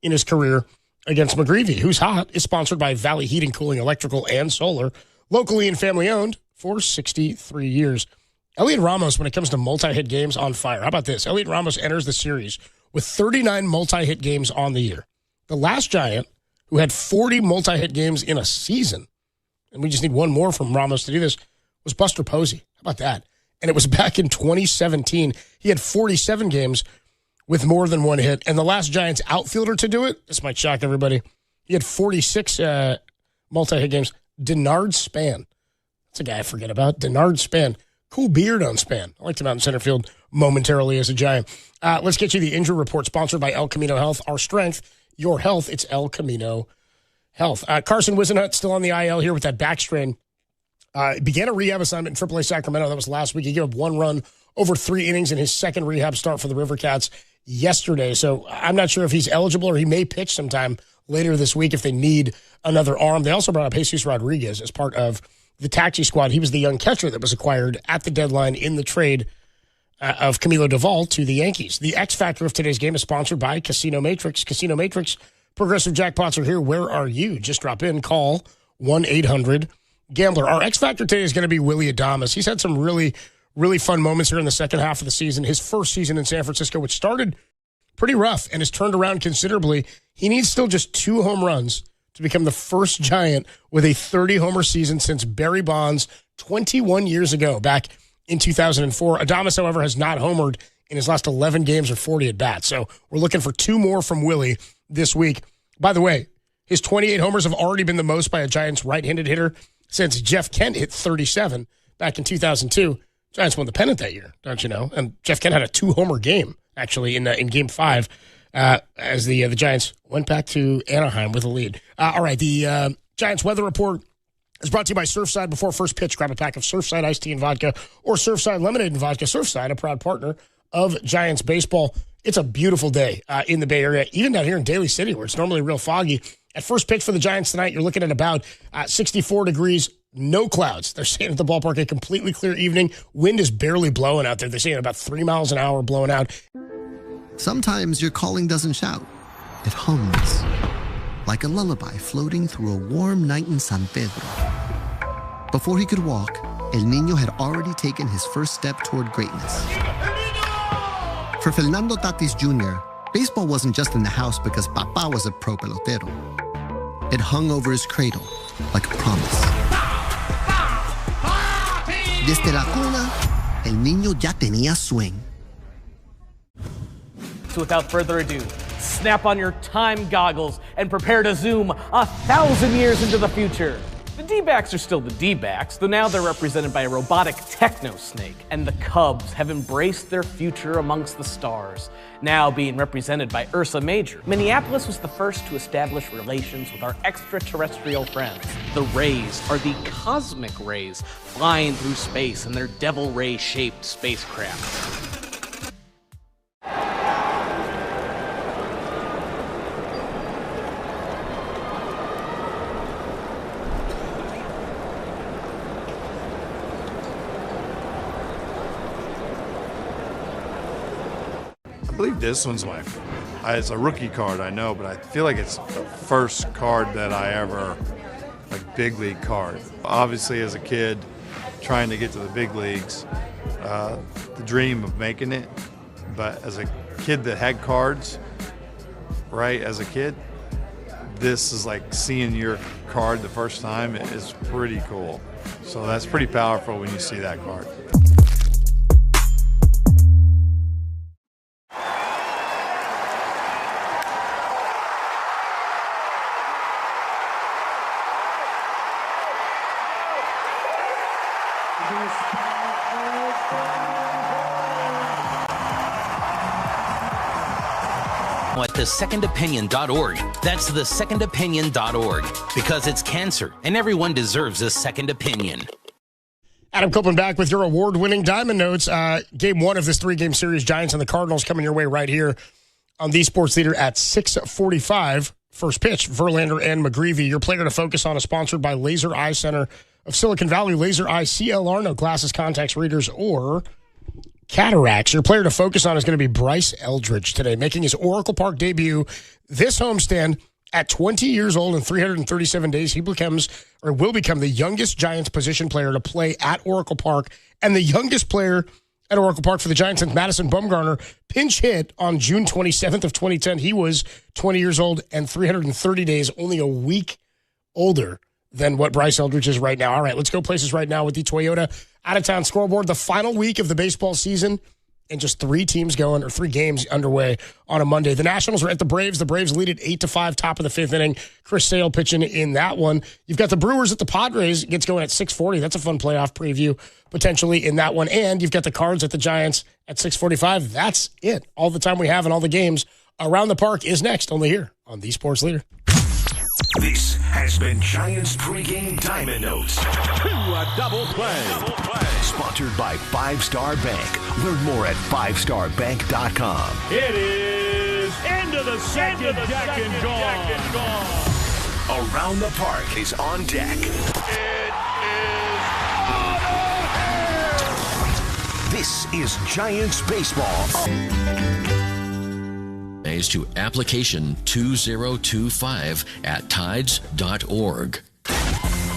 in his career against McGreevy. Who's Hot is sponsored by Valley Heating, Cooling, Electrical, and Solar, locally and family-owned for 63 years. Elliot Ramos, when it comes to multi-hit games, on fire. How about this? Elliot Ramos enters the series with 39 multi-hit games on the year. The last Giant who had 40 multi-hit games in a season, and we just need one more from Ramos to do this, was Buster Posey. How about that? And it was back in 2017. He had 47 games with more than one hit. And the last Giants outfielder to do it, this might shock everybody, he had 46 multi-hit games. Denard Span. That's a guy I forget about. Denard Span. Cool beard on Span. I liked him out in center field momentarily as a Giant. Let's get you the injury report sponsored by El Camino Health. Our strength, your health. It's El Camino Health. Carson Wisenhut still on the IL here with that back strain. Began a rehab assignment in AAA Sacramento. That was last week. He gave up 1 run over 3 innings in his second rehab start for the River Cats yesterday. So I'm not sure if he's eligible or he may pitch sometime later this week if they need another arm. They also brought up Jesus Rodriguez as part of the taxi squad. He was the young catcher that was acquired at the deadline in the trade of Camilo Doval to the Yankees. The X Factor of today's game is sponsored by Casino Matrix. Casino Matrix, progressive jackpots are here. Where are you? Just drop in. Call 1-800-GAMBLER. Our X Factor today is going to be Willy Adames. He's had some really fun moments here in the second half of the season. His first season in San Francisco, which started pretty rough and has turned around considerably. He needs still just 2 home runs to become the first Giant with a 30-homer season since Barry Bonds 21 years ago, back in 2004. Adames, however, has not homered in his last 11 games or 40 at-bats. So we're looking for 2 more from Willie this week. By the way, his 28 homers have already been the most by a Giants right-handed hitter since Jeff Kent hit 37 back in 2002. Giants won the pennant that year, don't you know? And Jeff Kent had a 2-homer game, actually, in Game 5 as the Giants went back to Anaheim with a lead. All right, the Giants weather report is brought to you by Surfside. Before first pitch, grab a pack of Surfside iced tea and vodka or Surfside lemonade and vodka. Surfside, a proud partner of Giants baseball. It's a beautiful day in the Bay Area, even down here in Daly City, where it's normally real foggy. At first pitch for the Giants tonight, you're looking at about 64 degrees, no clouds. They're saying at the ballpark a completely clear evening. Wind is barely blowing out there. They're saying about 3 miles an hour blowing out. Sometimes your calling doesn't shout. It hums. Like a lullaby floating through a warm night in San Pedro. Before he could walk, El Niño had already taken his first step toward greatness. For Fernando Tatis Jr., baseball wasn't just in the house because Papá was a pro pelotero. It hung over his cradle like a promise. Desde la cuna, El Niño ya tenía swing. So without further ado, snap on your time goggles and prepare to zoom 1,000 years into the future. The D-backs are still the D-backs, though now they're represented by a robotic techno-snake, and the Cubs have embraced their future amongst the stars, now being represented by Ursa Major. Minneapolis was the first to establish relations with our extraterrestrial friends. The Rays are the cosmic rays flying through space in their devil ray-shaped spacecraft. I believe this one's it's a rookie card, I know, but I feel like it's the first card that I ever, big league card. Obviously, as a kid, trying to get to the big leagues, the dream of making it, but as a kid that had cards, right, as a kid, this is like seeing your card the first time is pretty cool. So that's pretty powerful when you see that card. At thesecondopinion.org. That's thesecondopinion.org. Because it's cancer, and everyone deserves a second opinion. Adam Copeland back with your award-winning Diamond Notes. Game 1 of this 3-game series, Giants and the Cardinals, coming your way right here on the Sports Leader at 6:45. First pitch, Verlander and McGreevy. Your player to focus on is sponsored by Laser Eye Center of Silicon Valley. Laser Eye CLR, no glasses, contacts, readers, or cataracts. Your player to focus on is going to be Bryce Eldridge today, making his Oracle Park debut this homestand at 20 years old and 337 days. He will become the youngest Giants position player to play at Oracle Park and the youngest player at Oracle Park for the Giants since Madison Bumgarner pinch hit on June 27th of 2010. He was 20 years old and 330 days, only a week older than what Bryce Eldridge is right now. All right, let's go places right now with the Toyota out-of-town scoreboard. The final week of the baseball season, and just three games underway on a Monday. The Nationals are at the Braves. The Braves lead it 8-5, top of the fifth inning. Chris Sale pitching in that one. You've got the Brewers at the Padres. It gets going at 6:40. That's a fun playoff preview potentially in that one. And you've got the Cards at the Giants at 6:45. That's it. All the time we have and all the games around the park is next, only here on The Sports Leader. This has been Giants pregame Diamond Notes. A double play. Sponsored by 5 Star Bank. Learn more at 5starbank.com. It is into the second deck and gone. Around the Park is on deck. It is on air. This is Giants baseball. To application 2025 at tides.org.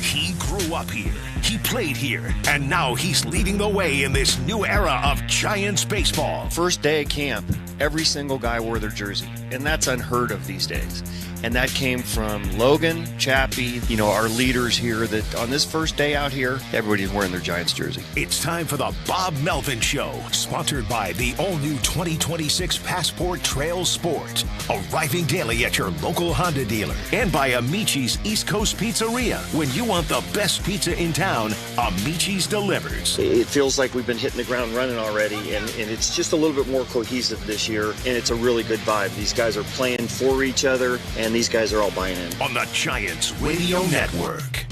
He grew up here, he played here, and now he's leading the way in this new era of Giants baseball. First day of camp, every single guy wore their jersey, and that's unheard of these days. And that came from Logan, Chappie, our leaders here, that on this first day out here, everybody's wearing their Giants jersey. It's time for the Bob Melvin Show, sponsored by the all-new 2026 Passport Trail Sport, arriving daily at your local Honda dealer, and by Amici's East Coast Pizzeria. When you want the best pizza in town, Amici's delivers. It feels like we've been hitting the ground running already, and it's just a little bit more cohesive this year, and it's a really good vibe. These guys are playing for each other, and these guys are all buying in. On the Giants Radio Network.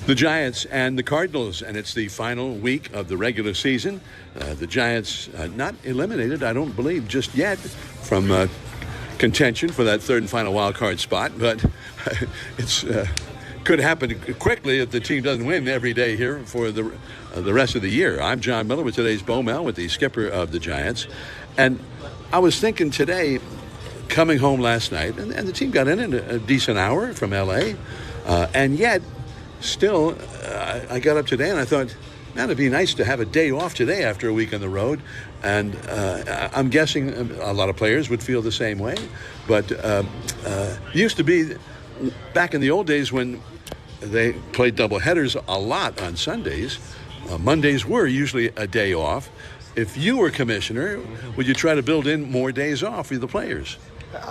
The Giants and the Cardinals, and it's the final week of the regular season. The Giants not eliminated, I don't believe, just yet from contention for that third and final wild card spot, but it's could happen quickly if the team doesn't win every day here for the rest of the year. I'm John Miller with today's Bo Mel with the skipper of the Giants, and I was thinking today, coming home last night, and the team got in a decent hour from L.A., and yet still, I got up today and I thought, man, it'd be nice to have a day off today after a week on the road. And I'm guessing a lot of players would feel the same way. But used to be, back in the old days when they played doubleheaders a lot on Sundays, Mondays were usually a day off. If you were commissioner, would you try to build in more days off for the players?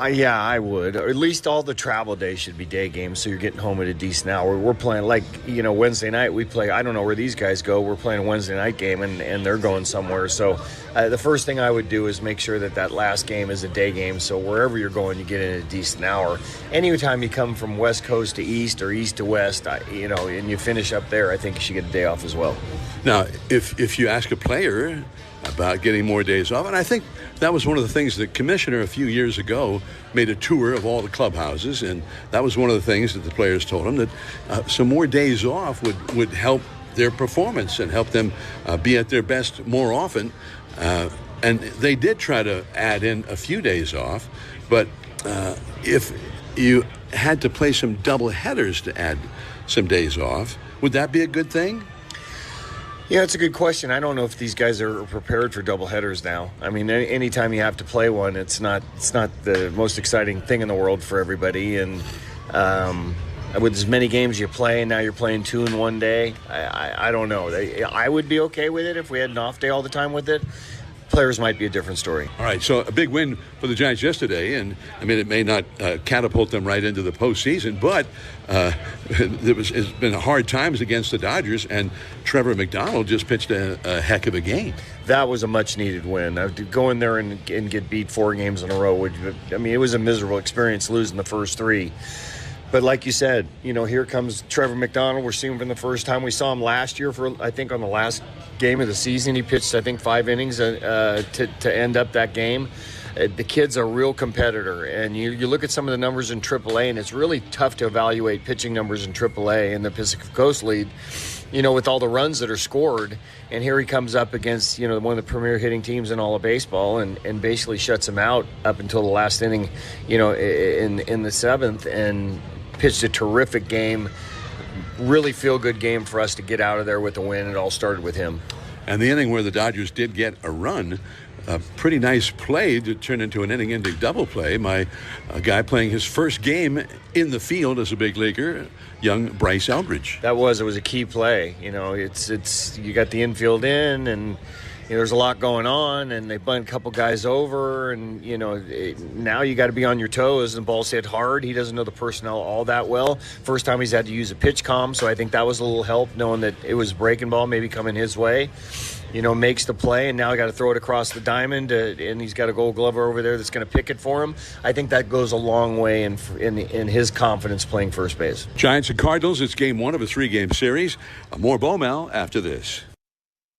Yeah, I would. Or at least all the travel days should be day games, so you're getting home at a decent hour. We're playing, Wednesday night, we play, I don't know where these guys go. We're playing a Wednesday night game, and they're going somewhere. So the first thing I would do is make sure that last game is a day game, so wherever you're going, you get in a decent hour. Anytime you come from West Coast to East or East to West, and you finish up there, I think you should get a day off as well. Now, if you ask a player about getting more days off, and I think that was one of the things the commissioner a few years ago made a tour of all the clubhouses, and that was one of the things that the players told him, that some more days off would help their performance and help them be at their best more often. And they did try to add in a few days off, but if you had to play some double headers to add some days off, would that be a good thing? Yeah, it's a good question. I don't know if these guys are prepared for doubleheaders now. I mean, anytime you have to play one, it's not the most exciting thing in the world for everybody. And with as many games you play, and now you're playing 2 in one day, I don't know. I would be okay with it if we had an off day all the time with it. Players might be a different story. All right, so a big win for the Giants yesterday, and I mean, it may not catapult them right into the postseason, but it's been hard times against the Dodgers, and Trevor McDonald just pitched a heck of a game. That was a much-needed win. To go in there and get beat 4 games in a row, it was a miserable experience losing the first 3. But like you said, here comes Trevor McDonald. We're seeing him for the first time. We saw him last year I think on the last game of the season. He pitched, 5 innings to end up that game. the kid's a real competitor. And you look at some of the numbers in AAA, and it's really tough to evaluate pitching numbers in AAA in the Pacific Coast League, with all the runs that are scored. And here he comes up against, one of the premier hitting teams in all of baseball and basically shuts him out up until the last inning, in the seventh, and pitched a terrific game. Really feel-good game for us to get out of there with a win. It all started with him. And the inning where the Dodgers did get a run, a pretty nice play to turn into an inning-ending double play. A guy playing his first game in the field as a big leaguer, young Bryce Eldridge. It was a key play. It's you got the infield in, and there's a lot going on, and they bunt a couple guys over, and now you got to be on your toes. And the ball's hit hard. He doesn't know the personnel all that well. First time he's had to use a pitch comm, so I think that was a little help, knowing that it was breaking ball maybe coming his way. Makes the play, and now I got to throw it across the diamond, and he's got a Gold Glover over there that's going to pick it for him. I think that goes a long way in his confidence playing first base. Giants and Cardinals, it's game one of a 3-game series. More Bomel after this.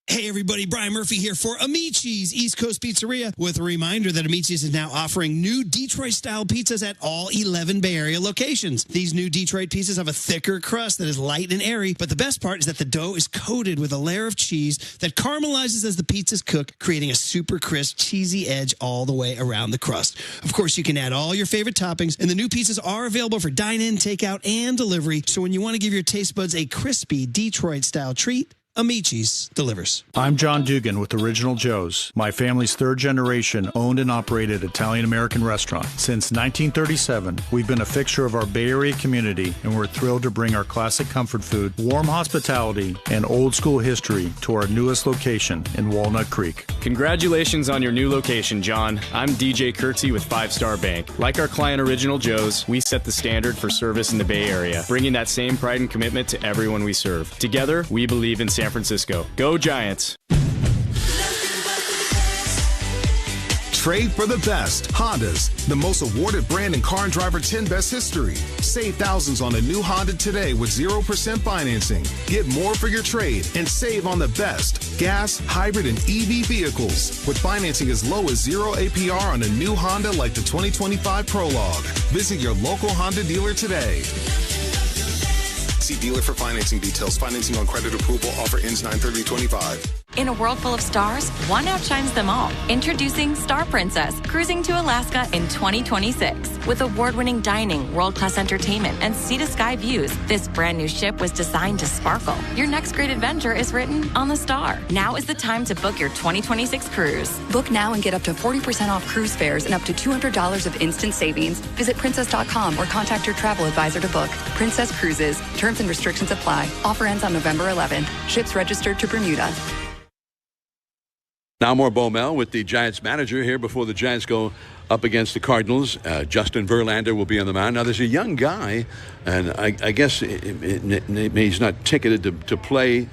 Hey everybody, Brian Murphy here for Amici's East Coast Pizzeria with a reminder that Amici's is now offering new Detroit-style pizzas at all 11 Bay Area locations. These new Detroit pizzas have a thicker crust that is light and airy, but the best part is that the dough is coated with a layer of cheese that caramelizes as the pizzas cook, creating a super crisp, cheesy edge all the way around the crust. Of course, you can add all your favorite toppings, and the new pizzas are available for dine-in, takeout, and delivery, so when you want to give your taste buds a crispy Detroit-style treat, Amici's delivers. I'm John Dugan with Original Joe's. My family's third generation owned and operated Italian-American restaurant. Since 1937, we've been a fixture of our Bay Area community, and we're thrilled to bring our classic comfort food, warm hospitality, and old-school history to our newest location in Walnut Creek. Congratulations on your new location, John. I'm DJ Kurtzy with 5 Star Bank. Like our client Original Joe's, we set the standard for service in the Bay Area, bringing that same pride and commitment to everyone we serve. Together, we believe in San Francisco. Go Giants! Trade for the best. Honda's, the most awarded brand in car and driver 10 best history. Save thousands on a new Honda today with 0% financing. Get more for your trade and save on the best gas, hybrid, and EV vehicles with financing as low as 0 APR on a new Honda like the 2025 Prologue. Visit your local Honda dealer today. See dealer for financing details. Financing on credit approval. Offer ends 9/30/25. In a world full of stars, one outshines them all. Introducing Star Princess, cruising to Alaska in 2026. With award-winning dining, world-class entertainment, and sea-to-sky views, this brand new ship was designed to sparkle. Your next great adventure is written on the Star. Now is the time to book your 2026 cruise. Book now and get up to 40% off cruise fares and up to $200 of instant savings. Visit princess.com or contact your travel advisor to book. Princess Cruises. Terms and restrictions apply. Offer ends on November 11th. Ships registered to Bermuda. Now more Bomel with the Giants manager here before the Giants go up against the Cardinals. Justin Verlander will be on the mound. Now there's a young guy, and I guess he's not ticketed to play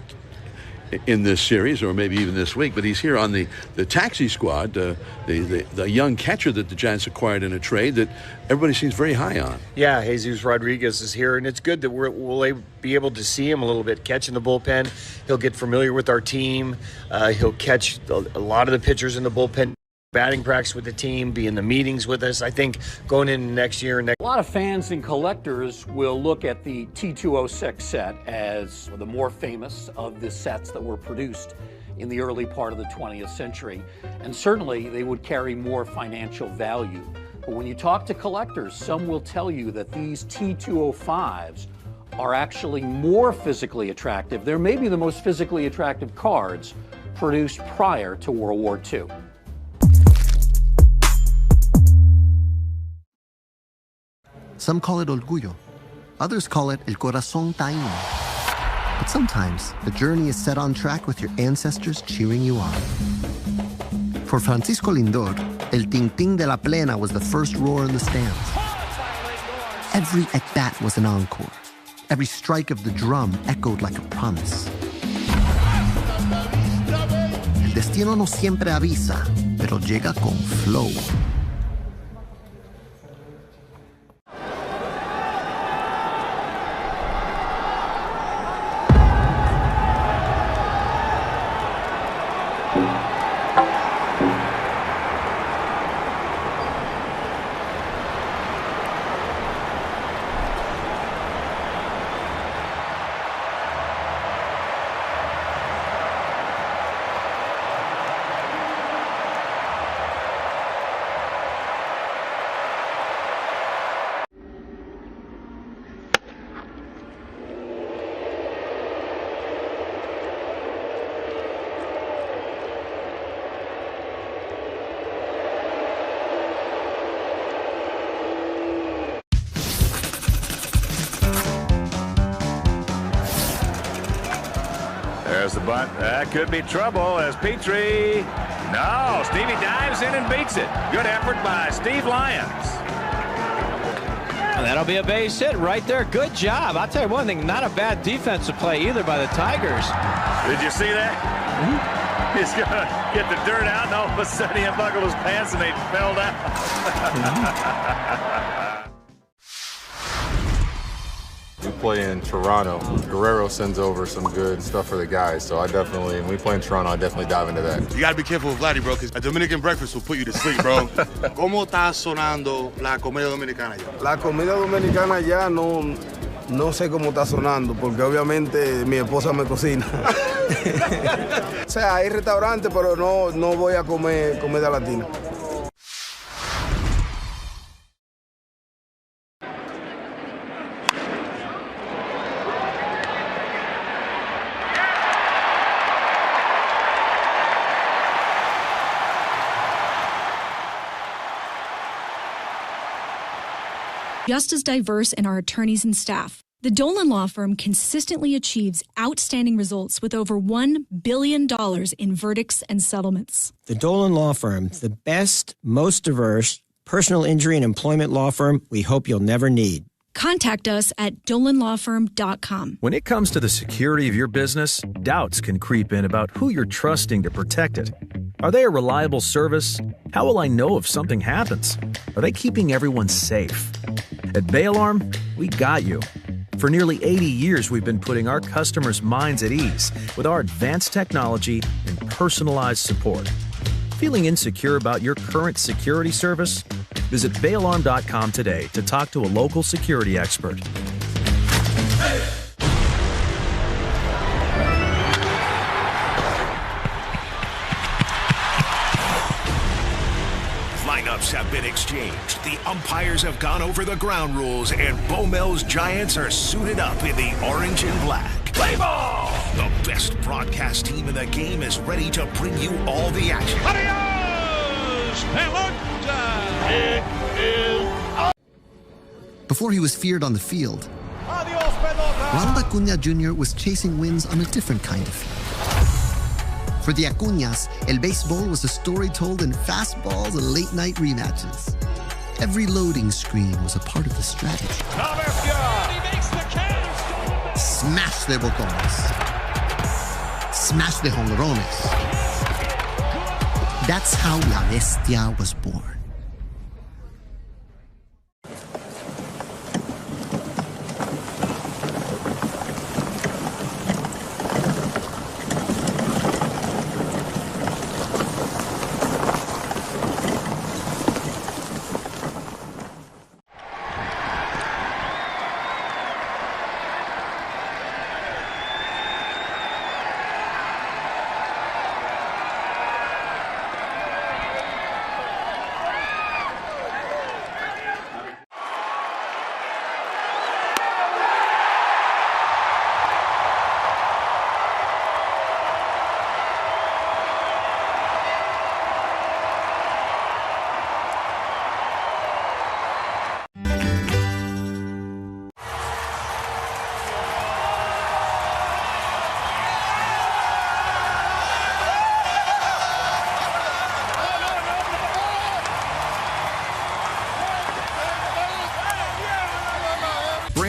in this series or maybe even this week, but he's here on the taxi squad, the young catcher that the Giants acquired in a trade that everybody seems very high on. Yeah, Jesus Rodriguez is here, and it's good that we'll be able to see him a little bit catching the bullpen. He'll get familiar with our team. He'll catch a lot of the pitchers in the bullpen, batting practice with the team, be in the meetings with us. I think going into next year. A lot of fans and collectors will look at the T206 set as the more famous of the sets that were produced in the early part of the 20th century. And certainly they would carry more financial value. But when you talk to collectors, some will tell you that these T205s are actually more physically attractive. They're maybe the most physically attractive cards produced prior to World War II. Some call it orgullo. Others call it el corazón taíno. But sometimes the journey is set on track with your ancestors cheering you on. For Francisco Lindor, el ting-ting de la plena was the first roar in the stands. Every at-bat was an encore. Every strike of the drum echoed like a promise. El destino no siempre avisa, pero llega con flow. but that could be trouble as Petrie. No, Stevie dives in and beats it. Good effort by Steve Lyons. And that'll be a base hit right there. Good job. I'll tell you one thing, not a bad defensive play either by the Tigers. Did you see that? He's going to get the dirt out, and all of a sudden he unbuckled his pants and they fell down. We play in Toronto. Guerrero sends over some good stuff for the guys, so when we play in Toronto, I definitely dive into that. You gotta be careful with Vladdy, bro, because a Dominican breakfast will put you to sleep, bro. ¿Cómo está sonando la comida dominicana ya? La comida dominicana ya no sé cómo está sonando, porque obviamente mi esposa me cocina. O sea, hay restaurantes, pero no voy a comer comida latina. Just as diverse in our attorneys and staff, the Dolan Law Firm consistently achieves outstanding results with over $1 billion in verdicts and settlements. The Dolan Law Firm, the best, most diverse personal injury and employment law firm we hope you'll never need. Contact us at dolanlawfirm.com. When it comes to the security of your business, doubts can creep in about who you're trusting to protect it. Are they a reliable service? How will I know if something happens? Are they keeping everyone safe? At Bay Alarm, we got you. For nearly 80 years, we've been putting our customers' minds at ease with our advanced technology and personalized support. Feeling insecure about your current security service? Visit bayalarm.com today to talk to a local security expert. Lineups have been exchanged. The umpires have gone over the ground rules, and Beaumel's Giants are suited up in the orange and black. Play ball! The best broadcast team in the game is ready to bring you all the action. Adios, pelota! It is up. Before he was feared on the field, Ronald Acuña Jr. was chasing wins on a different kind of field. For the Acuñas, El Béisbol was a story told in fastballs and late-night rematches. Every loading screen was a part of the strategy. Smash de botones. Smash de jonrones. That's how La Bestia was born.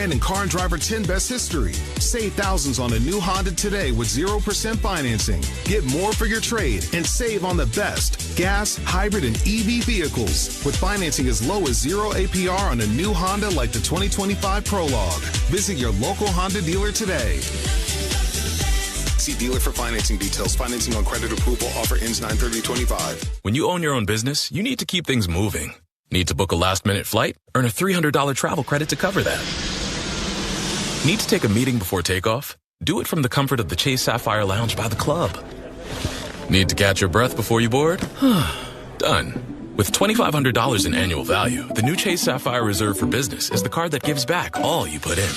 And car and driver 10 best history. Save thousands on a new Honda today with 0% financing. Get more for your trade and save on the best gas, hybrid, and EV vehicles with financing as low as 0 APR on a new Honda like the 2025 Prologue. Visit your local Honda dealer today. See dealer for financing details. Financing on credit approval. Offer ends 9/30/25. When you own your own business, you need to keep things moving. Need to book a last-minute flight? Earn a $300 travel credit to cover that. Need to take a meeting before takeoff? Do it from the comfort of the Chase Sapphire Lounge by the club. Need to catch your breath before you board? Done. With $2,500 in annual value, the new Chase Sapphire Reserve for Business is the card that gives back all you put in.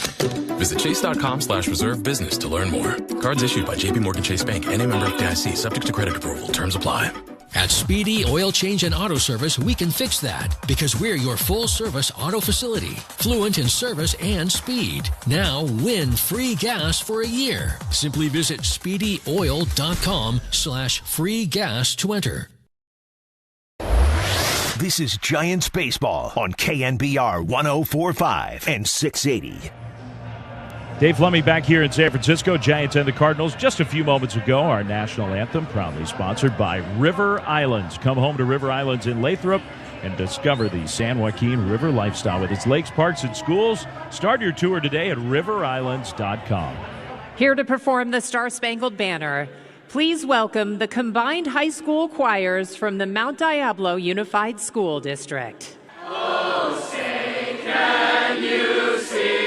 Visit chase.com/reserve business to learn more. Cards issued by JPMorgan Chase Bank, NA member FDIC, subject to credit approval. Terms apply. At Speedy Oil Change and Auto Service, we can fix that because we're your full-service auto facility, fluent in service and speed. Now win free gas for a year. Simply visit SpeedyOil.com/free gas to enter. This is Giants Baseball on KNBR 104.5 and 680. Dave Fleming back here in San Francisco. Giants and the Cardinals. Just a few moments ago, our national anthem, proudly sponsored by River Islands. Come home to River Islands in Lathrop and discover the San Joaquin River lifestyle with its lakes, parks, and schools. Start your tour today at riverislands.com. Here to perform the Star-Spangled Banner, please welcome the combined high school choirs from the Mount Diablo Unified School District. Oh, say, can you see?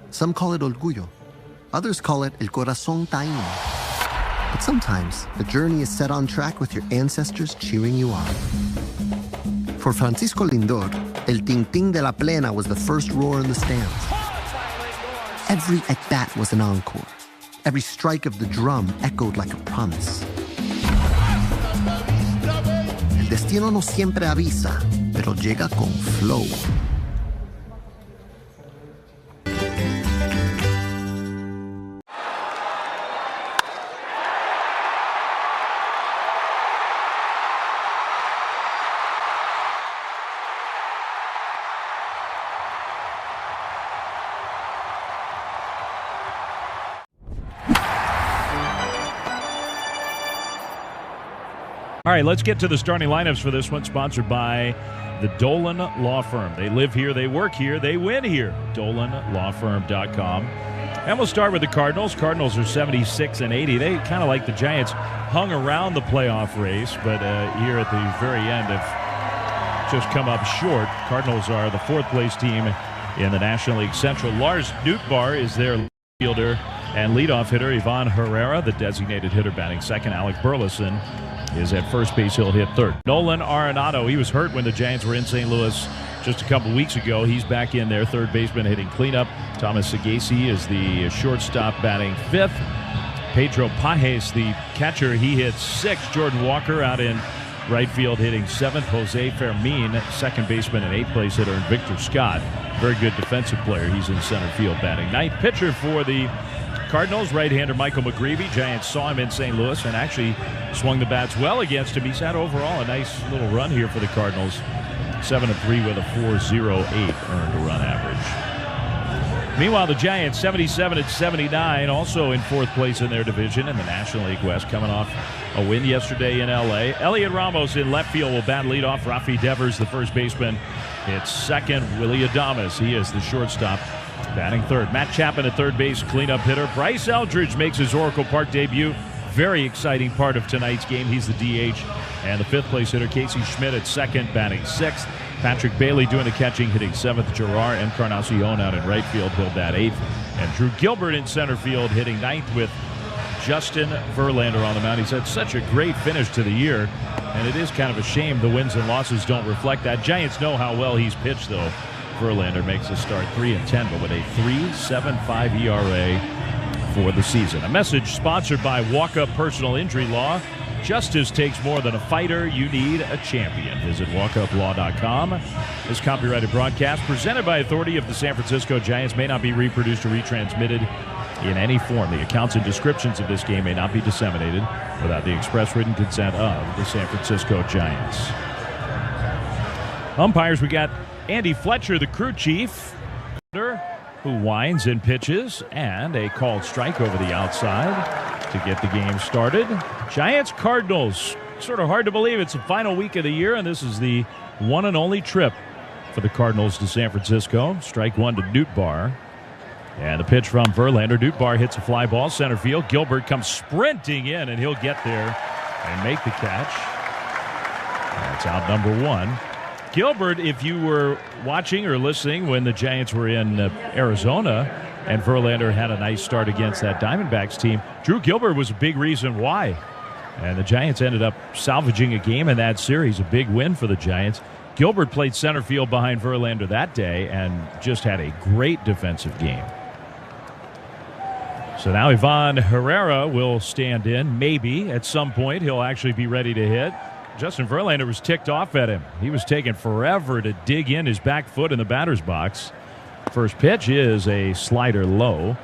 Some call it orgullo. Others call it el corazón taíno. But sometimes the journey is set on track with your ancestors cheering you on. For Francisco Lindor, el ting-ting de la plena was the first roar in the stands. Every at-bat was an encore. Every strike of the drum echoed like a promise. El destino no siempre avisa, pero llega con flow. All right, let's get to the starting lineups for this one, sponsored by the Dolan Law Firm. They live here, they work here, they win here. DolanLawFirm.com. And we'll start with the Cardinals. Cardinals are 76-80. They kind of like the Giants hung around the playoff race, but here at the very end have just come up short. Cardinals are the fourth-place team in the National League Central. Lars Nootbaar is their fielder and leadoff hitter. Ivan Herrera, the designated hitter, batting second. Alec Burleson is at first base. He'll hit third. Nolan Arenado, he was hurt when the Giants were in St. Louis just a couple weeks ago. He's back in there, third baseman hitting cleanup. Thomas Sagasi is the shortstop batting fifth. Pedro Pajes, the catcher, he hits sixth. Jordan Walker out in right field hitting seventh. Jose Fermin, second baseman and eighth place hitter. And Victor Scott, very good defensive player. He's in center field batting ninth. Pitcher for the Cardinals, right-hander Michael McGreevy. Giants saw him in St. Louis and actually swung the bats well against him. He's had overall a nice little run here for the Cardinals. 7-3 with a 4.08 earned run average. Meanwhile, the Giants 77-79, also in fourth place in their division in the National League West, coming off a win yesterday in L.A. Elliot Ramos in left field will bat leadoff. Rafi Devers, the first baseman, hits second. Willie Adames, he is the shortstop, batting third. Matt Chapman at third base, cleanup hitter. Bryce Eldridge makes his Oracle Park debut. Very exciting part of tonight's game. He's the DH. And the fifth place hitter, Casey Schmidt, at second, batting sixth. Patrick Bailey doing the catching, hitting seventh. Gerard Encarnacion out in right field, he'll bat eighth. And Drew Gilbert in center field, hitting ninth with Justin Verlander on the mound. He's had such a great finish to the year, and it is kind of a shame the wins and losses don't reflect that. Giants know how well he's pitched, though. Verlander makes a start 3-10, but with a 3.75 ERA for the season. A message sponsored by Walkup Personal Injury Law. Justice takes more than a fighter. You need a champion. Visit walkuplaw.com. This copyrighted broadcast, presented by authority of the San Francisco Giants, may not be reproduced or retransmitted in any form. The accounts and descriptions of this game may not be disseminated without the express written consent of the San Francisco Giants. Umpires, we got Andy Fletcher, the crew chief, who winds and pitches, and a called strike over the outside to get the game started. Giants Cardinals Sort of hard to believe it's the final week of the year, and this is the one and only trip for the Cardinals to San Francisco. Strike one to Nootbaar. And the pitch from Verlander. Nootbaar hits a fly ball, center field. Gilbert comes sprinting in, and he'll get there and make the catch. That's out number one. Gilbert, if you were watching or listening when the Giants were in Arizona and Verlander had a nice start against that Diamondbacks team, Drew Gilbert was a big reason why. And the Giants ended up salvaging a game in that series, a big win for the Giants. Gilbert played center field behind Verlander that day and just had a great defensive game. So now Ivan Herrera will stand in. Maybe at some point he'll actually be ready to hit. Justin Verlander was ticked off at him. He was taking forever to dig in his back foot in the batter's box. First pitch is a slider low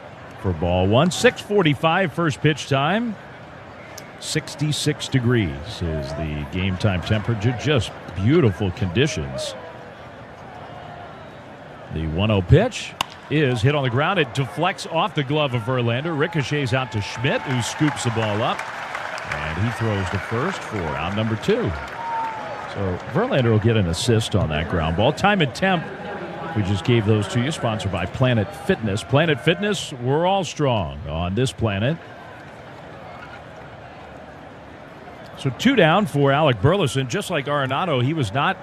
for ball one. 6:45 first pitch time. 66 degrees is the game time temperature. Just beautiful conditions. The 1-0 pitch is hit on the ground. It deflects off the glove of Verlander. Ricochets out to Schmidt, who scoops the ball up. And he throws to first for out number two. So Verlander will get an assist on that ground ball. Time and temp, we just gave those to you, sponsored by Planet Fitness. Planet Fitness, we're all strong on this planet. So two down for Alec Burleson. Just like Arenado, he was not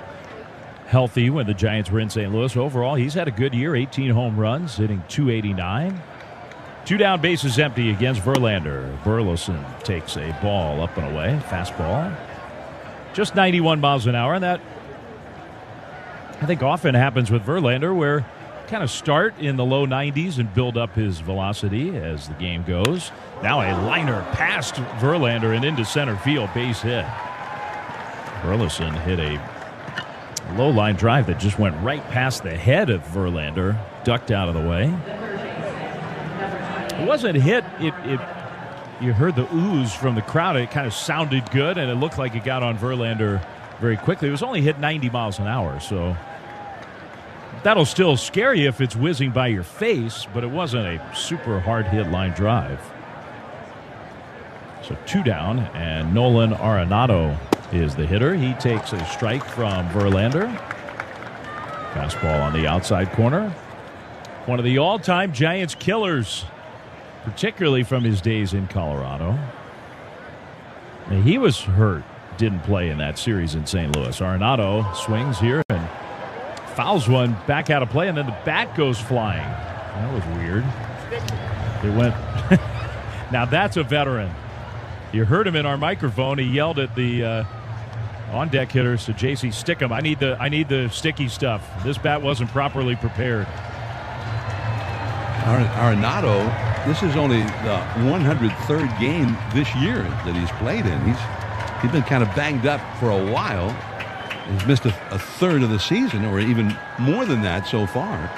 healthy when the Giants were in St. Louis. Overall, he's had a good year, 18 home runs, hitting .289. Two down, bases empty against Verlander. Burleson takes a ball up and away, fastball. Just 91 miles an hour, and that, I think, often happens with Verlander, where kind of start in the low 90s and build up his velocity as the game goes. Now a liner past Verlander and into center field, base hit. Burleson hit a low line drive that just went right past the head of Verlander, ducked out of the way. It wasn't hit. You heard the ooze from the crowd. It kind of sounded good, and it looked like it got on Verlander very quickly. It was only hit 90 miles an hour, so that'll still scare you if it's whizzing by your face, but it wasn't a super hard hit line drive. So two down, and Nolan Arenado is the hitter. He takes a strike from Verlander. Fastball on the outside corner. One of the all-time Giants killers, particularly from his days in Colorado. And he was hurt, didn't play in that series in St. Louis. Arenado swings here and fouls one back out of play, and then the bat goes flying. That was weird. It went. Now that's a veteran. You heard him in our microphone. He yelled at the on-deck hitter, so JC, stick him. I need the sticky stuff. This bat wasn't properly prepared. Arenado, this is only the 103rd game this year that he's played in. He's been kind of banged up for a while. He's missed a third of the season, or even more than that so far.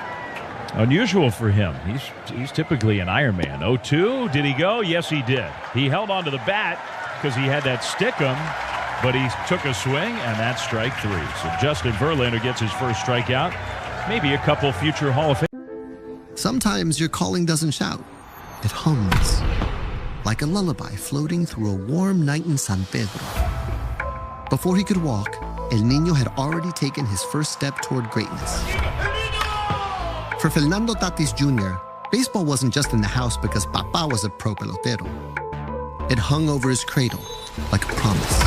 Unusual for him. He's typically an Ironman. 0-2, did he go? Yes, he did. He held onto the bat because he had that stickum, but he took a swing, and that's strike three. So Justin Verlander gets his first strikeout. Maybe a couple future Hall of Fame. Sometimes your calling doesn't shout. It hums like a lullaby floating through a warm night in San Pedro. Before he could walk, El Niño had already taken his first step toward greatness. For Fernando Tatis Jr., baseball wasn't just in the house because Papa was a pro pelotero. It hung over his cradle like a promise.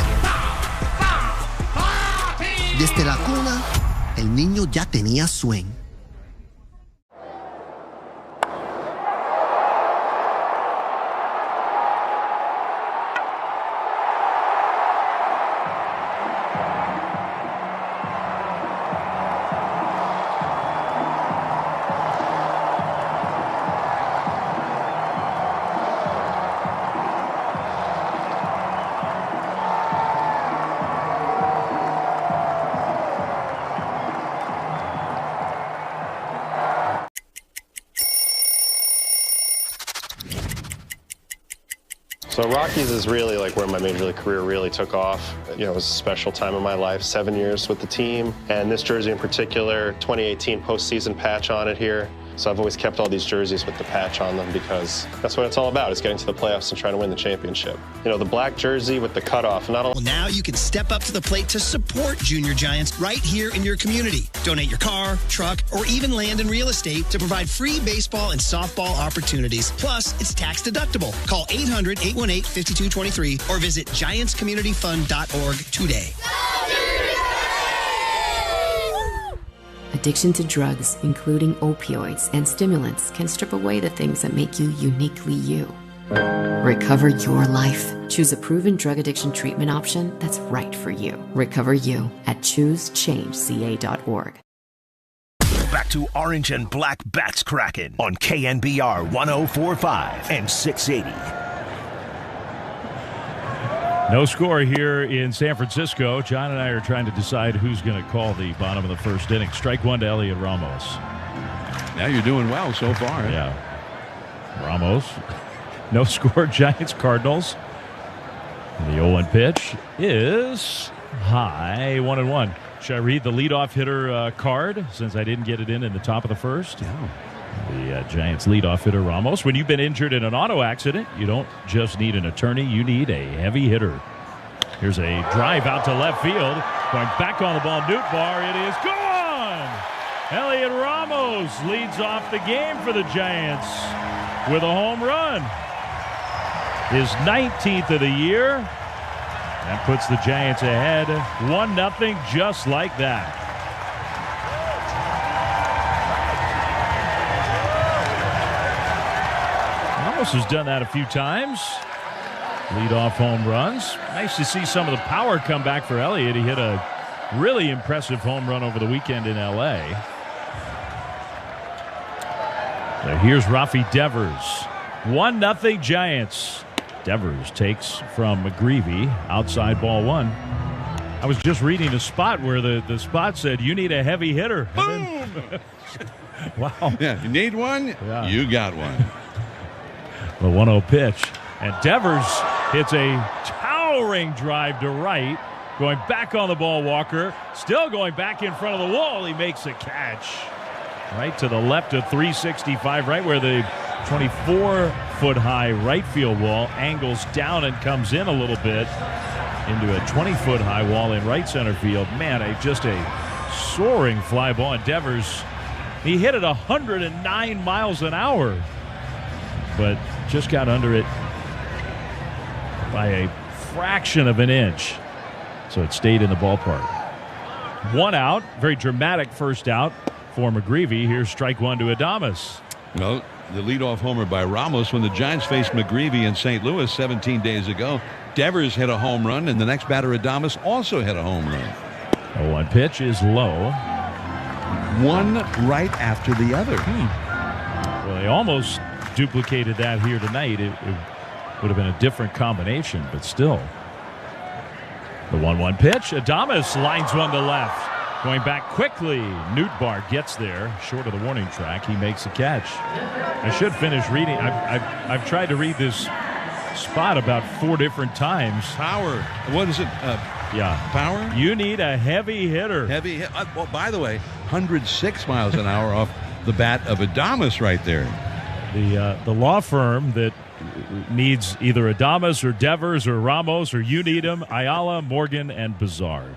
Desde la cuna, El Niño ya tenía swing. So Rockies is really like where my major league career really took off. You know, it was a special time in my life, 7 years with the team. And this jersey in particular, 2018 postseason patch on it here. So I've always kept all these jerseys with the patch on them because that's what it's all about, is getting to the playoffs and trying to win the championship. You know, the black jersey with the cutoff, not only... Well, now you can step up to the plate to support Junior Giants right here in your community. Donate your car, truck, or even land and real estate to provide free baseball and softball opportunities. Plus, it's tax deductible. Call 800-818-5223 or visit giantscommunityfund.org today. Addiction to drugs, including opioids and stimulants, can strip away the things that make you uniquely you. Recover your life. Choose a proven drug addiction treatment option that's right for you. Recover you at choosechangeca.org. Back to Orange and Black Bats Crackin' on KNBR 104.5 and 680. No score here in San Francisco. John and I are trying to decide who's going to call the bottom of the first inning. Strike one to Elliot Ramos. Now you're doing well so far. Yeah. Ramos. No score. Giants, Cardinals. And the 0-1 pitch is high. 1-1. Should I read the leadoff hitter card since I didn't get it in the top of the first? Yeah. The Giants leadoff hitter Ramos. When you've been injured in an auto accident, you don't just need an attorney, you need a heavy hitter. Here's a drive out to left field. Going back on the ball, Nootbaar. It is gone! Elliot Ramos leads off the game for the Giants with a home run. His 19th of the year. That puts the Giants ahead 1-0 just like that. Ramos has done that a few times. Lead-off home runs. Nice to see some of the power come back for Elliott. He hit a really impressive home run over the weekend in L.A. So here's Rafi Devers. 1-0 Giants. Devers takes from McGreevy. Outside ball one. I was just reading a spot where the spot said, you need a heavy hitter. Boom! Wow. Yeah, you need one? Yeah. You got one. The 1-0 pitch. And Devers hits a towering drive to right. Going back on the ball, Walker. Still going back in front of the wall. He makes a catch. Right to the left of 365, right where the 24-foot-high right field wall angles down and comes in a little bit into a 20-foot-high wall in right center field. Man, just a soaring fly ball. And Devers, he hit it 109 miles an hour, but just got under it by a fraction of an inch. So it stayed in the ballpark. One out, very dramatic first out for McGreevy. Here's strike one to Adames. Well, the leadoff homer by Ramos when the Giants faced McGreevy in St. Louis 17 days ago. Devers hit a home run, and the next batter, Adames, also hit a home run. The 1 pitch is low. One right after the other. Well, they almost duplicated that here tonight. It would have been a different combination, but still. The 1-1 pitch. Adames lines one to left. Going back quickly. Nootbaar gets there. Short of the warning track. He makes a catch. I should finish reading. I've tried to read this spot about 4 different times. Power. What is it? Yeah. Power? You need a heavy hitter. Heavy hit. Well, by the way, 106 miles an hour off the bat of Adames right there. The law firm that needs either Adames or Devers or Ramos or you need him, Ayala, Morgan, and Bizard.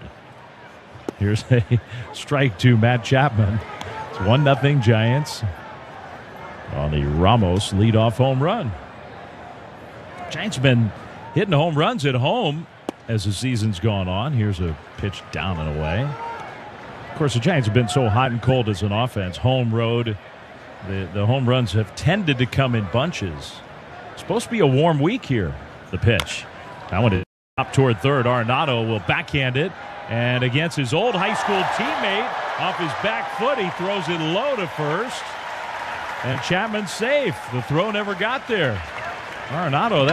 Here's a strike to Matt Chapman. It's 1-0 Giants on the Ramos leadoff home run. Giants have been hitting home runs at home as the season's gone on. Here's a pitch down and away. Of course, the Giants have been so hot and cold as an offense. Home, road. The home runs have tended to come in bunches. It's supposed to be a warm week here. The pitch. That one is up toward third. Arenado will backhand it. And against his old high school teammate, off his back foot, he throws it low to first. And Chapman's safe. The throw never got there. Arenado,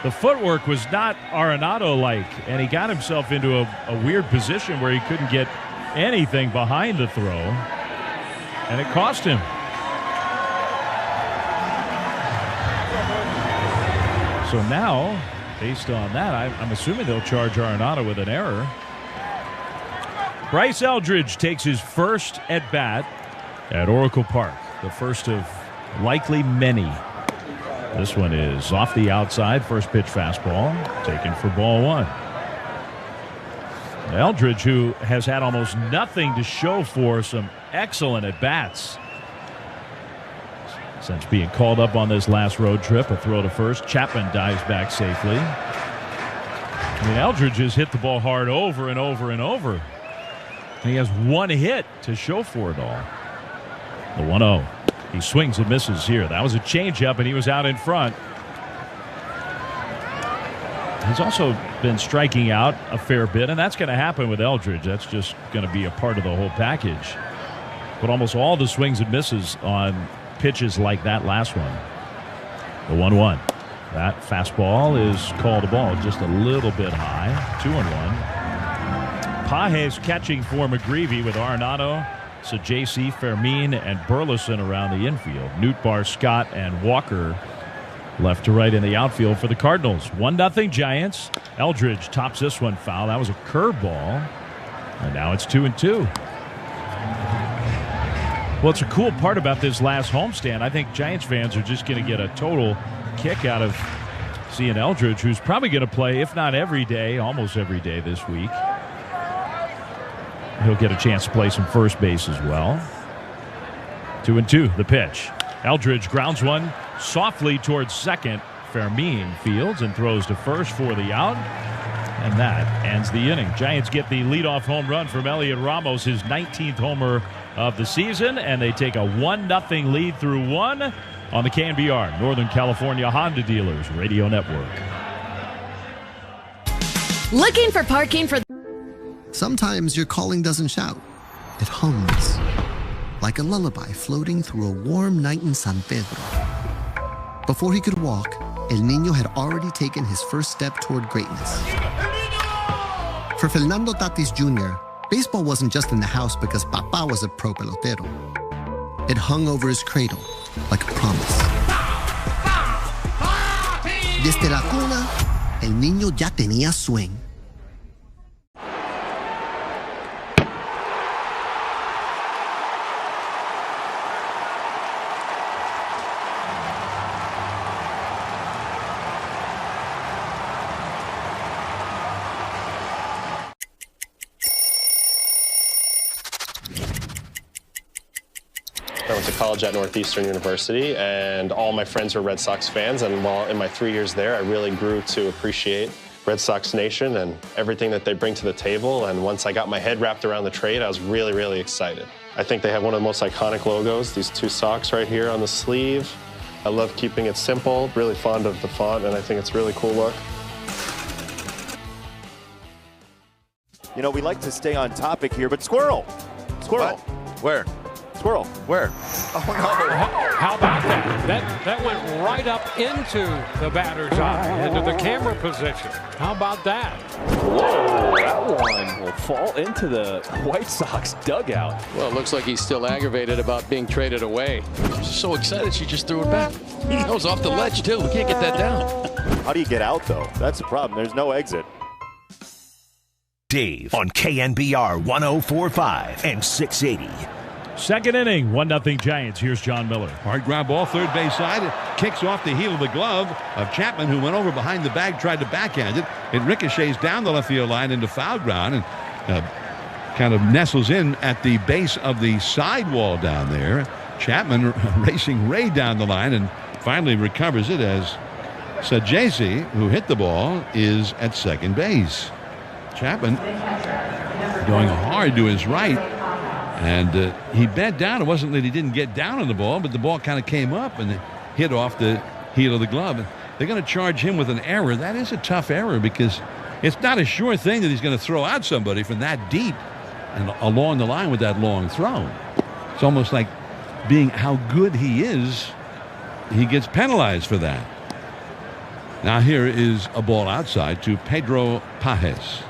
the footwork was not Arenado-like. And he got himself into a weird position where he couldn't get anything behind the throw. And it cost him. So now, based on that, I'm assuming they'll charge Arenado with an error. Bryce Eldridge takes his first at-bat at Oracle Park. the first of likely many. This one is off the outside. First pitch fastball taken for ball one. Eldridge, who has had almost nothing to show for some excellent at-bats since being called up on this last road trip. A throw to first. Chapman dives back safely. I mean, Eldridge has hit the ball hard over and over and over. And he has one hit to show for it all. The 1-0. He swings and misses here. That was a changeup, and he was out in front. He's also been striking out a fair bit, and that's going to happen with Eldridge. That's just going to be a part of the whole package. But almost all the swings and misses on pitches like that last one. The 1-1. That fastball is called a ball, just a little bit high. 2-1. Pages catching for McGreevy with Arenado, Sajaci, Fermin, and Burleson around the infield. Nootbaar, Scott, and Walker left to right in the outfield for the Cardinals. 1-0 Giants. Eldridge tops this one foul. That was a curveball. And now it's 2-2. Well, it's a cool part about this last homestand. I think Giants fans are just going to get a total kick out of seeing Eldridge, who's probably going to play, if not every day, almost every day this week. He'll get a chance to play some first base as well. 2-2, the pitch. Eldridge grounds one softly towards second. Fermin fields and throws to first for the out. And that ends the inning. Giants get the leadoff home run from Elliot Ramos, his 19th homer of the season, and they take a 1-0 lead through one on the KNBR Northern California Honda Dealers Radio Network. Looking for parking for... Sometimes your calling doesn't shout. It hums. Like a lullaby floating through a warm night in San Pedro. Before he could walk, El Niño had already taken his first step toward greatness. For Fernando Tatis Jr., baseball wasn't just in the house because Papa was a pro pelotero. It hung over his cradle like a promise. Desde la cuna, El Niño ya tenía swing. I went to college at Northeastern University, and all my friends were Red Sox fans. And while in my 3 years there, I really grew to appreciate Red Sox Nation and everything that they bring to the table. And once I got my head wrapped around the trade, I was really, really excited. I think they have one of the most iconic logos, these two socks right here on the sleeve. I love keeping it simple, really fond of the font, and I think it's a really cool look. You know, we like to stay on topic here, but Squirrel! Squirrel! What? Where? Squirrel. Where? Oh, no. How about that? That went right up into the batter's eye, into the camera position. How about that? Whoa, that one will fall into the White Sox dugout. Well, it looks like he's still aggravated about being traded away. She's so excited she just threw it back. That was off the ledge, too. We can't get that down. How do you get out, though? That's the problem. There's no exit. Dave on KNBR 104.5 and 680. Second inning, 1-0 Giants. Here's John Miller. Hard ground ball, third base side. It kicks off the heel of the glove of Chapman, who went over behind the bag, tried to backhand it. It ricochets down the left field line into foul ground and kind of nestles in at the base of the sidewall down there. Chapman racing Ray down the line and finally recovers it as Sajaci, who hit the ball, is at second base. Chapman going hard to his right. And he bent down. It wasn't that he didn't get down on the ball, but the ball kind of came up and hit off the heel of the glove. And they're going to charge him with an error. That is a tough error because it's not a sure thing that he's going to throw out somebody from that deep and along the line with that long throw. It's almost like being how good he is, he gets penalized for that. Now here is a ball outside to Pedro Pages.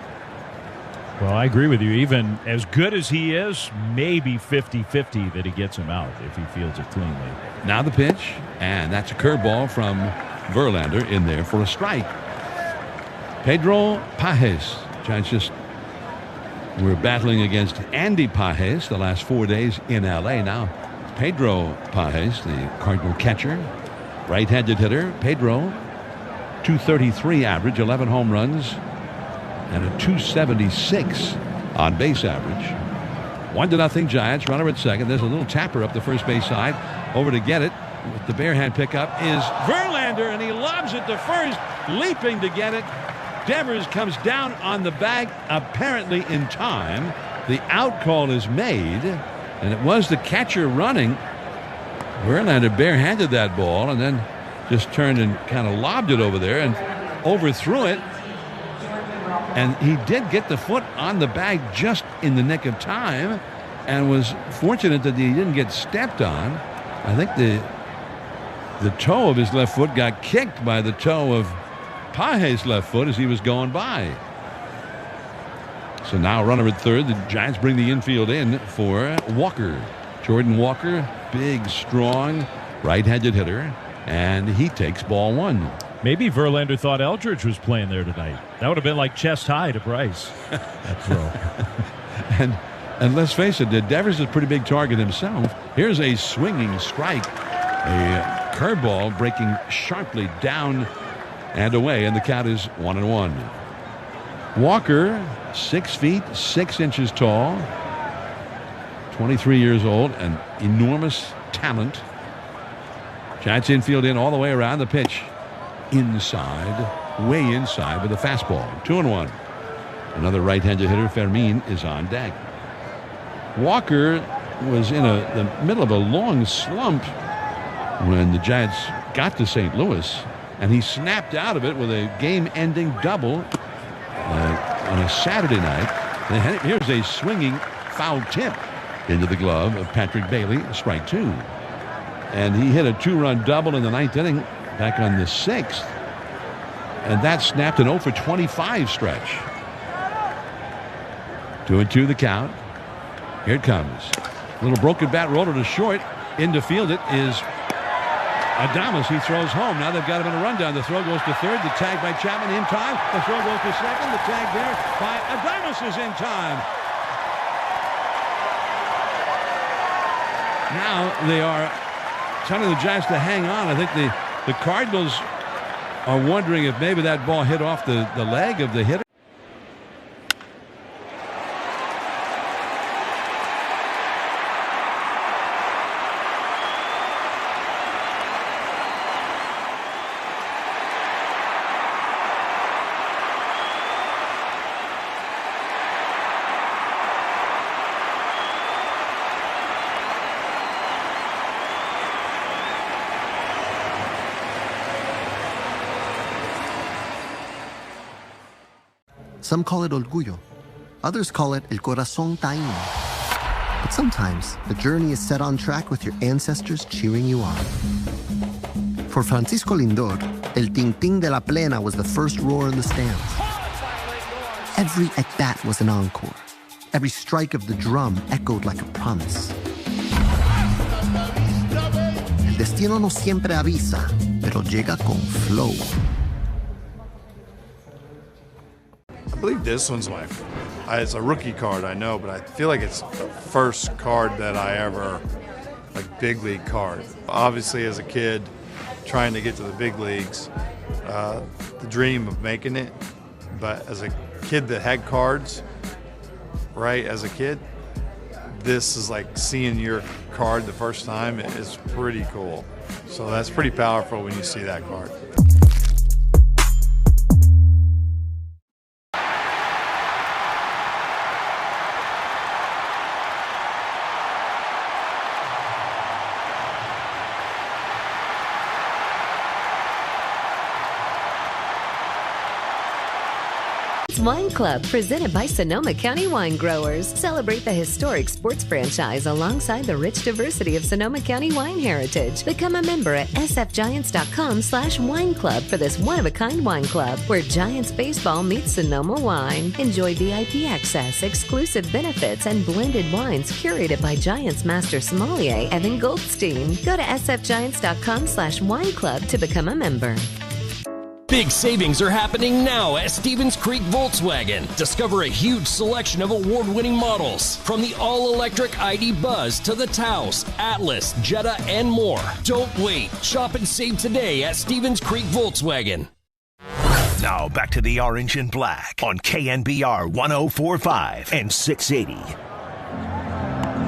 Well, I agree with you. Even as good as he is, maybe 50-50 that he gets him out if he fields it cleanly. Now the pitch, and that's a curveball from Verlander in there for a strike. Pedro Pages. Giants just were battling against Andy Pages the last 4 days in L.A. Now Pedro Pages, the Cardinal catcher, right-handed hitter. Pedro, 233 average, 11 home runs, and a 276 on base average. 1-0 Giants. Runner at second. There's a little tapper up the first base side. Over to get it with the bare hand pickup is Verlander, and he lobs it to first, leaping to get it. Devers comes down on the bag, apparently in time. The out call is made, and it was the catcher running. Verlander barehanded that ball and then just turned and kind of lobbed it over there and overthrew it. And he did get the foot on the bag just in the nick of time and was fortunate that he didn't get stepped on. I think the toe of his left foot got kicked by the toe of Pages' left foot as he was going by. So now runner at third. The Giants bring the infield in for Walker. Jordan Walker, big, strong, right-handed hitter, and he takes ball one. Maybe Verlander thought Eldridge was playing there tonight. That would have been like chest high to Bryce. That throw. and let's face it, Devers is a pretty big target himself. Here's a swinging strike. A curveball breaking sharply down and away, and the count is 1-1. Walker, 6 feet 6 inches tall, 23 years old, an enormous talent. Giants infield in all the way around. The pitch inside, way inside with a fastball. 2-1. Another right-handed hitter, Fermin, is on deck. Walker was in the middle of a long slump when the Giants got to St. Louis, and he snapped out of it with a game-ending double on a Saturday night. And here's a swinging foul tip into the glove of Patrick Bailey, strike two. And he hit a 2-run double in the ninth inning back on the 6th. And that snapped an 0-for-25 stretch. 2-2 the count. Here it comes. A little broken bat roller to short. In to field it is Adames. He throws home. Now they've got him in a rundown. The throw goes to third. The tag by Chapman in time. The throw goes to second. The tag there by Adames is in time. Now they are telling the Giants to hang on. I think the Cardinals are wondering if maybe that ball hit off the leg of the hitter. Some call it orgullo. Others call it el corazón taíno. But sometimes the journey is set on track with your ancestors cheering you on. For Francisco Lindor, el ting-ting de la plena was the first roar in the stands. Every at-bat was an encore. Every strike of the drum echoed like a promise. El destino no siempre avisa, pero llega con flow. I believe this one's it's a rookie card, I know, but I feel like it's the first card that I ever, big league card. Obviously, as a kid, trying to get to the big leagues, the dream of making it, but as a kid that had cards, right, as a kid, this is like seeing your card the first time. It's pretty cool. So that's pretty powerful when you see that card. Wine Club, presented by Sonoma County Wine Growers. Celebrate the historic sports franchise alongside the rich diversity of Sonoma County wine heritage. Become a member at sfgiants.com/wine club for this one-of-a-kind wine club where Giants baseball meets Sonoma wine. Enjoy VIP access, exclusive benefits, and blended wines curated by Giants master sommelier Evan Goldstein. Go to sfgiants.com/wine club to become a member. Big savings are happening now at Stevens Creek Volkswagen. Discover a huge selection of award-winning models, from the all-electric ID Buzz to the Taos, Atlas, Jetta, and more. Don't wait. Shop and save today at Stevens Creek Volkswagen. Now back to the Orange and Black on KNBR 104.5 and 680.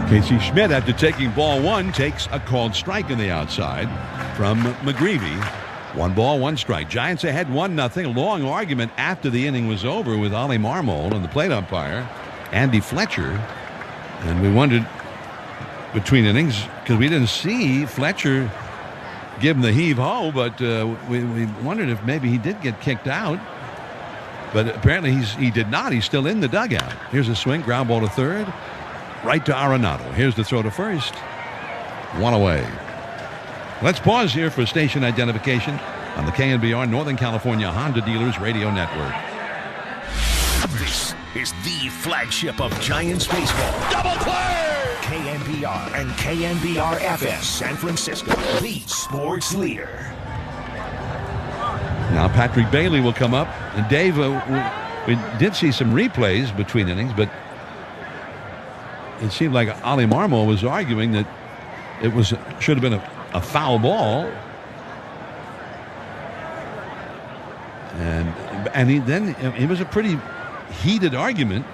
Casey Schmidt, after taking ball one, takes a called strike on the outside from McGreevy. 1 ball, 1 strike. Giants ahead 1-0. A long argument after the inning was over with Ollie Marmol and the plate umpire, Andy Fletcher. And we wondered between innings, because we didn't see Fletcher give him the heave-ho, but we wondered if maybe he did get kicked out. But apparently he did not. He's still in the dugout. Here's a swing, ground ball to third. Right to Arenado. Here's the throw to first. 1 away. Let's pause here for station identification on the KNBR Northern California Honda Dealers Radio Network. This is the flagship of Giants baseball. Double play! KNBR and KNBR FS San Francisco, the sports leader. Now Patrick Bailey will come up. And Dave, we did see some replays between innings, but it seemed like Ollie Marmol was arguing that it should have been a foul ball, and it was a pretty heated argument,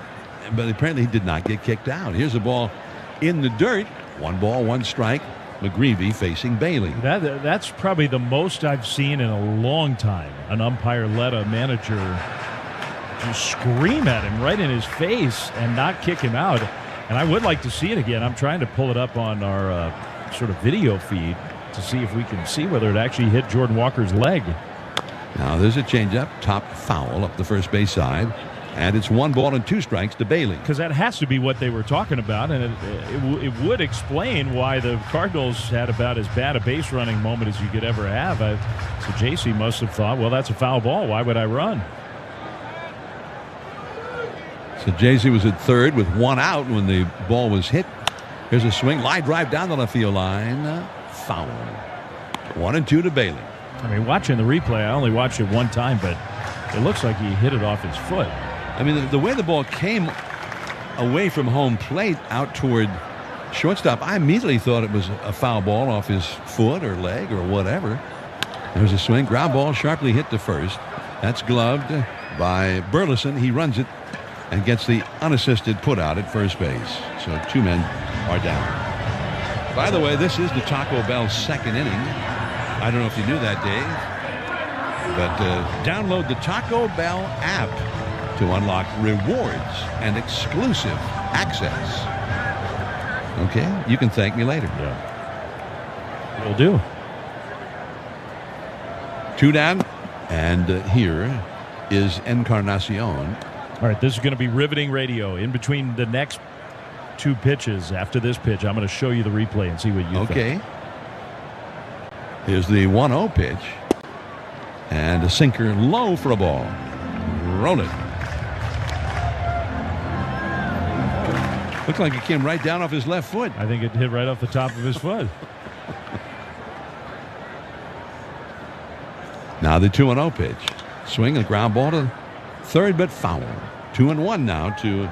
but apparently he did not get kicked out. Here's a ball in the dirt. 1 ball, 1 strike. McGreevy facing Bailey. That's probably the most I've seen in a long time. An umpire let a manager just scream at him right in his face and not kick him out. And I would like to see it again. I'm trying to pull it up on our sort of video feed to see if we can see whether it actually hit Jordan Walker's leg. Now there's a changeup, top foul up the first base side, and it's 1 ball and 2 strikes to Bailey. Because that has to be what they were talking about, and it would explain why the Cardinals had about as bad a base running moment as you could ever have. So JC must have thought, well, that's a foul ball. Why would I run? So JC was at third with 1 out when the ball was hit. Here's a swing, line drive down the left field line. Foul. 1-2 to Bailey. I mean, watching the replay, I only watched it 1 time, but it looks like he hit it off his foot. I mean, the way the ball came away from home plate out toward shortstop, I immediately thought it was a foul ball off his foot or leg or whatever. There's a swing, ground ball sharply hit to first. That's gloved by Burleson. He runs it and gets the unassisted put out at first base. So 2 men are down. By the way, this is the Taco Bell 2nd inning. I don't know if you knew that, Dave, but download the Taco Bell app to unlock rewards and exclusive access. Okay, you can thank me later. Yeah, will do. 2 down, and here is Encarnacion. All right, this is going to be riveting radio. In between the next 2 pitches, after this pitch, I'm going to show you the replay and see what you think. Okay. Here's the 1-0 pitch. And a sinker low for a ball. Roll it. Looked like it came right down off his left foot. I think it hit right off the top of his foot. Now the 2-0 pitch. Swing and ground ball to third, but foul. 2-1 now to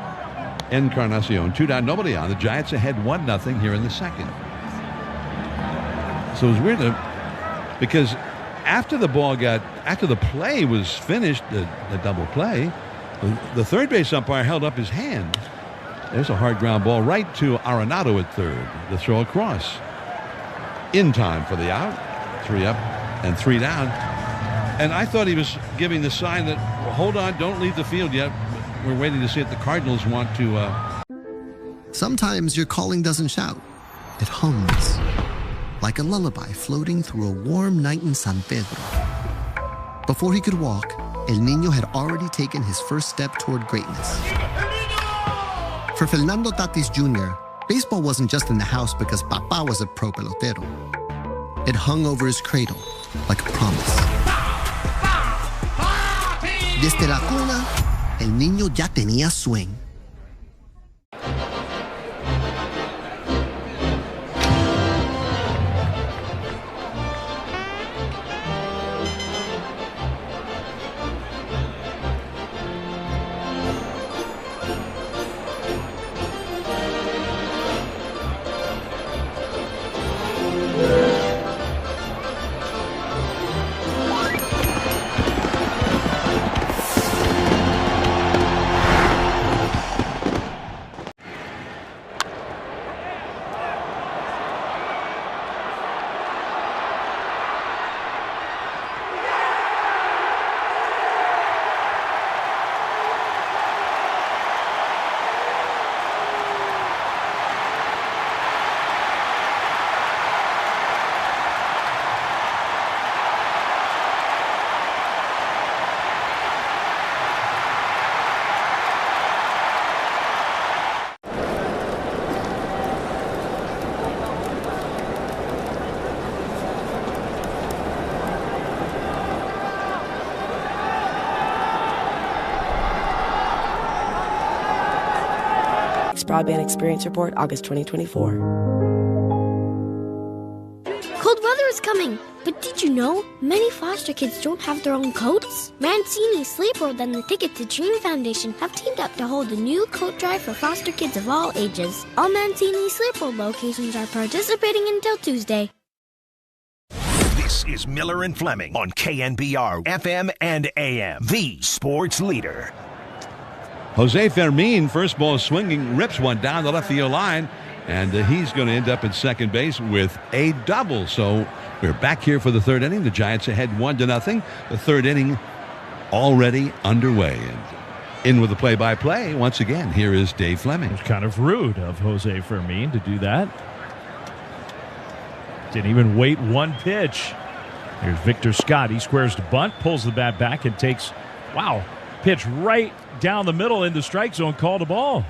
Encarnacion. 2 down, nobody on. The Giants ahead 1-0 here in the second. So it was weird because after the play was finished, the double play, the third base umpire held up his hand. There's a hard ground ball right to Arenado at third. The throw across. In time for the out. 3 up and 3 down. And I thought he was giving the sign that, well, hold on, don't leave the field yet. We're waiting to see if the Cardinals want to. Sometimes your calling doesn't shout. It hums. Like a lullaby floating through a warm night in San Pedro. Before he could walk, El Niño had already taken his first step toward greatness. For Fernando Tatis Jr., baseball wasn't just in the house because Papa was a pro pelotero. It hung over his cradle like a promise. Desde la cuna, El Niño ya tenía swing. Broadband Experience Report, August 2024. Cold weather is coming, but did you know many foster kids don't have their own coats? Mancini, Sleep World, and the Ticket to Dream Foundation have teamed up to hold a new coat drive for foster kids of all ages. All Mancini Sleep World locations are participating until Tuesday. This is Miller and Fleming on KNBR FM and AM, the sports leader. Jose Fermin, first ball swinging, rips one down the left field line, and he's going to end up at second base with a double. So we're back here for the third inning. The Giants ahead 1-0. The third inning already underway. And in with the play-by-play, once again, here is Dave Fleming. It was kind of rude of Jose Fermin to do that. Didn't even wait one pitch. Here's Victor Scott. He squares to bunt, pulls the bat back, and takes, pitch right down the middle in the strike zone, called a ball.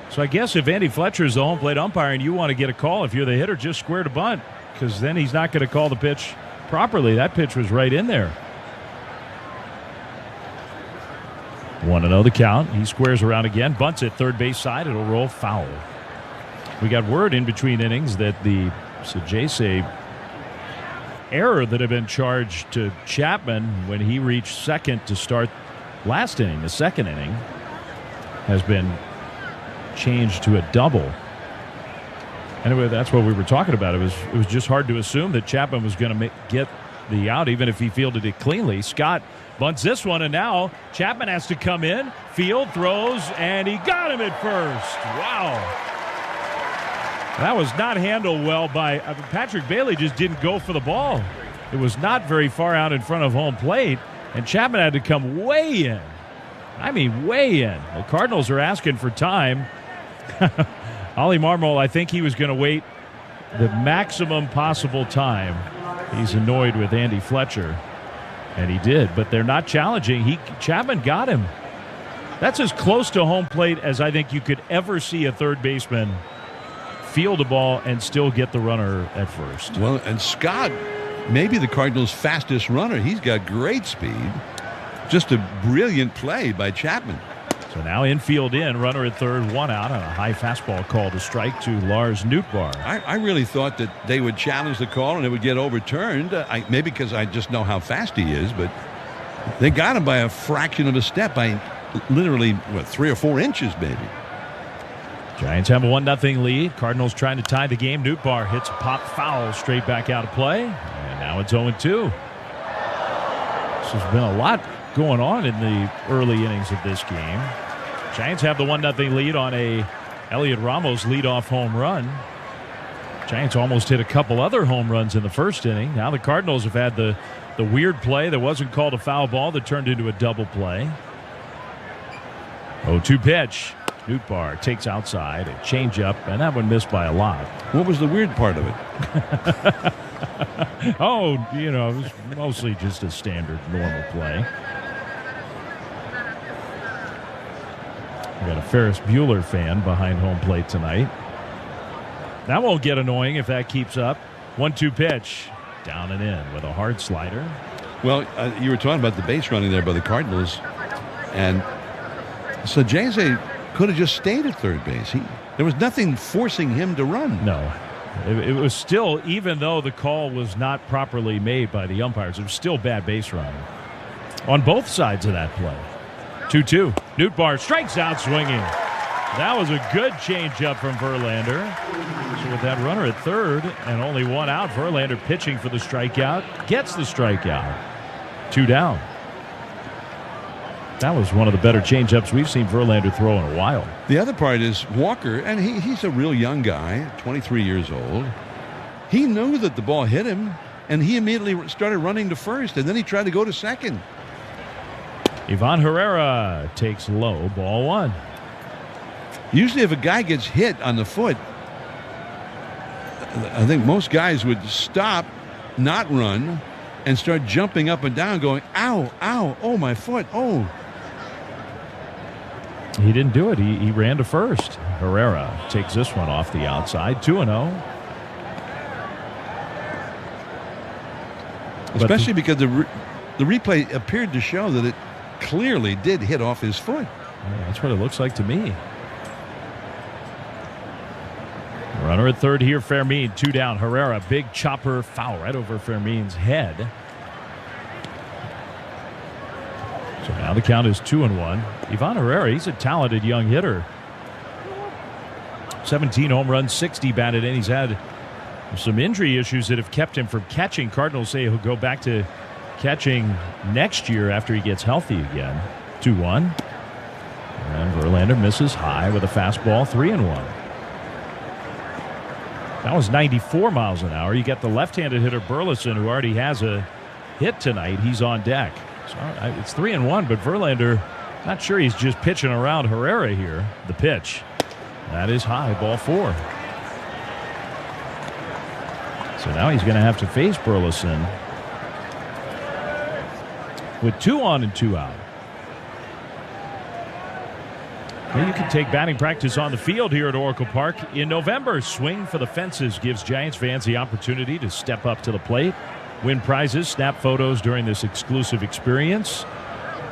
So I guess if Andy Fletcher is the home plate umpire and you want to get a call, if you're the hitter, just square to bunt, because then he's not going to call the pitch properly. That pitch was right in there. 1-0 the count. He squares around again, bunts at third base side. It'll roll foul. We got word in between innings that the Sajese error that had been charged to Chapman when he reached second to start last inning, the second inning, has been changed to a double. Anyway, that's what we were talking about. It was just hard to assume that Chapman was going to get the out, even if he fielded it cleanly. Scott bunts this one, and now Chapman has to come in, field, throws, and he got him at first. Wow. That was not handled well by Patrick Bailey. Just didn't go for the ball. It was not very far out in front of home plate, and Chapman had to come way in. I mean, way in. The Cardinals are asking for time. Ollie Marmol, I think he was going to wait the maximum possible time. He's annoyed with Andy Fletcher, and he did, but they're not challenging. Chapman got him. That's as close to home plate as I think you could ever see a third baseman field a ball and still get the runner at first. Well, and Scott, maybe the Cardinals' fastest runner. He's got great speed. Just a brilliant play by Chapman. So now infield in, runner at third, one out on a high fastball call to strike to Lars Nootbaar. I really thought that they would challenge the call and it would get overturned. Maybe because I just know how fast he is, but they got him by a fraction of a step, by literally, 3 or 4 inches maybe. Giants have a 1-0 lead. Cardinals trying to tie the game. Nootbaar hits a pop foul straight back out of play. And now it's 0-2. This has been a lot going on in the early innings of this game. Giants have the 1-0 lead on a Elliot Ramos leadoff home run. Giants almost hit a couple other home runs in the first inning. Now the Cardinals have had the weird play that wasn't called a foul ball that turned into a double play. 0-2 pitch. Nootbaar takes outside, a changeup, and that one missed by a lot. What was the weird part of it? It was mostly just a standard, normal play. We got a Ferris Bueller fan behind home plate tonight. That won't get annoying if that keeps up. 1-2 pitch, down and in with a hard slider. Well, you were talking about the base running there by the Cardinals, and so Jose could have just stayed at third base. There was nothing forcing him to run. No. It was still, even though the call was not properly made by the umpires, it was still bad base running on both sides of that play. 2-2. Nootbaar strikes out swinging. That was a good changeup from Verlander. So with that runner at third and only one out, Verlander pitching for the strikeout, gets the strikeout. 2 down. That was one of the better changeups we've seen Verlander throw in a while. The other part is Walker, and he's a real young guy, 23 years old. He knew that the ball hit him, and he immediately started running to first, and then he tried to go to second. Ivan Herrera takes low, ball 1. Usually if a guy gets hit on the foot, I think most guys would stop, not run, and start jumping up and down going, ow, ow, oh, my foot, oh. He didn't do it. He ran to first. Herrera takes this one off the outside, 2-0. Especially because the replay appeared to show that it clearly did hit off his foot. Yeah, that's what it looks like to me. Runner at third here, Fermin. 2 down. Herrera, big chopper foul right over Fermin's head. So now the count is 2-1. Ivan Herrera, he's a talented young hitter. 17 home runs, 60 batted in. He's had some injury issues that have kept him from catching. Cardinals say he'll go back to catching next year after he gets healthy again. 2-1. And Verlander misses high with a fastball. 3-1. That was 94 miles an hour. You get the left-handed hitter Burleson, who already has a hit tonight. He's on deck. So it's 3-1, but Verlander, not sure he's just pitching around Herrera here. The pitch. That is high, ball 4. So now he's going to have to face Burleson with 2 on and 2 out. Well, you can take batting practice on the field here at Oracle Park in November. Swing for the Fences gives Giants fans the opportunity to step up to the plate, win prizes, snap photos during this exclusive experience.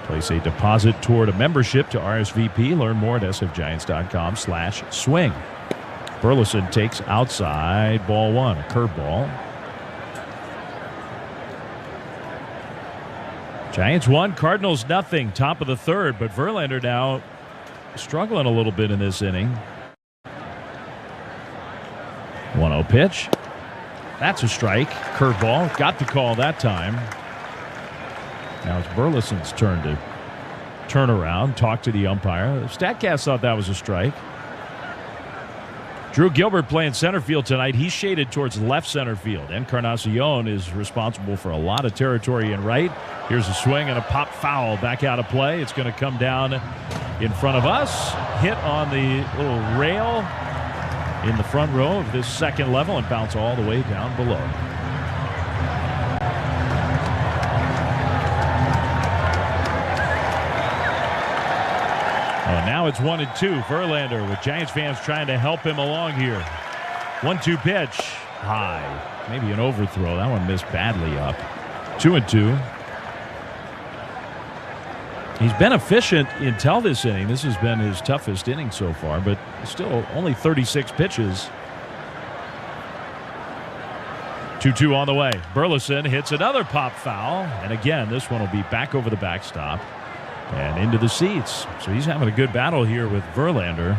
Place a deposit toward a membership to RSVP. Learn more at sfgiants.com/swing. Burleson takes outside, ball 1, a curveball. Giants 1, Cardinals nothing. Top of the third, but Verlander now struggling a little bit in this inning. 1-0 pitch. That's a strike. Curveball. Got the call that time. Now it's Burleson's turn to turn around, talk to the umpire. StatCast thought that was a strike. Drew Gilbert playing center field tonight. He's shaded towards left center field. Encarnacion is responsible for a lot of territory in right. Here's a swing and a pop foul back out of play. It's going to come down in front of us. Hit on the little rail in the front row of this second level and bounce all the way down below. Now it's 1-2. Verlander with Giants fans trying to help him along here. 1-2 pitch. High. Maybe an overthrow. That one missed badly up. 2-2. He's been efficient until this inning. This has been his toughest inning so far, but still only 36 pitches. 2-2 on the way. Burleson hits another pop foul, and again, this one will be back over the backstop and into the seats. So he's having a good battle here with Verlander.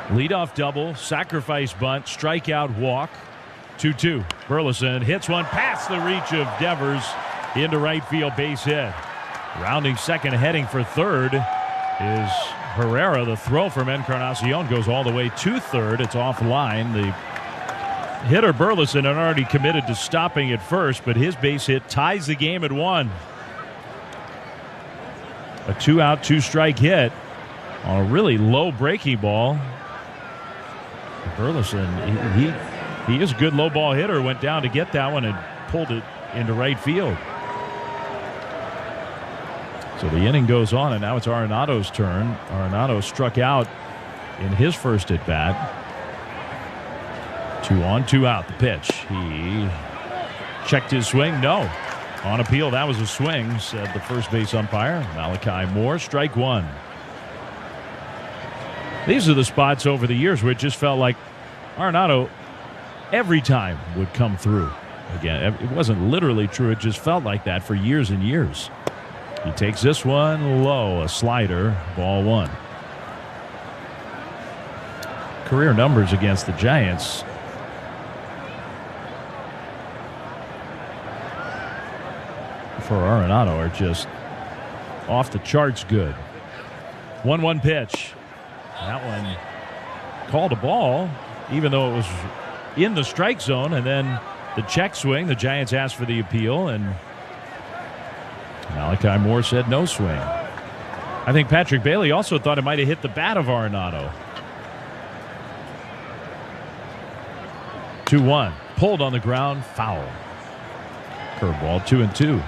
Leadoff double, sacrifice bunt, strikeout, walk. 2-2. Burleson hits one past the reach of Devers into right field, base hit. Rounding second, heading for third is Herrera. The throw from Encarnacion goes all the way to third. It's offline. The hitter Burleson had already committed to stopping at first, but his base hit ties the game at 1. A 2-out, 2-strike hit on a really low breaking ball. Burleson, he is a good low ball hitter. Went down to get that one and pulled it into right field. So the inning goes on, and now it's Arenado's turn. Arenado struck out in his first at bat. 2 on, 2 out. The pitch. He checked his swing. No. On appeal, that was a swing, said the first base umpire. Malachi Moore, strike 1. These are the spots over the years where it just felt like Arenado every time would come through. Again, it wasn't literally true. It just felt like that for years and years. He takes this one low, a slider, ball 1. Career numbers against the Giants. For Arenado are just off the charts good. 1-1 pitch. That one called a ball, even though it was in the strike zone, and then the check swing. The Giants asked for the appeal, and Malachi Moore said no swing. I think Patrick Bailey also thought it might have hit the bat of Arenado. 2-1. Pulled on the ground, foul. Curveball, 2-2.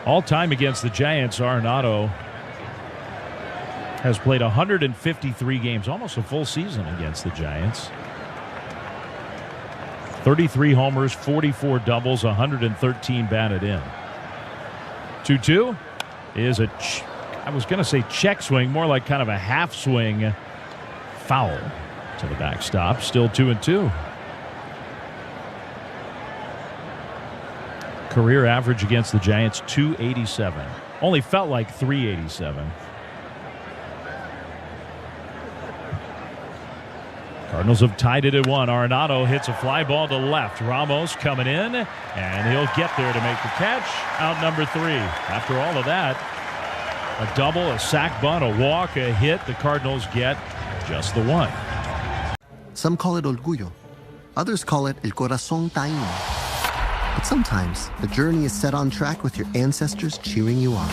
All time against the Giants, Arenado has played 153 games, almost a full season against the Giants. 33 homers, 44 doubles, 113 batted in. 2-2 is I was going to say check swing, more like kind of a half swing foul to the backstop. Still 2-2. Career average against the Giants, 287. Only felt like 387. Cardinals have tied it at 1. Arenado hits a fly ball to left. Ramos coming in, and he'll get there to make the catch. Out number 3. After all of that, a double, a sac bunt, a walk, a hit. The Cardinals get just the 1. Some call it orgullo. Others call it el corazón taíno. But sometimes the journey is set on track with your ancestors cheering you on.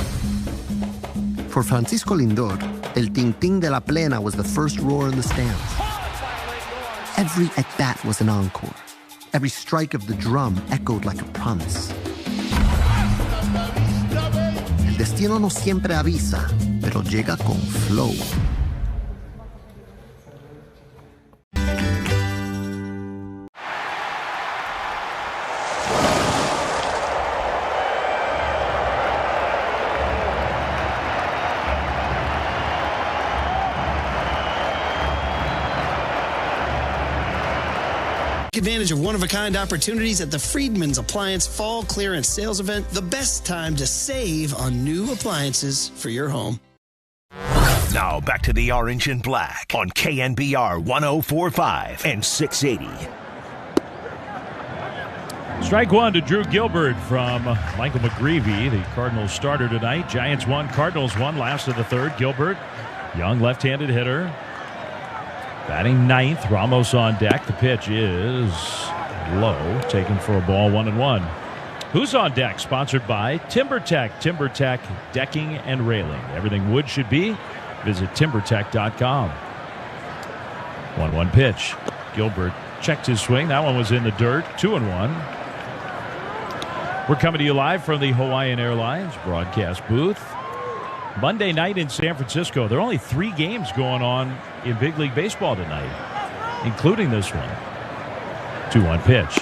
For Francisco Lindor, el ting-ting de la plena was the first roar in the stands. Every at-bat was an encore. Every strike of the drum echoed like a promise. El destino no siempre avisa, pero llega con flow. Advantage of one-of-a-kind opportunities at the Friedman's Appliance Fall Clearance Sales Event. The best time to save on new appliances for your home. Now back to the Orange and Black on KNBR 104.5 and 680. Strike 1 to Drew Gilbert from Michael McGreevy, the Cardinals starter tonight. Giants 1, Cardinals 1, last of the third. Gilbert, young left-handed hitter. Batting 9th, Ramos on deck. The pitch is low, taken for a ball, 1-1. Who's on deck? Sponsored by TimberTech. TimberTech decking and railing. Everything wood should be. Visit timbertech.com. 1-1 pitch. Gilbert checked his swing. That one was in the dirt. 2-1. We're coming to you live from the Hawaiian Airlines broadcast booth. Monday night in San Francisco. There are only 3 games going on in Big League Baseball tonight, including this one. 2-1 pitch.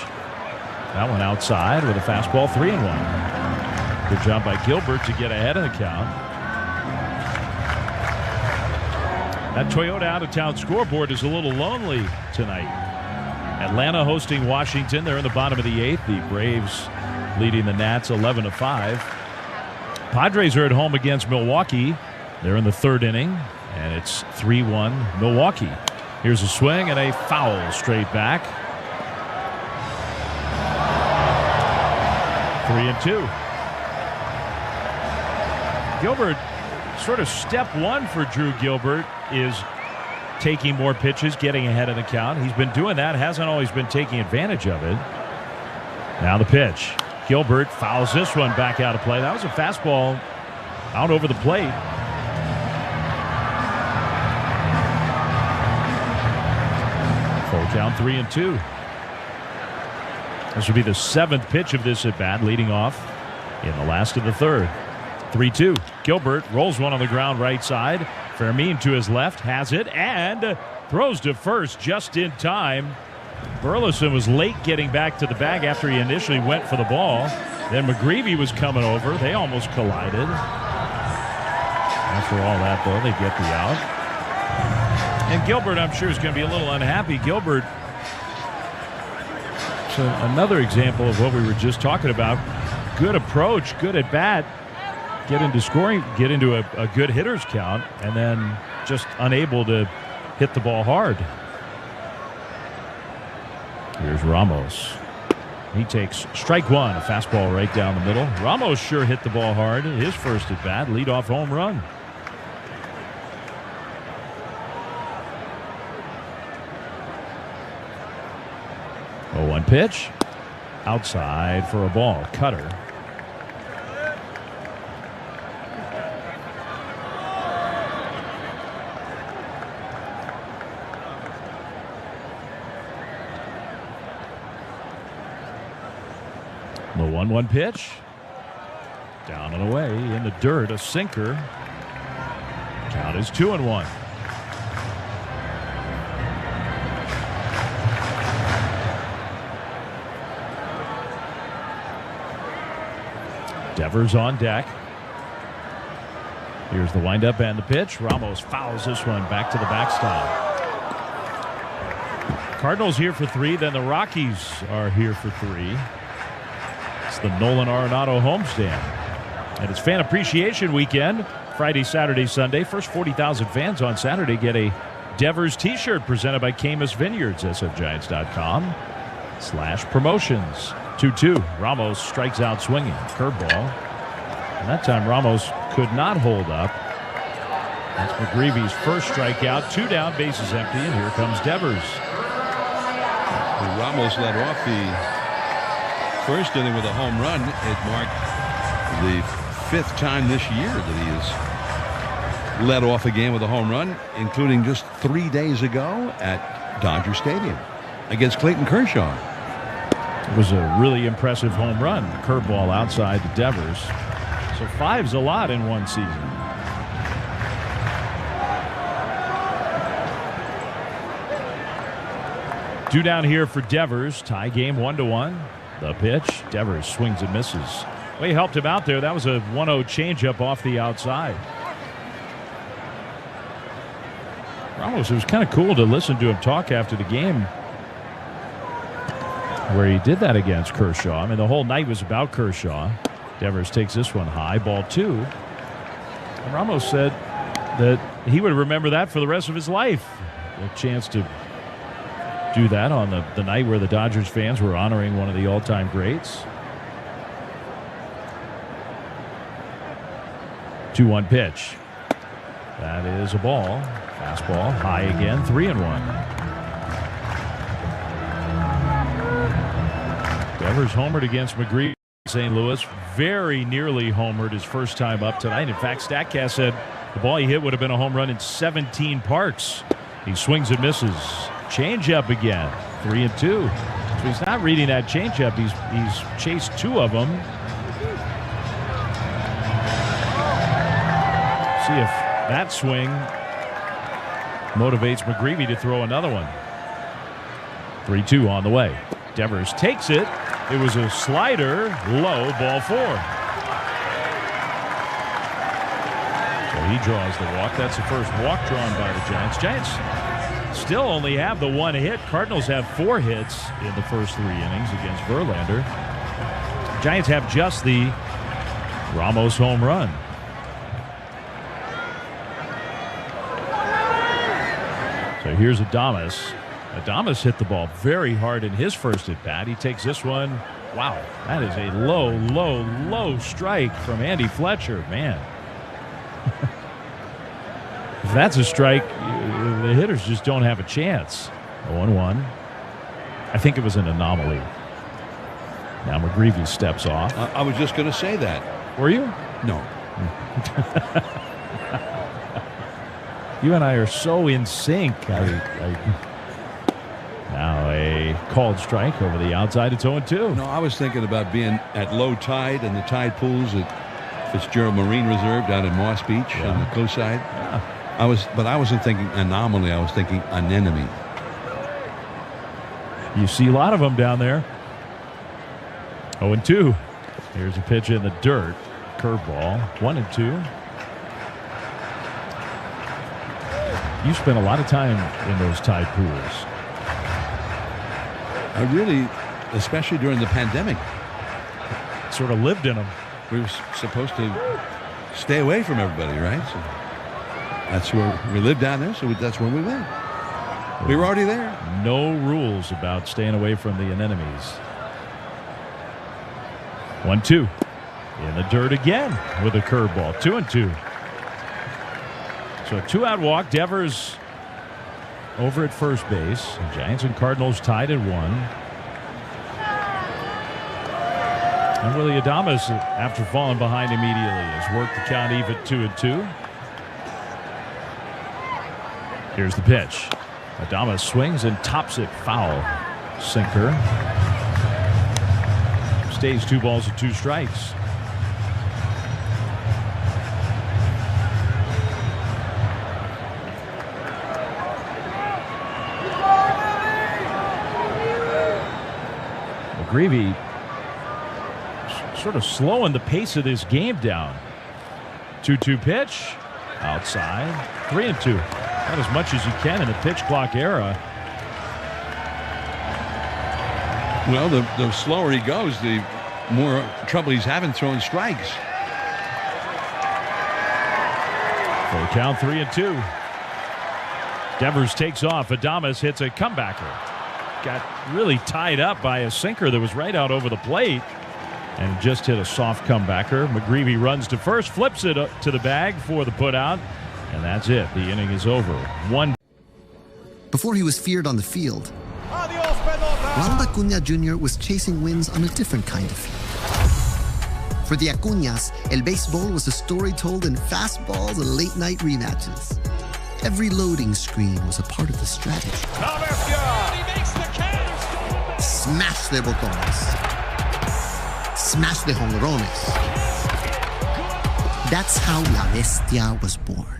That one outside with a fastball, 3-1. Good job by Gilbert to get ahead of the count. That Toyota out-of-town scoreboard is a little lonely tonight. Atlanta hosting Washington. They're in the bottom of the 8th. The Braves leading the Nats 11-5. Padres are at home against Milwaukee. They're in the 3rd inning, and it's 3-1 Milwaukee. Here's a swing and a foul straight back. 3-2. Gilbert, sort of step 1 for Drew Gilbert is taking more pitches, getting ahead of the count. He's been doing that, hasn't always been taking advantage of it. Now the pitch. Gilbert fouls this one back out of play. That was a fastball out over the plate. Full count, 3-2. This will be the 7th pitch of this at bat, leading off in the last of the 3rd. 3-2. Gilbert rolls one on the ground right side. Fermin to his left, has it, and throws to first just in time. Burleson was late getting back to the bag after he initially went for the ball. Then McGreevy was coming over. They almost collided. After all that, though, they get the out. And Gilbert, I'm sure, is going to be a little unhappy. Gilbert, so another example of what we were just talking about. Good approach, good at bat. Get into scoring, get into a good hitter's count, and then just unable to hit the ball hard. Here's Ramos. He takes strike 1, a fastball right down the middle. Ramos sure hit the ball hard. His first at bat, leadoff home run. Oh, 1 pitch. Outside for a ball. Cutter. The 1-1 pitch. Down and away in the dirt, a sinker. Count is 2-1. Devers on deck. Here's the windup and the pitch. Ramos fouls this one back to the backstop. Cardinals here for 3. Then the Rockies are here for 3. It's the Nolan Arenado homestand. And it's Fan Appreciation Weekend. Friday, Saturday, Sunday. First 40,000 fans on Saturday get a Devers t-shirt presented by Camus Vineyards. sfgiants.com/promotions. 2-2. Ramos strikes out swinging. Curveball. And that time Ramos could not hold up. That's McGreevy's first strikeout. 2 down, bases empty, and here comes Devers. Ramos led off the first inning with a home run. It marked the 5th time this year that he has led off a game with a home run, including just 3 days ago at Dodger Stadium against Clayton Kershaw. It was a really impressive home run. Curveball outside to Devers. So 5's a lot in one season. Two down here for Devers. Tie game 1-1. The pitch. Devers swings and misses. Well, he helped him out there. That was a 1-0 changeup off the outside. Ramos, it was kind of cool to listen to him talk after the game where he did that against Kershaw. I mean, the whole night was about Kershaw. Devers takes this one high, ball 2. And Ramos said that he would remember that for the rest of his life. A chance to do that on the night where the Dodgers fans were honoring one of the all-time greats. 2-1 pitch. That is a ball. Fastball high again. 3-1. Devers homered against McGreevy. St. Louis very nearly homered his first time up tonight. In fact, StatCast said the ball he hit would have been a home run in 17 parks. He swings and misses. Changeup again. 3-2. So he's not reading that changeup. He's chased 2 of them. See if that swing motivates McGreevy to throw another one. 3-2 on the way. Devers takes it. It was a slider, low, ball 4. So he draws the walk. That's the first walk drawn by the Giants. Giants still only have the 1 hit. Cardinals have 4 hits in the first 3 innings against Verlander. Giants have just the Ramos home run. So here's Adames. Adames hit the ball very hard in his first at bat. He takes this one. Wow, that is a low, low, low strike from Andy Fletcher. Man. If that's a strike, the hitters just don't have a chance. 0-1. I think it was an anomaly. Now McGreevy steps off. I was just going to say that. Were you? No. You and I are so in sync. Now a called strike over the outside. It's 0-2. No, I was thinking about being at low tide and the tide pools at Fitzgerald Marine Reserve down in Moss Beach on the coast side. Yeah. But I wasn't thinking anomaly. I was thinking anemone. You see a lot of them down there. 0-2. Here's a pitch in the dirt. Curveball. 1-2. You spent a lot of time in those tide pools. I really, especially during the pandemic, sort of lived in them. We were supposed to stay away from everybody, right? So that's where we lived down there, so that's where we went. We were already there. No rules about staying away from the anemones. 1-2. In the dirt again with a curveball. 2-2. So a 2-out walk. Devers over at first base. The Giants and Cardinals tied at 1. And Willie Adames, after falling behind immediately, has worked the count even at 2-2. Here's the pitch. Adames swings and tops it foul. Sinker. Stays 2 balls and 2 strikes. McGreevy sort of slowing the pace of this game down. 2-2 pitch. Outside. 3-2. Not as much as you can in the pitch clock era. Well, the slower he goes, the more trouble he's having throwing strikes. Full count, 3-2. Devers takes off. Adames hits a comebacker. Got really tied up by a sinker that was right out over the plate and just hit a soft comebacker. McGreevy runs to first, flips it up to the bag for the putout, and that's it. The inning is over. Before he was feared on the field, Ronald Acuna Jr. was chasing wins on a different kind of field. For the Acuñas, El Béisbol was a story told in fastballs and late-night rematches. Every loading screen was a part of the strategy. Smash de botones. Smash de jonrones. That's how La Bestia was born.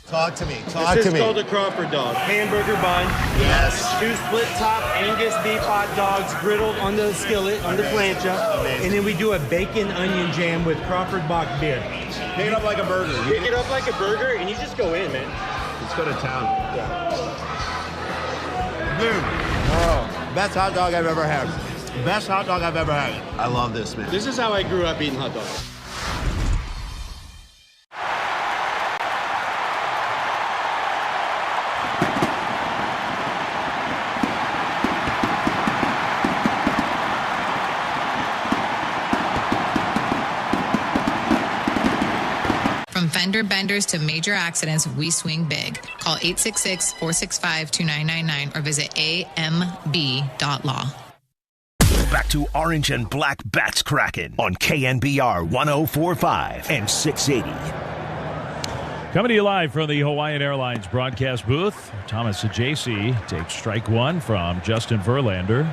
Talk to me. Talk to me. This is called a Crawford dog. Hamburger bun. Yes. 2 split top Angus beef hot dogs griddled on the skillet, on the plancha. Amazing. And then we do a bacon onion jam with Crawford Bach beer. Pick it up like a burger. Pick it up like a burger and you just go in, man. Let's go to town. Dude. Oh, best hot dog I've ever had. Best hot dog I've ever had. I love this, man. This is how I grew up eating hot dogs. From fender benders to major accidents, we swing big. Call 866-465-2999 or visit amb.law. Back to Orange and Black Bats Kraken on KNBR 104.5 and 680. Coming to you live from the Hawaiian Airlines broadcast booth. Thomas Ajaysi takes strike one from Justin Verlander.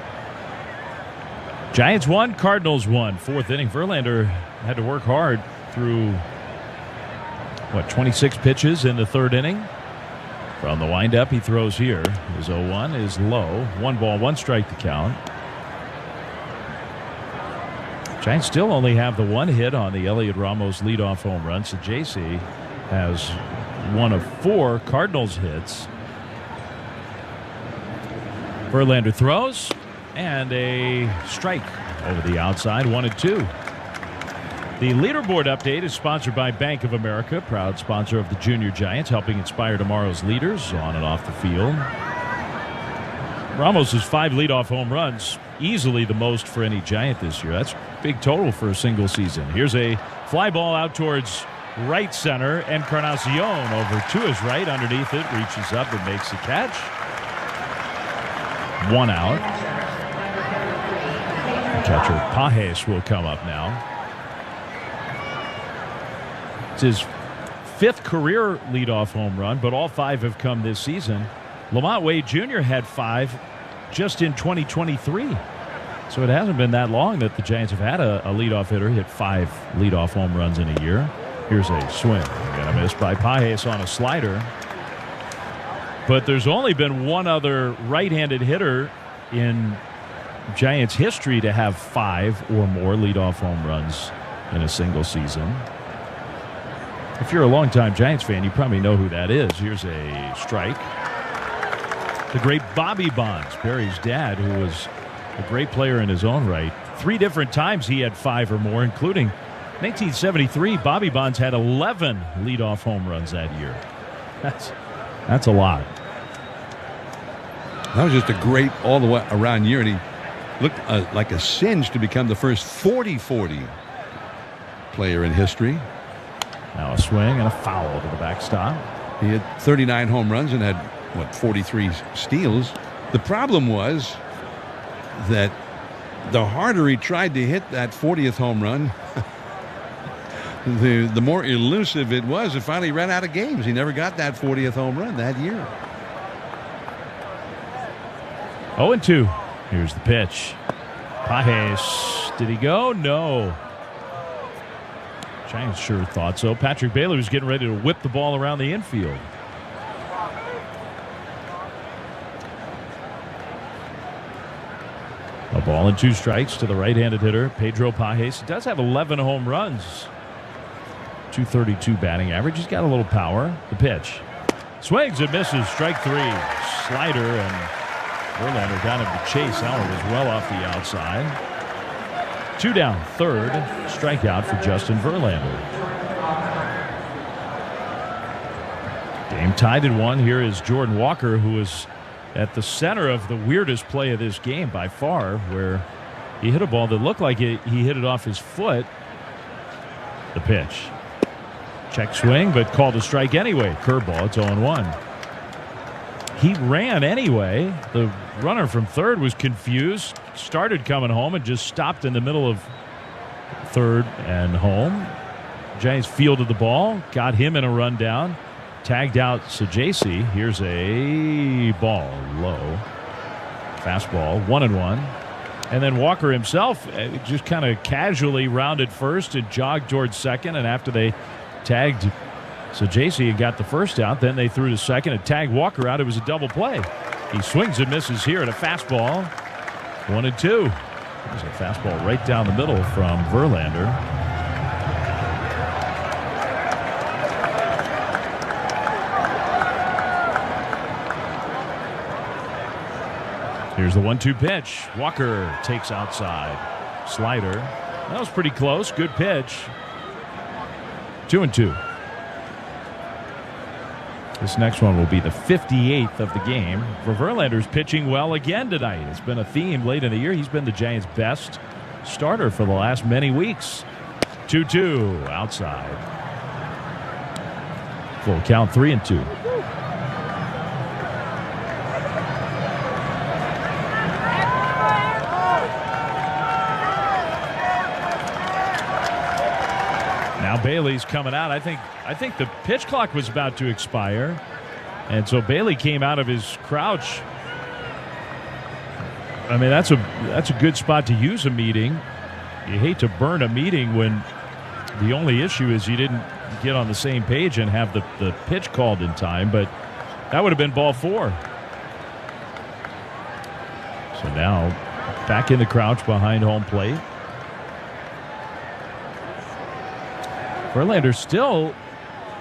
Giants won, Cardinals won. 4th inning. Verlander had to work hard through 26 pitches in the 3rd inning. From the windup, he throws here. His 0-1 is low. 1 ball, 1 strike to count. Giants still only have the 1 hit on the Elliot Ramos leadoff home run. So JC has 1 of 4 Cardinals hits. Verlander throws and a strike over the outside. 1-2. The leaderboard update is sponsored by Bank of America, proud sponsor of the Junior Giants, helping inspire tomorrow's leaders on and off the field. Ramos' 5 leadoff home runs, easily the most for any Giant this year. That's a big total for a single season. Here's a fly ball out towards right center. Encarnacion over to his right. Underneath it, reaches up and makes the catch. 1 out. Catcher Pajes will come up now. It's his 5th career leadoff home run, but all 5 have come this season. Lamont Wade Jr. had 5 just in 2023. So it hasn't been that long that the Giants have had a leadoff hitter hit 5 leadoff home runs in a year. Here's a swing. Got a miss by Pajes on a slider. But there's only been 1 other right-handed hitter in Giants history to have 5 or more leadoff home runs in a single season. If you're a longtime Giants fan, you probably know who that is. Here's a strike. The great Bobby Bonds, Barry's dad, who was a great player in his own right. 3 different times he had 5 or more, including 1973. Bobby Bonds had 11 leadoff home runs that year. That's a lot. That was just a great all the way around year, and he looked like a cinch to become the first 40-40 player in history. Now a swing and a foul to the backstop. He had 39 home runs and had, 43 steals. The problem was that the harder he tried to hit that 40th home run, the more elusive it was. It finally ran out of games. He never got that 40th home run that year. 0-2. Here's the pitch. Pages. Did he go? No. Giants sure thought so. Patrick Bailey was getting ready to whip the ball around the infield. A ball and 2 strikes to the right-handed hitter, Pedro Pages. He does have 11 home runs. .232 batting average. He's got a little power. The pitch. Swings and misses. Strike 3. Slider, and Verlander got him to chase. That one was well off the outside. 2 down, 3rd. Strikeout for Justin Verlander. Game tied at 1. Here is Jordan Walker, who is at the center of the weirdest play of this game by far, where he hit a ball that looked like he hit it off his foot. The pitch. Check swing, but called a strike anyway. Curveball. It's 0-1. He ran anyway. The runner from third was confused, started coming home, and just stopped in the middle of third and home. Giants fielded the ball, got him in a rundown, tagged out Sajasi. Here's a ball low. Fastball, 1-1. And then Walker himself just kind of casually rounded first and jogged towards second. And after they tagged Sajasi and got the first out, then they threw to second and tagged Walker out. It was a double play. He swings and misses here at a fastball. 1-2. There's a fastball right down the middle from Verlander. Here's the 1-2 pitch. Walker takes outside. Slider. That was pretty close. Good pitch. 2-2. This next one will be the 58th of the game. For Verlander's pitching well again tonight. It's been a theme late in the year. He's been the Giants' best starter for the last many weeks. 2-2 outside. Full count, 3-2. Now Bailey's coming out. I think the pitch clock was about to expire, and so Bailey came out of his crouch. I mean, that's a good spot to use a meeting. You hate to burn a meeting when the only issue is you didn't get on the same page and have the pitch called in time, but that would have been ball 4. So now back in the crouch behind home plate. Verlander still,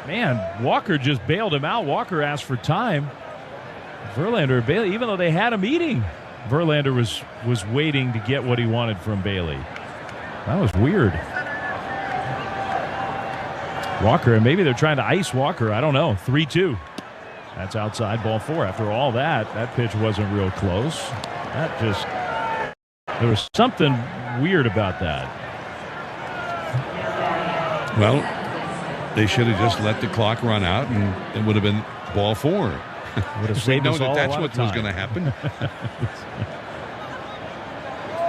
man, Walker just bailed him out. Walker asked for time. Verlander, Bailey, even though they had a meeting, Verlander was waiting to get what he wanted from Bailey. That was weird. Walker, and maybe they're trying to ice Walker. I don't know. 3-2. That's outside, ball 4. After all that pitch wasn't real close. There was something weird about that. Well, they should have just let the clock run out, and it would have been ball 4. Would have saved us all that's a lot what of time. was going to happen.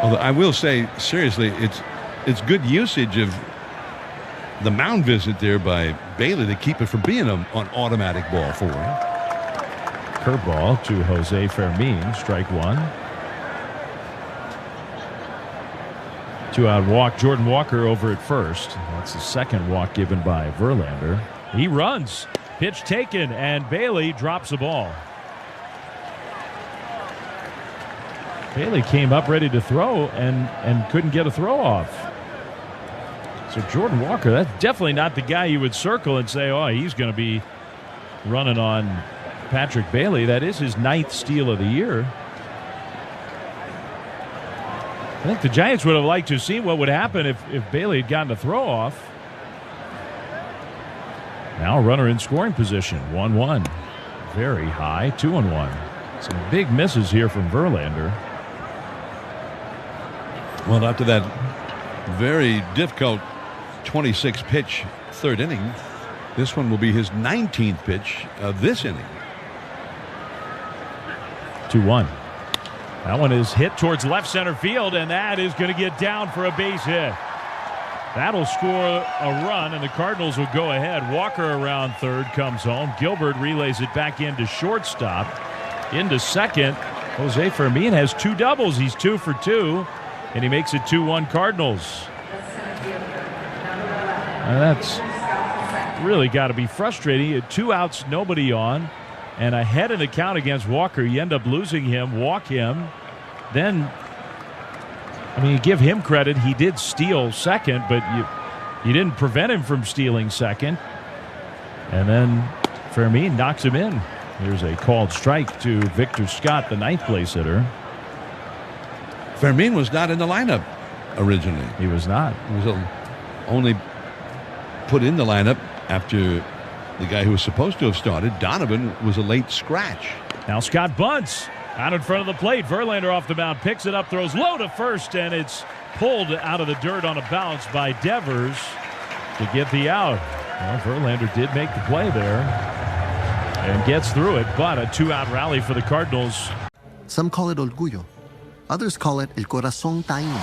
Although I will say, seriously, it's good usage of the mound visit there by Bailey to keep it from being an automatic ball 4. Curveball to Jose Fermin, strike 1. 2-out walk. Jordan Walker over at first. That's the second walk given by Verlander. He runs. Pitch taken, and Bailey drops the ball. Bailey came up ready to throw and couldn't get a throw off. So Jordan Walker, that's definitely not the guy you would circle and say, oh, he's going to be running on Patrick Bailey. That is his 9th steal of the year. I think the Giants would have liked to have seen what would happen if Bailey had gotten a throw off. Now a runner in scoring position. 1-1. Very high. 2-1. Some big misses here from Verlander. Well, after that very difficult 26 pitch third inning, this one will be his 19th pitch of this inning. 2-1. That one is hit towards left center field, and that is going to get down for a base hit. That'll score a run, and the Cardinals will go ahead. Walker around third comes home. Gilbert relays it back into shortstop. Into second, Jose Fermin has 2 doubles. He's 2 for 2, and he makes it 2-1 Cardinals. And that's really got to be frustrating. He had 2 outs, nobody on, and ahead in the count against Walker. You end up losing him, walk him. Then, I mean, you give him credit. He did steal second, but you didn't prevent him from stealing second. And then Fermin knocks him in. Here's a called strike to Victor Scott, the 9th place hitter. Fermin was not in the lineup originally. He was not. He was only put in the lineup after the guy who was supposed to have started, Donovan, was a late scratch. Now Scott bunts out in front of the plate. Verlander off the mound, picks it up, throws low to first, and it's pulled out of the dirt on a bounce by Devers to get the out. Well, Verlander did make the play there and gets through it, but a 2-out rally for the Cardinals. Some call it orgullo. Others call it el corazón taíno.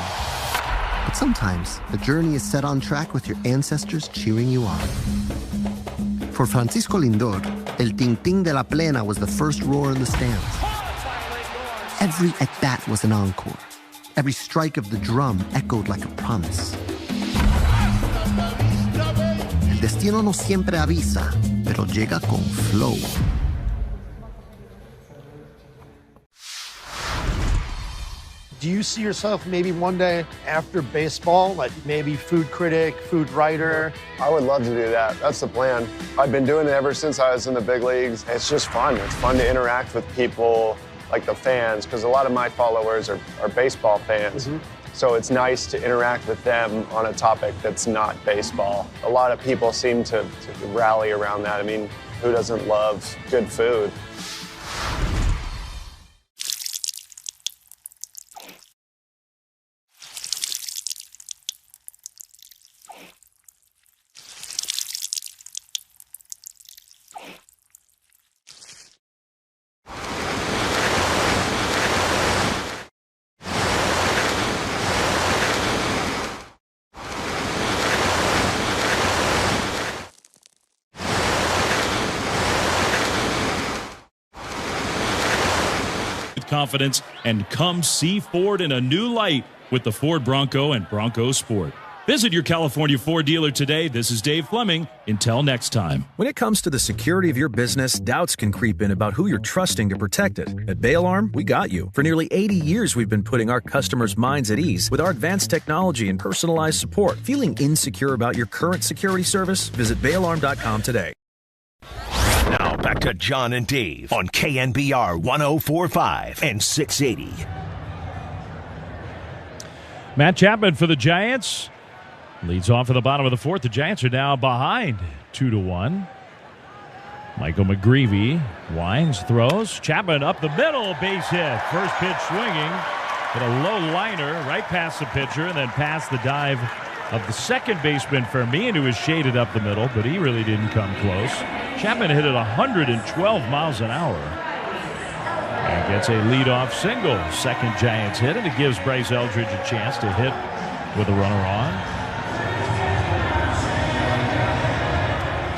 But sometimes the journey is set on track with your ancestors cheering you on. For Francisco Lindor, el ting-ting de la plena was the first roar in the stands. Every at-bat was an encore. Every strike of the drum echoed like a promise. El destino no siempre avisa, pero llega con flow. Do you see yourself maybe one day after baseball, like maybe food critic, food writer? I would love to do that. That's the plan. I've been doing it ever since I was in the big leagues. It's just fun. It's fun to interact with people like the fans, because a lot of my followers are baseball fans. So it's nice to interact with them on a topic that's not baseball. A lot of people seem to rally around that. I mean, who doesn't love good food? Confidence and come see Ford in a new light with the Ford Bronco and Bronco Sport. Visit your California Ford dealer today. This is Dave Fleming. Until next time. When it comes to the security of your business, doubts can creep in about who you're trusting to protect it. At Bay Alarm, we got you. For nearly 80 years, we've been putting our customers' minds at ease with our advanced technology and personalized support. Feeling insecure about your current security service? Visit bayalarm.com today. Now back to John and Dave on KNBR 104.5 and 680. Matt Chapman for the Giants leads off in the bottom of the 4th. The Giants are now behind 2-1. Michael McGreevy winds, throws. Chapman up the middle, base hit. First pitch swinging, but a low liner right past the pitcher and then past the dive of the second baseman Fermin, who was shaded up the middle, but he really didn't come close. Chapman hit it 112 miles an hour and gets a leadoff single. Second Giants hit, and it gives Bryce Eldridge a chance to hit with a runner on.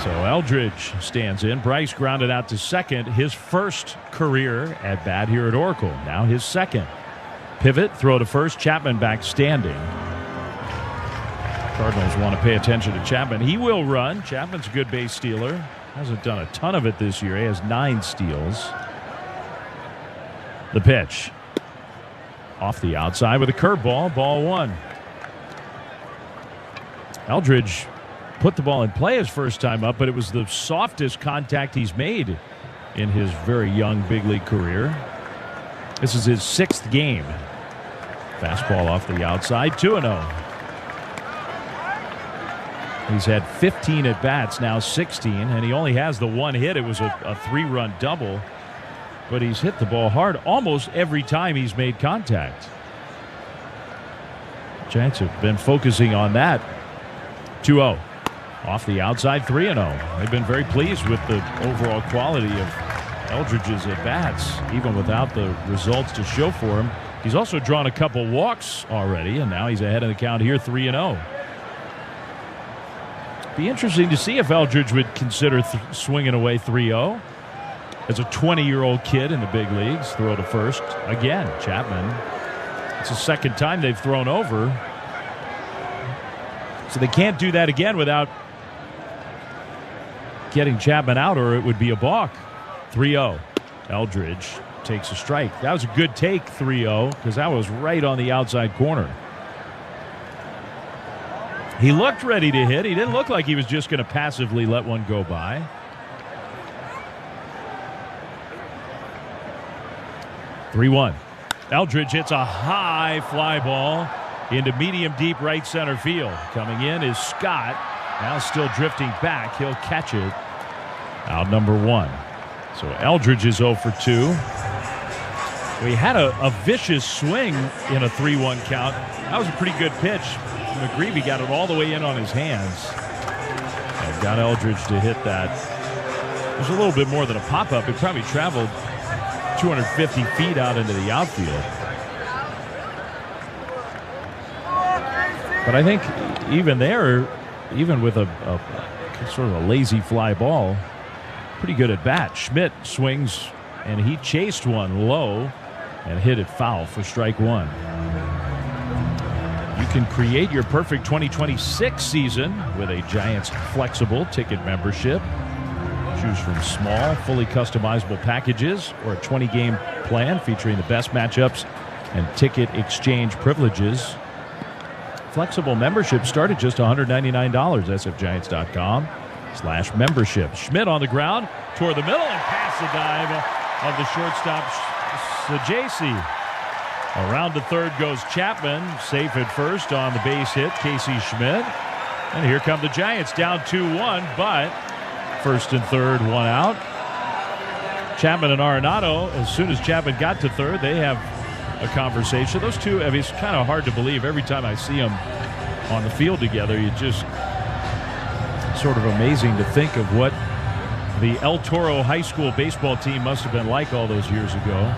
So Eldridge stands in. Bryce grounded out to second, his first career at bat here at Oracle. Now his second. Pivot, throw to first, Chapman back standing. Cardinals want to pay attention to Chapman. He will run. Chapman's a good base stealer. Hasn't done a ton of it this year. He has 9 steals. The pitch. Off the outside with a curveball. Ball 1. Eldridge put the ball in play his first time up, but it was the softest contact he's made in his very young big league career. This is his 6th game. Fastball off the outside. 2-0. He's had 15 at-bats, now 16, and he only has the 1 hit. It was a 3-run double, but he's hit the ball hard almost every time he's made contact. Giants have been focusing on that. 2-0. Off the outside, 3-0. They've been very pleased with the overall quality of Eldridge's at-bats, even without the results to show for him. He's also drawn a couple walks already, and now he's ahead in the count here, 3-0. Be interesting to see if Eldridge would consider swinging away 3-0. As a 20-year-old kid in the big leagues, throw to first. Again, Chapman. It's the second time they've thrown over. So they can't do that again without getting Chapman out, or it would be a balk. 3-0. Eldridge takes a strike. That was a good take, 3-0, because that was right on the outside corner. He looked ready to hit. He didn't look like he was just going to passively let one go by. 3-1. Eldridge hits a high fly ball into medium deep right center field. Coming in is Scott. Now still drifting back. He'll catch it. Out number 1. So Eldridge is 0 for 2. We had a vicious swing in a 3-1 count. That was a pretty good pitch. McGreevy got it all the way in on his hands and got Eldridge to hit that. It was a little bit more than a pop-up. It probably traveled 250 feet out into the outfield. But I think even there, even with a sort of a lazy fly ball, pretty good at bat. Schmidt swings, and he chased one low and hit it foul for strike 1. You can create your perfect 2026 season with a Giants flexible ticket membership. Choose from small, fully customizable packages or a 20-game plan featuring the best matchups and ticket exchange privileges. Flexible membership start at just $199. sfgiants.com/membership. Schmidt on the ground toward the middle and past the dive of the shortstop Sajaci. Around to third goes Chapman, safe at first on the base hit, Casey Schmidt. And here come the Giants, down 2-1, but first and third, one out. Chapman and Arenado, as soon as Chapman got to third, they have a conversation. Those two, I mean, it's kind of hard to believe. Every time I see them on the field together, you just sort of amazing to think of what the El Toro High School baseball team must have been like all those years ago,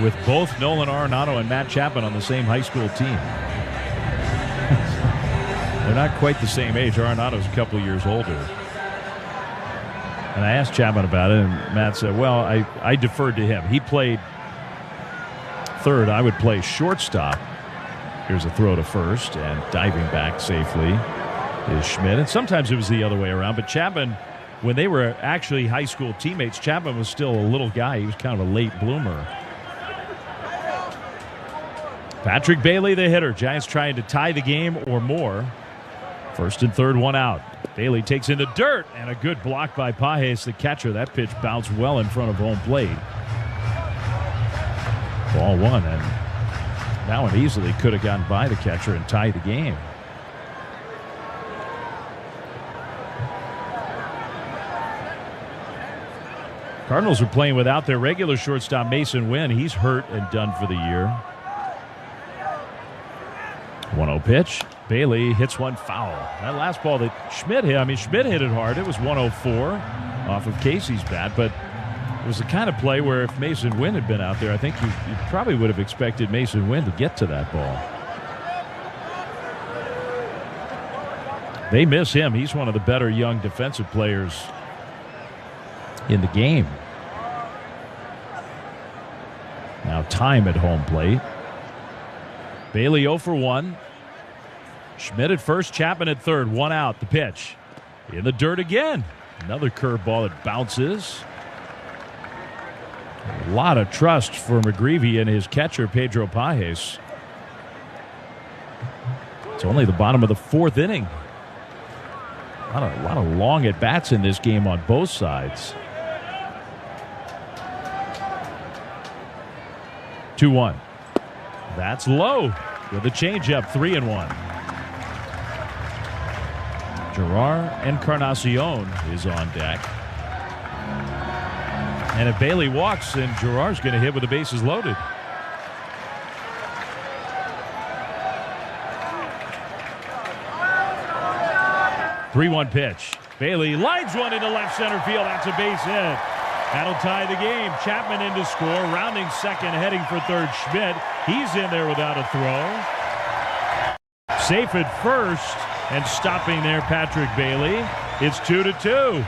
with both Nolan Arenado and Matt Chapman on the same high school team. They're not quite the same age. Arenado's a couple of years older. And I asked Chapman about it, and Matt said, well, I deferred to him. He played third. I would play shortstop. Here's a throw to first, and diving back safely is Schmidt. And sometimes it was the other way around, but Chapman, when they were actually high school teammates, Chapman was still a little guy. He was kind of a late bloomer. Patrick Bailey, the hitter. Giants trying to tie the game or more. First and third, one out. Bailey takes in the dirt, and a good block by Pajes, the catcher. That pitch bounced well in front of home plate. Ball 1, and that one easily could have gotten by the catcher and tied the game. Cardinals are playing without their regular shortstop, Mason Wynn. He's hurt and done for the year. 1-0 pitch. Bailey hits one foul. That last ball that Schmidt hit, I mean, Schmidt hit it hard. It was 104 off of Casey's bat, but it was the kind of play where if Mason Wynn had been out there, I think you probably would have expected Mason Wynn to get to that ball. They miss him. He's one of the better young defensive players in the game. Now time at home plate. Bailey 0 for 1. Schmidt at first, Chapman at third. One out. The pitch. In the dirt again. Another curveball that bounces. A lot of trust for McGreevy and his catcher, Pedro Pajes. It's only the bottom of the fourth inning. A lot of long at-bats in this game on both sides. 2-1. That's low with a changeup, 3-1. Gerard Encarnacion is on deck. And if Bailey walks, then Gerard's going to hit with the bases loaded. The 3-1 pitch. Bailey lines one into left center field. That's a base hit. That'll tie the game. Chapman in to score. Rounding second, heading for third, Schmidt. He's in there without a throw. Safe at first, and stopping there, Patrick Bailey. It's 2-2.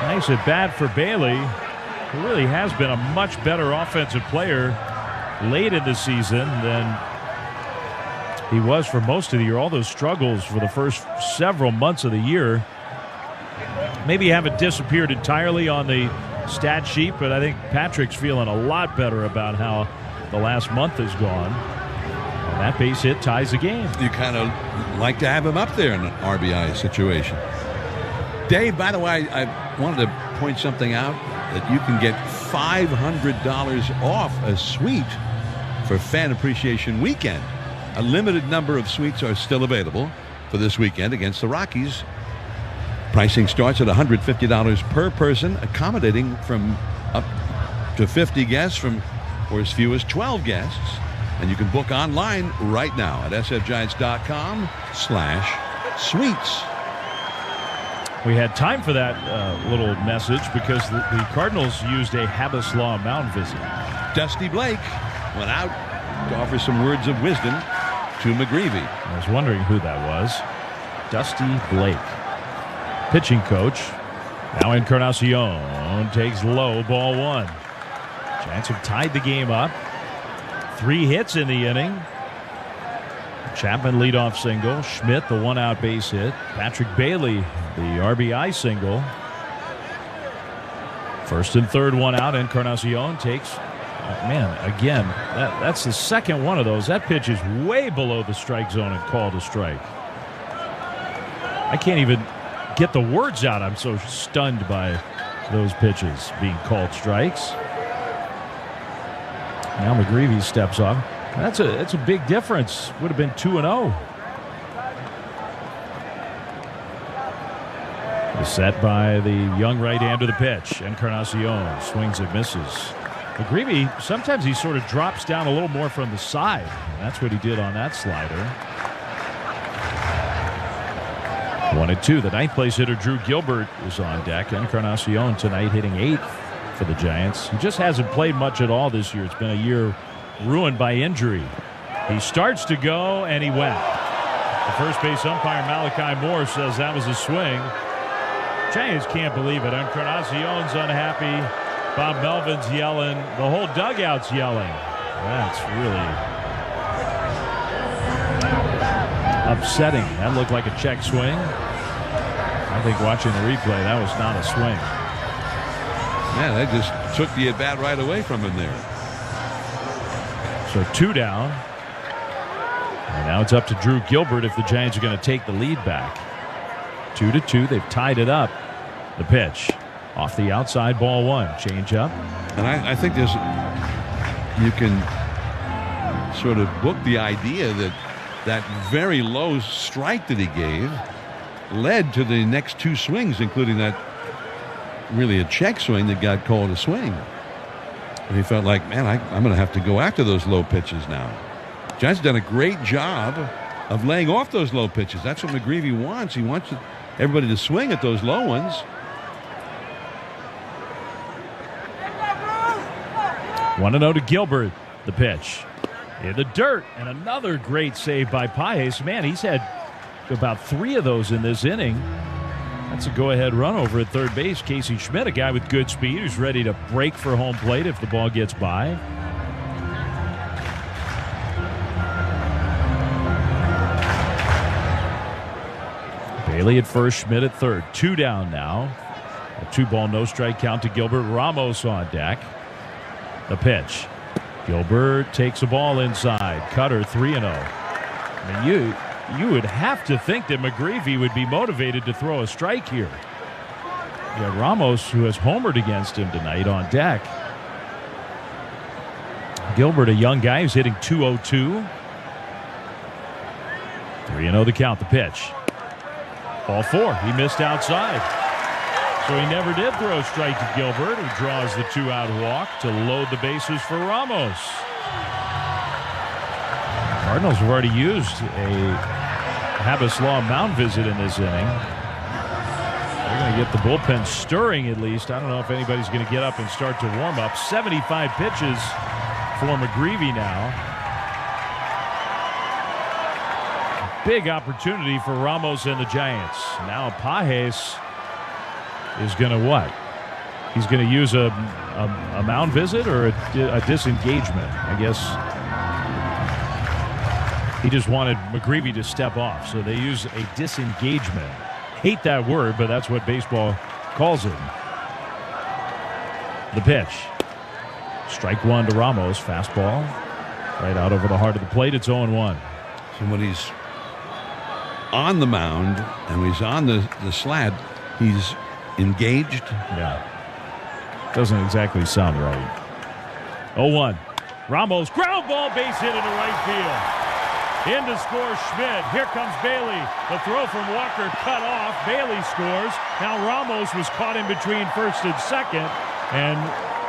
Nice at bat for Bailey, who really has been a much better offensive player late in the season than he was for most of the year. All those struggles for the first several months of the year maybe haven't disappeared entirely on the stat sheet, but I think Patrick's feeling a lot better about how the last month has gone. And that base hit ties the game. You kind of like to have him up there in an RBI situation. Dave, by the way, I wanted to point something out, that you can get $500 off a suite for Fan Appreciation Weekend. A limited number of suites are still available for this weekend against the Rockies. Pricing starts at $150 per person, accommodating from up to 50 guests or as few as 12 guests. And you can book online right now at sfgiants.com/suites. We had time for that little message because the Cardinals used a Habas Law mound visit. Dusty Blake went out to offer some words of wisdom to McGreevy. I was wondering who that was. Dusty Blake, pitching coach. Now Encarnacion takes low, ball one. Giants have tied the game up. 3 hits in the inning. Chapman leadoff single. Schmidt the one-out base hit. Patrick Bailey the RBI single. First and third one out. Encarnacion takes. Man, again, that's the second one of those. That pitch is way below the strike zone and called a strike. I can't even get the words out. I'm so stunned by those pitches being called strikes. Now McGreevy steps up. That's a big difference. Would have been 2-0. The set by the young right-hander, the pitch. Encarnacion swings and misses. McGreevy, sometimes he sort of drops down a little more from the side. And that's what he did on that slider. 1-2. The ninth place hitter, Drew Gilbert, is on deck. Encarnacion tonight hitting 8th for the Giants. He just hasn't played much at all this year. It's been a year ruined by injury. He starts to go, and he went. The first base umpire, Malachi Moore, says that was a swing. Giants can't believe it. Encarnacion's unhappy. Bob Melvin's yelling. The whole dugout's yelling. That's really upsetting. That looked like a check swing. I think watching the replay, that was not a swing. Man, they just took the at-bat right away from him there. So 2 down. And now it's up to Drew Gilbert if the Giants are going to take the lead back. 2-2. They've tied it up. The pitch. Off the outside, ball one. Change up. And I think you can sort of book the idea that very low strike that he gave led to the next 2 swings, including that really a check swing that got called a swing. And he felt like, man, I'm going to have to go after those low pitches now. Giants done a great job of laying off those low pitches. That's what McGreevy wants. He wants everybody to swing at those low ones. 1-0 to Gilbert. The pitch in the dirt, and another great save by Pages. Man, he's had about 3 of those in this inning. That's a go-ahead run over at third base. Casey Schmidt, a guy with good speed who's ready to break for home plate if the ball gets by. Bailey at first, Schmidt at third. 2 down now. A 2-ball no-strike count to Gilbert. Ramos on deck. The pitch. Gilbert takes a ball inside. Cutter 3-0. I mean, you would have to think that McGreevy would be motivated to throw a strike here. You got Ramos, who has homered against him tonight, on deck. Gilbert, a young guy who's hitting .202. 3-0 the count. The pitch. Ball 4. He missed outside. So he never did throw a strike to Gilbert, who draws the 2-out walk to load the bases for Ramos. Cardinals have already used a Habas Law mound visit in this inning. They're going to get the bullpen stirring at least. I don't know if anybody's going to get up and start to warm up. 75 pitches for McGreevy now. Big opportunity for Ramos and the Giants. Now Pages is going to what? He's going to use a mound visit or a disengagement, I guess. He just wanted McGreevy to step off, so they use a disengagement. Hate that word, but that's what baseball calls it. The pitch. Strike one to Ramos. Fastball. Right out over the heart of the plate. It's 0-1. So when he's on the mound and he's on the slat, he's engaged. Yeah. Doesn't exactly sound right. 0-1. Ramos. Ground ball, base hit into right field. In to score Schmidt. Here comes Bailey. The throw from Walker cut off. Bailey scores. Now Ramos was caught in between first and second. And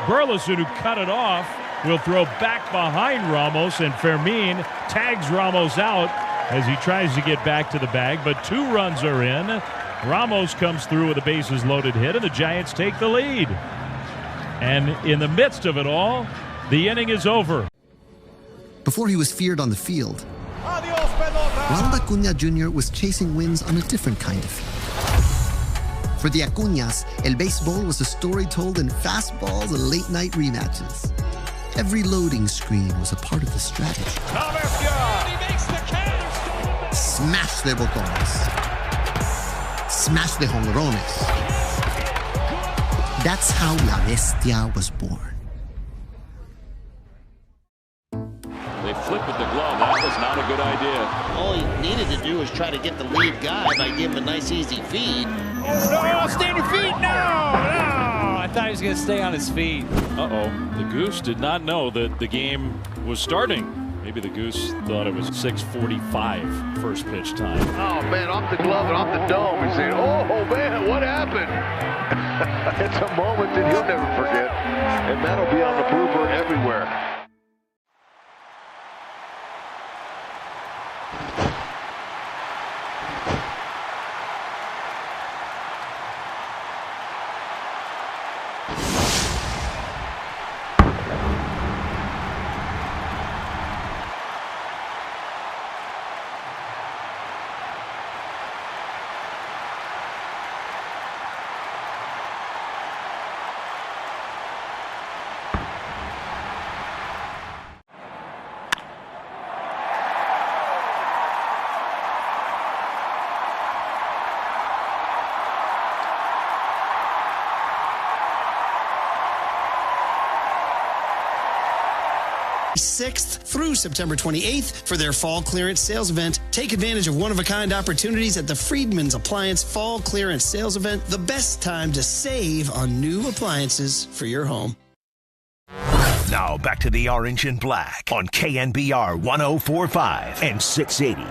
Burleson, who cut it off, will throw back behind Ramos. And Fermin tags Ramos out as he tries to get back to the bag. But 2 runs are in. Ramos comes through with a bases loaded hit, and the Giants take the lead. And in the midst of it all, the inning is over. Before he was feared on the field, Ronald Acuña Jr. was chasing wins on a different kind of field. For the Acuñas, El Béisbol was a story told in fastballs and late-night rematches. Every loading screen was a part of the strategy. Smash de botones. Smash de jonrones. That's how La Bestia was born. They flip with the glove. That was not a good idea. All he needed to do was try to get the lead guy by giving him a nice, easy feed. No, stay on your feet. No. I thought he was going to stay on his feet. The Goose did not know that the game was starting. Maybe the Goose thought it was 6:45 first pitch time. Oh, man, off the glove and off the dome. He's saying, oh, man, what happened? It's a moment that he'll never forget, and that'll be on the blooper everywhere. Through September 28th for their fall clearance sales event. Take advantage of one-of-a-kind opportunities at the Friedman's Appliance Fall Clearance Sales Event, the best time to save on new appliances for your home. Now back to the Orange and Black on KNBR 104.5 and 680.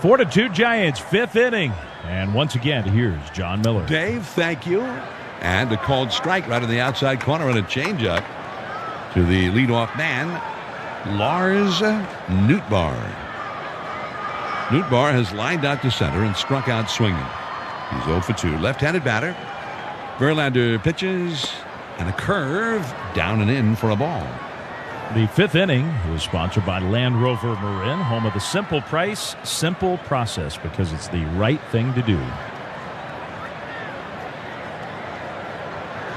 4-2 Giants, 5th inning. And once again, here's John Miller. Dave, thank you. And a called strike right in the outside corner and a changeup to the leadoff man, Lars Nootbaar. Nootbaar has lined out to center and struck out swinging. He's 0 for 2. Left-handed batter. Verlander pitches and a curve down and in for a ball. The 5th inning is sponsored by Land Rover Marin, home of the simple price, simple process, because it's the right thing to do.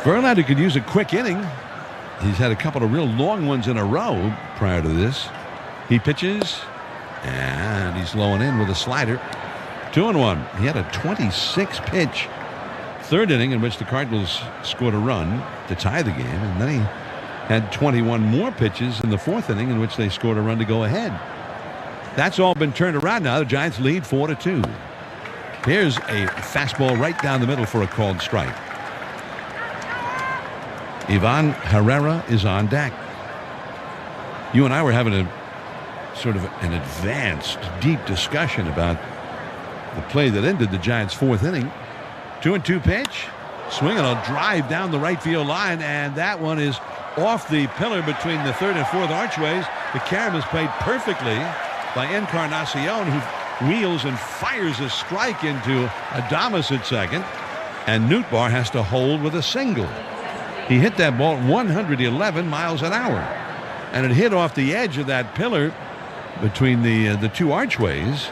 Verlander could use a quick inning. He's had a couple of real long ones in a row prior to this. He pitches, and he's low and in with a slider. 2-1. He had a 26-pitch 3rd inning in which the Cardinals scored a run to tie the game, and then he had 21 more pitches in the 4th inning in which they scored a run to go ahead. That's all been turned around now. The Giants lead 4-2. Here's a fastball right down the middle for a called strike. Ivan Herrera is on deck. You and I were having a sort of an advanced, deep discussion about the play that ended the Giants' 4th inning. 2-2 pitch. Swinging a drive down the right field line, and that one is off the pillar between the 3rd and 4th archways. The carom is played perfectly by Encarnacion, who wheels and fires a strike into Adames at second. And Nootbaar has to hold with a single. He hit that ball at 111 miles an hour. And it hit off the edge of that pillar between the two archways,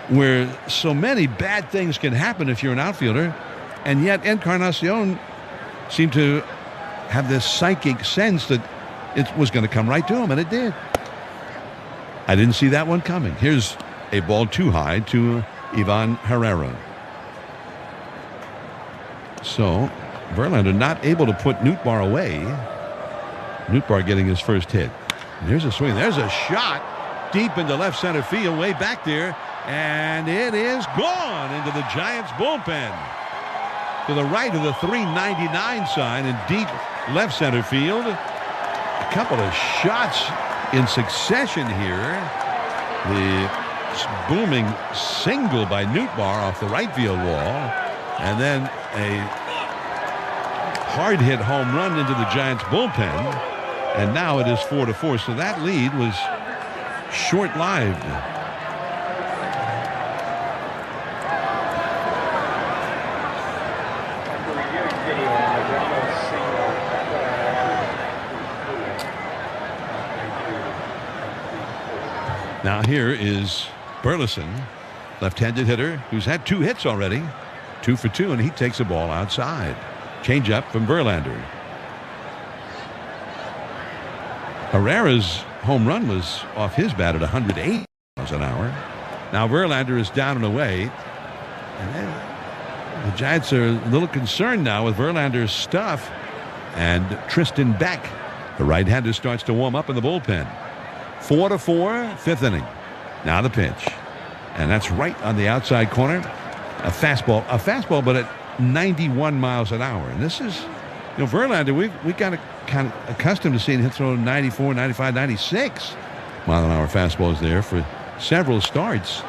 where so many bad things can happen if you're an outfielder. And yet Encarnacion seemed to have this psychic sense that it was going to come right to him, and it did. I didn't see that one coming. Here's a ball too high to Ivan Herrera. So Verlander not able to put Nootbaar away. Nootbaar getting his first hit. And here's a swing. There's a shot deep into left center field, way back there, and it is gone into the Giants bullpen. To the right of the 399 sign in deep left center field. A couple of shots in succession here. The booming single by Nootbaar off the right field wall, and then a hard hit home run into the Giants bullpen, and now it is 4-4. So that lead was short-lived. Now here is Burleson, left-handed hitter who's had 2 hits already, 2 for 2, and he takes the ball outside. Change up from Verlander. Herrera's home run was off his bat at 108 miles an hour. Now Verlander is down and away, and then the Giants are a little concerned now with Verlander's stuff. And Tristan Beck, the right-hander, starts to warm up in the bullpen. 4-4, 5th inning. Now the pitch. And that's right on the outside corner. A fastball, but at 91 miles an hour. And this is, Verlander, we got kind of accustomed to seeing him throw 94, 95, 96 mile an hour fastballs there for several starts.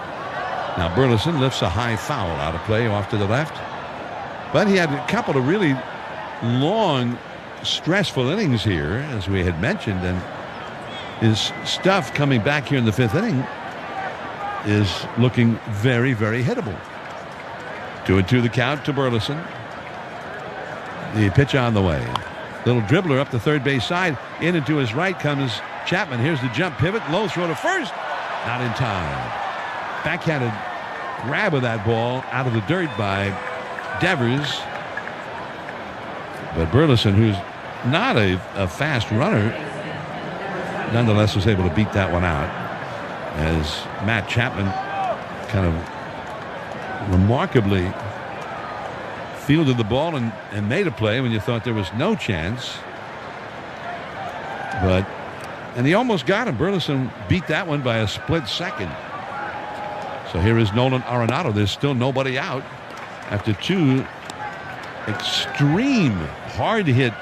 Now Burleson lifts a high foul out of play off to the left. But he had a couple of really long, stressful innings here, as we had mentioned, and his stuff coming back here in the 5th inning is looking very, very hittable. 2-2 the count to Burleson. The pitch on the way. Little dribbler up the third base side. In and to his right comes Chapman. Here's the jump pivot. Low throw to first. Not in time. Backhanded grab of that ball out of the dirt by Devers. But Burleson, who's not a fast runner, nonetheless was able to beat that one out, as Matt Chapman kind of remarkably fielded the ball and made a play when you thought there was no chance. And he almost got him. Burleson beat that one by a split second. So here is Nolan Arenado. There's still nobody out after 2 extreme hard hit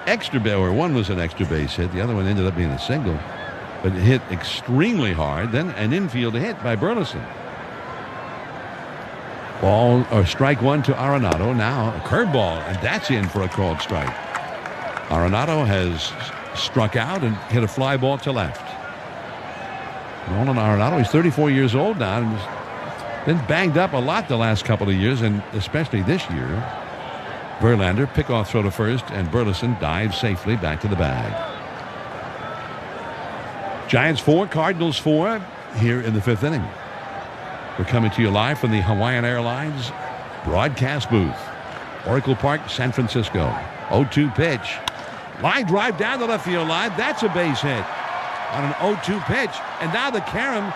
extra base, or one was an extra base hit. The other one ended up being a single, but it hit extremely hard. Then an infield hit by Burleson. Ball or strike 1 to Arenado. Now a curveball, and that's in for a called strike. Arenado has struck out and hit a fly ball to left. Nolan Arenado, he's 34 years old now and has been banged up a lot the last couple of years, and especially this year. Verlander, pickoff throw to first, and Burleson dives safely back to the bag. Giants 4, Cardinals 4 here in the 5th inning. We're coming to you live from the Hawaiian Airlines broadcast booth. Oracle Park, San Francisco. 0-2 pitch. Line drive down the left field line. That's a base hit on an 0-2 pitch. And now the carom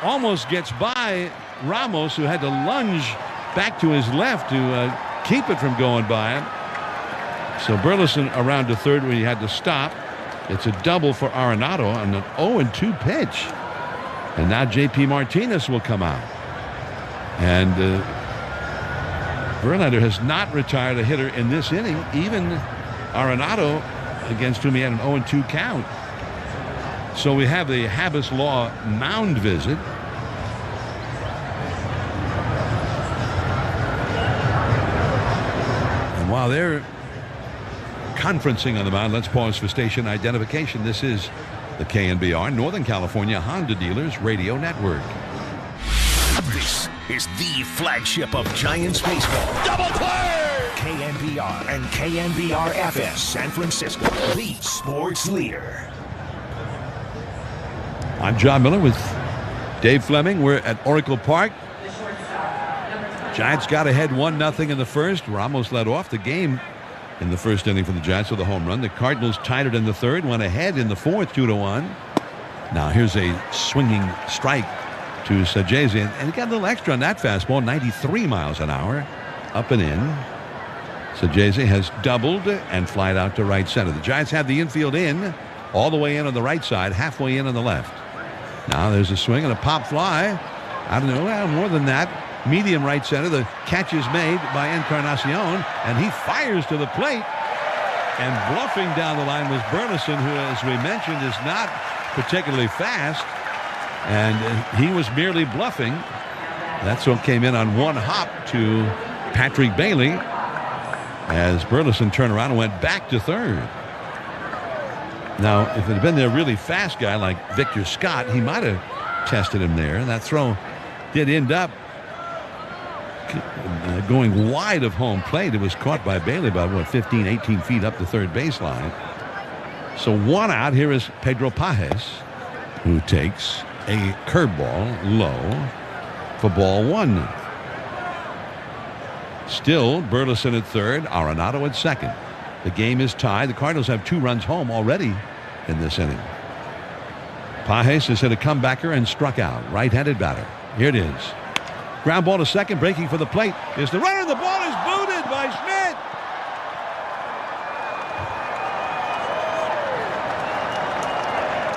almost gets by Ramos, who had to lunge back to his left to keep it from going by him. So Burleson around to third when he had to stop. It's a double for Arenado on an 0-2 pitch. And now J.P. Martinez will come out. And Verlander has not retired a hitter in this inning. Even Arenado, against whom he had an 0-2 count. So we have the Habas Law mound visit. And while they're conferencing on the mound, let's pause for station identification. This is the KNBR Northern California Honda Dealers Radio Network. is the flagship of Giants baseball. Double play! KNBR and KNBR-FM San Francisco, the sports leader. I'm John Miller with Dave Fleming. We're at Oracle Park. Giants got ahead 1-0 in the first. We're almost led off the game in the first inning for the Giants with a home run. The Cardinals tied it in the third, went ahead in the fourth 2-1. Now here's a swinging strike to Sajese, and he got a little extra on that fastball, 93 miles an hour, up and in. Sajese has doubled and flied out to right center. The Giants have the infield in, all the way in on the right side, halfway in on the left. Now there's a swing and a pop fly. I don't know, well, more than that. Medium right center. The catch is made by Encarnacion, and he fires to the plate. And bluffing down the line was Burleson, who, as we mentioned, is not particularly fast. And he was merely bluffing. That's what came in on one hop to Patrick Bailey as Burleson turned around and went back to third. Now, if it had been a really fast guy like Victor Scott, he might have tested him there. And that throw did end up going wide of home plate. It was caught by Bailey about, 15, 18 feet up the third baseline. So one out. Here is Pedro Pages, who takes a curveball low for ball one. Still Burleson at third, Arenado at second. The game is tied. The Cardinals have 2 runs home already in this inning. Pages has hit a comebacker and struck out. Right-handed batter. Here it is. Ground ball to second, breaking for the plate is the runner. The ball is booted by Schmidt.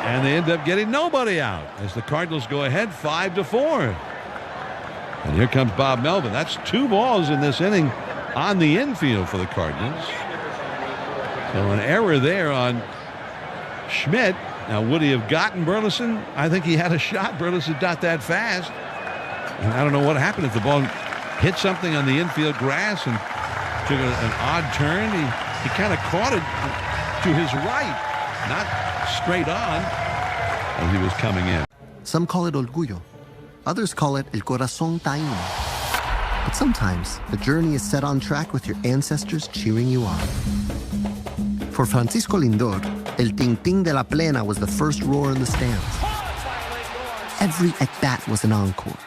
And they end up getting nobody out as the Cardinals go ahead 5-4. And here comes Bob Melvin. That's 2 balls in this inning on the infield for the Cardinals. So an error there on Schmidt. Now, would he have gotten Burleson? I think he had a shot. Burleson's not that fast. And I don't know what happened if the ball hit something on the infield grass and took an odd turn. He kind of caught it to his right, not straight on as he was coming in. Some call it orgullo. Others call it el corazón taíno. But sometimes the journey is set on track with your ancestors cheering you on. For Francisco Lindor, el ting-ting de la plena was the first roar in the stands. Every at-bat was an encore.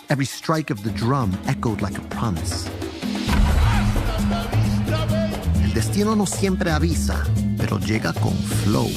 Every strike of the drum echoed like a promise. El destino no siempre avisa, pero llega con flow.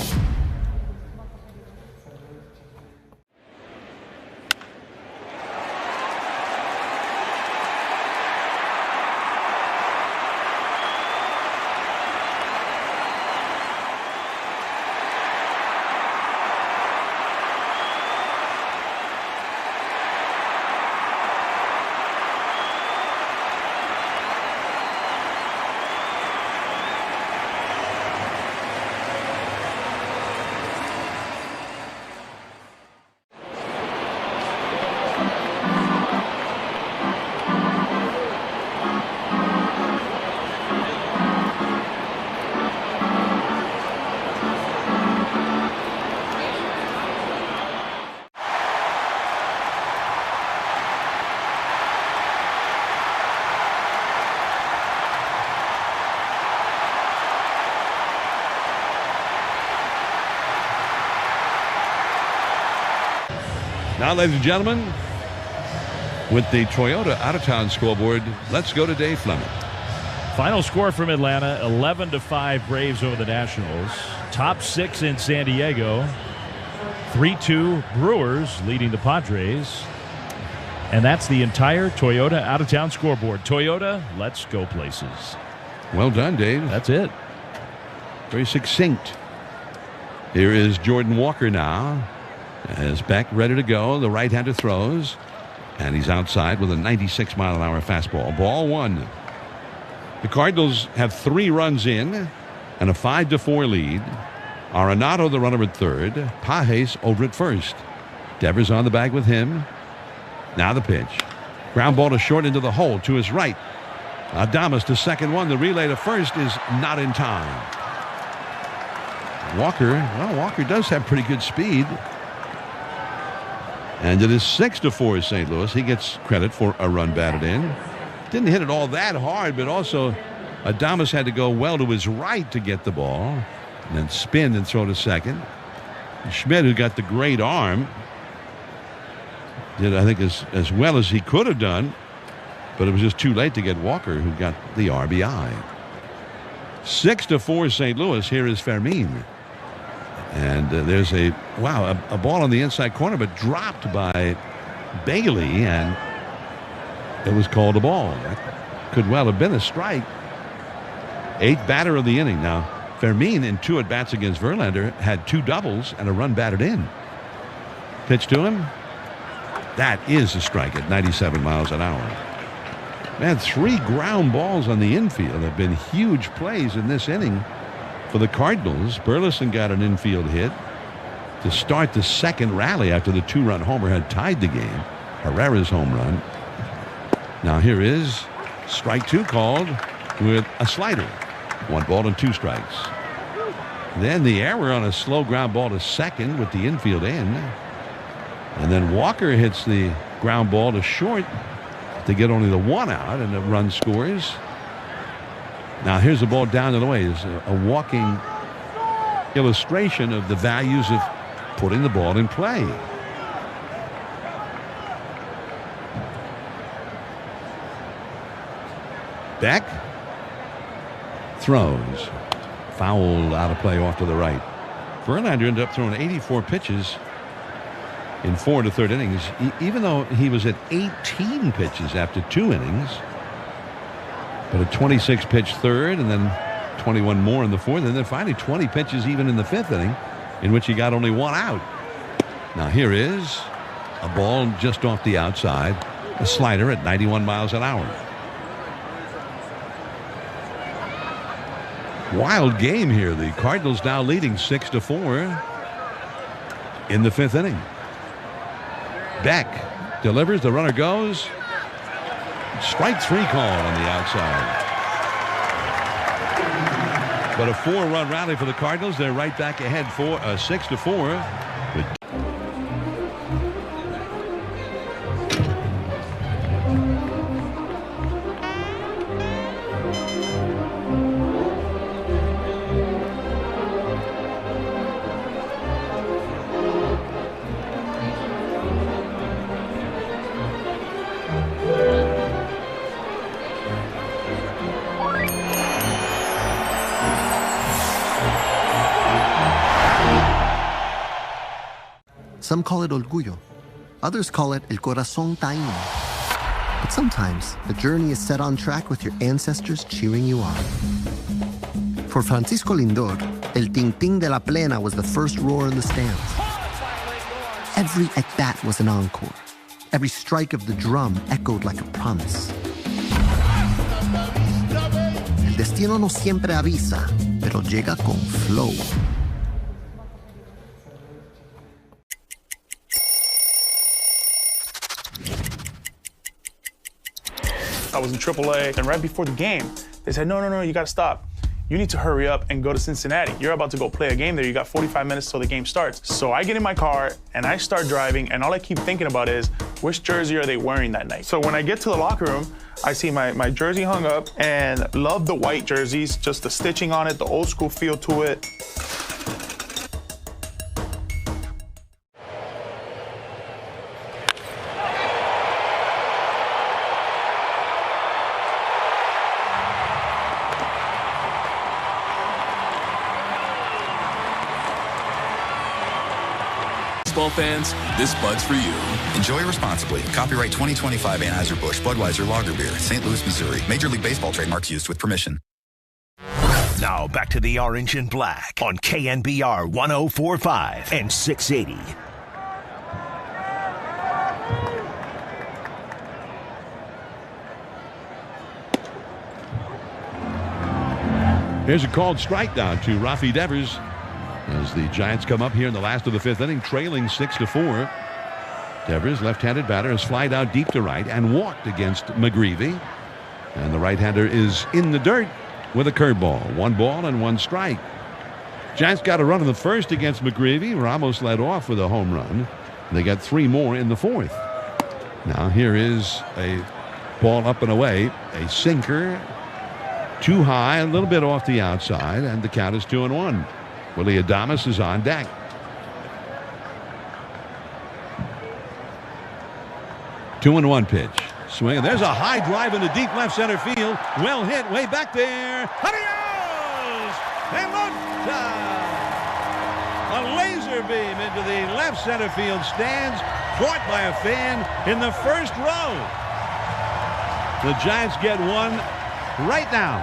Now, ladies and gentlemen, with the Toyota out-of-town scoreboard, let's go to Dave Fleming. Final score from Atlanta, 11-5 Braves over the Nationals. Top 6 in San Diego. 3-2 Brewers leading the Padres. And that's the entire Toyota out-of-town scoreboard. Toyota, let's go places. Well done, Dave. That's it. Very succinct. Here is Jordan Walker now. As Beck ready to go, the right-hander throws, and he's outside with a 96-mile-an-hour fastball. Ball one. The Cardinals have 3 runs in and a 5-4 lead. Arenado, the runner at third. Pages over at first. Devers on the bag with him. Now the pitch. Ground ball to short into the hole to his right. Adames to second one. The relay to first is not in time. Walker does have pretty good speed. And it is 6-4 St. Louis. He gets credit for a run batted in. Didn't hit it all that hard, but also Adames had to go well to his right to get the ball and then spin and throw to second. Schmidt, who got the great arm, did, I think, as well as he could have done, but it was just too late to get Walker, who got the RBI. 6-4 St. Louis. Here is Fermin. And there's a ball on the inside corner, but dropped by Bailey, and it was called a ball. That could well have been a strike. 8th batter of the inning. Now, Fermin in 2 at-bats against Verlander had 2 doubles and a run batted in. Pitch to him. That is a strike at 97 miles an hour. Man, 3 ground balls on the infield have been huge plays in this inning for the Cardinals. Burleson got an infield hit to start the second rally after the 2-run homer had tied the game. Herrera's home run. Now here is strike 2 called with a slider. 1 ball and 2 strikes. Then the error on a slow ground ball to second with the infield in. And then Walker hits the ground ball to short to get only the 1 out, and the run scores. Now here's the ball down and away. It's a walking illustration of the values of putting the ball in play. Beck throws. Foul out of play off to the right. Verlander ended up throwing 84 pitches in 4 and a third innings, even though he was at 18 pitches after 2 innings. But a 26-pitch third, and then 21 more in the 4th, and then finally 20 pitches even in the 5th inning, in which he got only 1 out. Now here is a ball just off the outside, a slider at 91 miles an hour. Wild game here. The Cardinals now leading 6-4 in the 5th inning. Beck delivers. The runner goes. Strike 3 call on the outside. But a 4-run rally for the Cardinals. They're right back ahead for 6-4. With Some call it orgullo. Others call it el corazón taíno. But sometimes the journey is set on track with your ancestors cheering you on. For Francisco Lindor, el ting-ting de la plena was the first roar in the stands. Every at-bat was an encore. Every strike of the drum echoed like a promise. El destino no siempre avisa, pero llega con flow. I was in AAA, and right before the game, they said, no, you gotta stop. You need to hurry up and go to Cincinnati. You're about to go play a game there. You got 45 minutes till the game starts. So I get in my car, and I start driving, and all I keep thinking about is, which jersey are they wearing that night? So when I get to the locker room, I see my jersey hung up, and love the white jerseys, just the stitching on it, the old school feel to it. Baseball fans, this Bud's for you. Enjoy responsibly. Copyright 2025 Anheuser-Busch Budweiser Lager Beer, St. Louis, Missouri. Major League Baseball trademarks used with permission. Now back to the Orange and Black on KNBR 104.5 and 680. Here's a called strike down to Rafi Devers as the Giants come up here in the last of the 5th inning, trailing 6-4. Devers, left-handed batter, has flied out deep to right and walked against McGreevy. And the right-hander is in the dirt with a curveball. 1 ball and 1 strike. Giants got a run in the first against McGreevy. Ramos led off with a home run. They got 3 more in the 4th. Now here is a ball up and away, a sinker, too high, a little bit off the outside, and the count is 2-1. Willie Adames is on deck. Two and 1 pitch. Swing, and there's a high drive into deep left center field. Well hit, way back there. Adios! A laser beam into the left center field stands, caught by a fan in the first row. The Giants get one right now.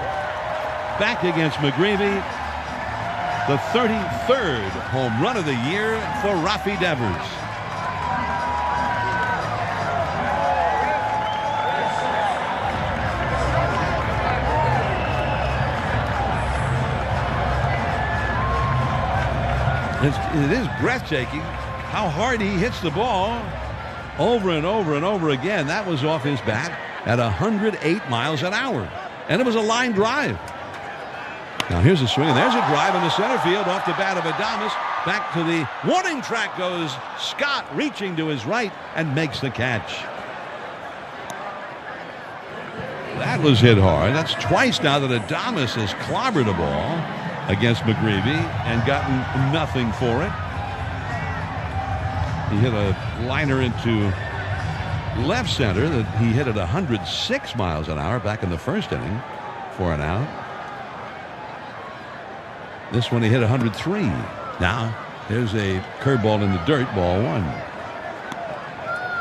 Back against McGreevy. The 33rd home run of the year for Rafi Devers. It is breathtaking how hard he hits the ball over and over and over again. That was off his bat at 108 miles an hour. And it was a line drive. Now here's a swing, and there's a drive in the center field off the bat of Adames. Back to the warning track goes Scott, reaching to his right and makes the catch. That was hit hard. That's twice now that Adames has clobbered a ball against McGreevy and gotten nothing for it. He hit a liner into left center that he hit at 106 miles an hour back in the first inning for an out. This one he hit 103. Now there's a curveball in the dirt, ball 1.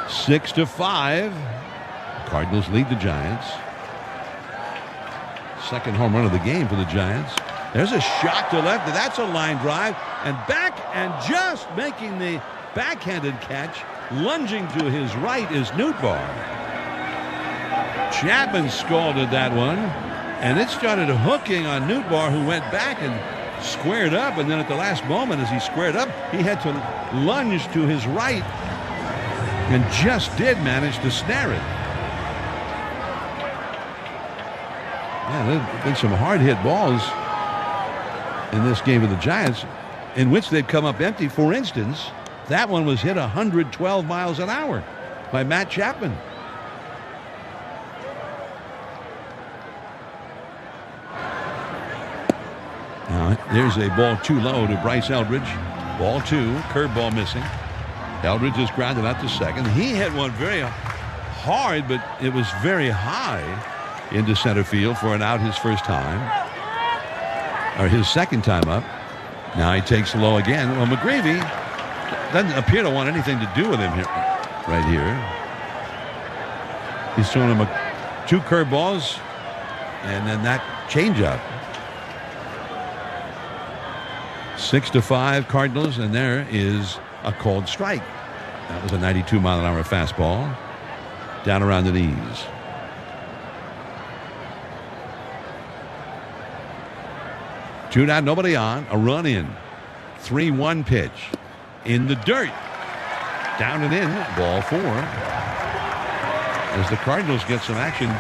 6-5. Cardinals lead the Giants. Second home run of the game for the Giants. There's a shot to left. That's a line drive. And back, and just making the backhanded catch, lunging to his right, is Nootbaar. Chapman scalded that one, and it started hooking on Nootbaar, who went back and squared up. And then at the last moment, as he squared up, he had to lunge to his right and just did manage to snare it. Yeah, there have been some hard-hit balls in this game of the Giants in which they've come up empty. For instance, that one was hit 112 miles an hour by Matt Chapman. Now, there's a ball too low to Bryce Eldridge. Ball 2, curveball missing. Eldridge is grounded out to second. He hit one very hard, but it was very high into center field for an out his first time. Or his second time up. Now he takes low again. Well, McGreevy doesn't appear to want anything to do with him here, right here. He's throwing him 2 curveballs and then that changeup. 6-5 Cardinals, and there is a called strike. That was a 92-mile-an-hour fastball down around the knees. Two down, nobody on. A run in. 3-1 pitch. In the dirt. Down and in. Ball 4. As the Cardinals get some action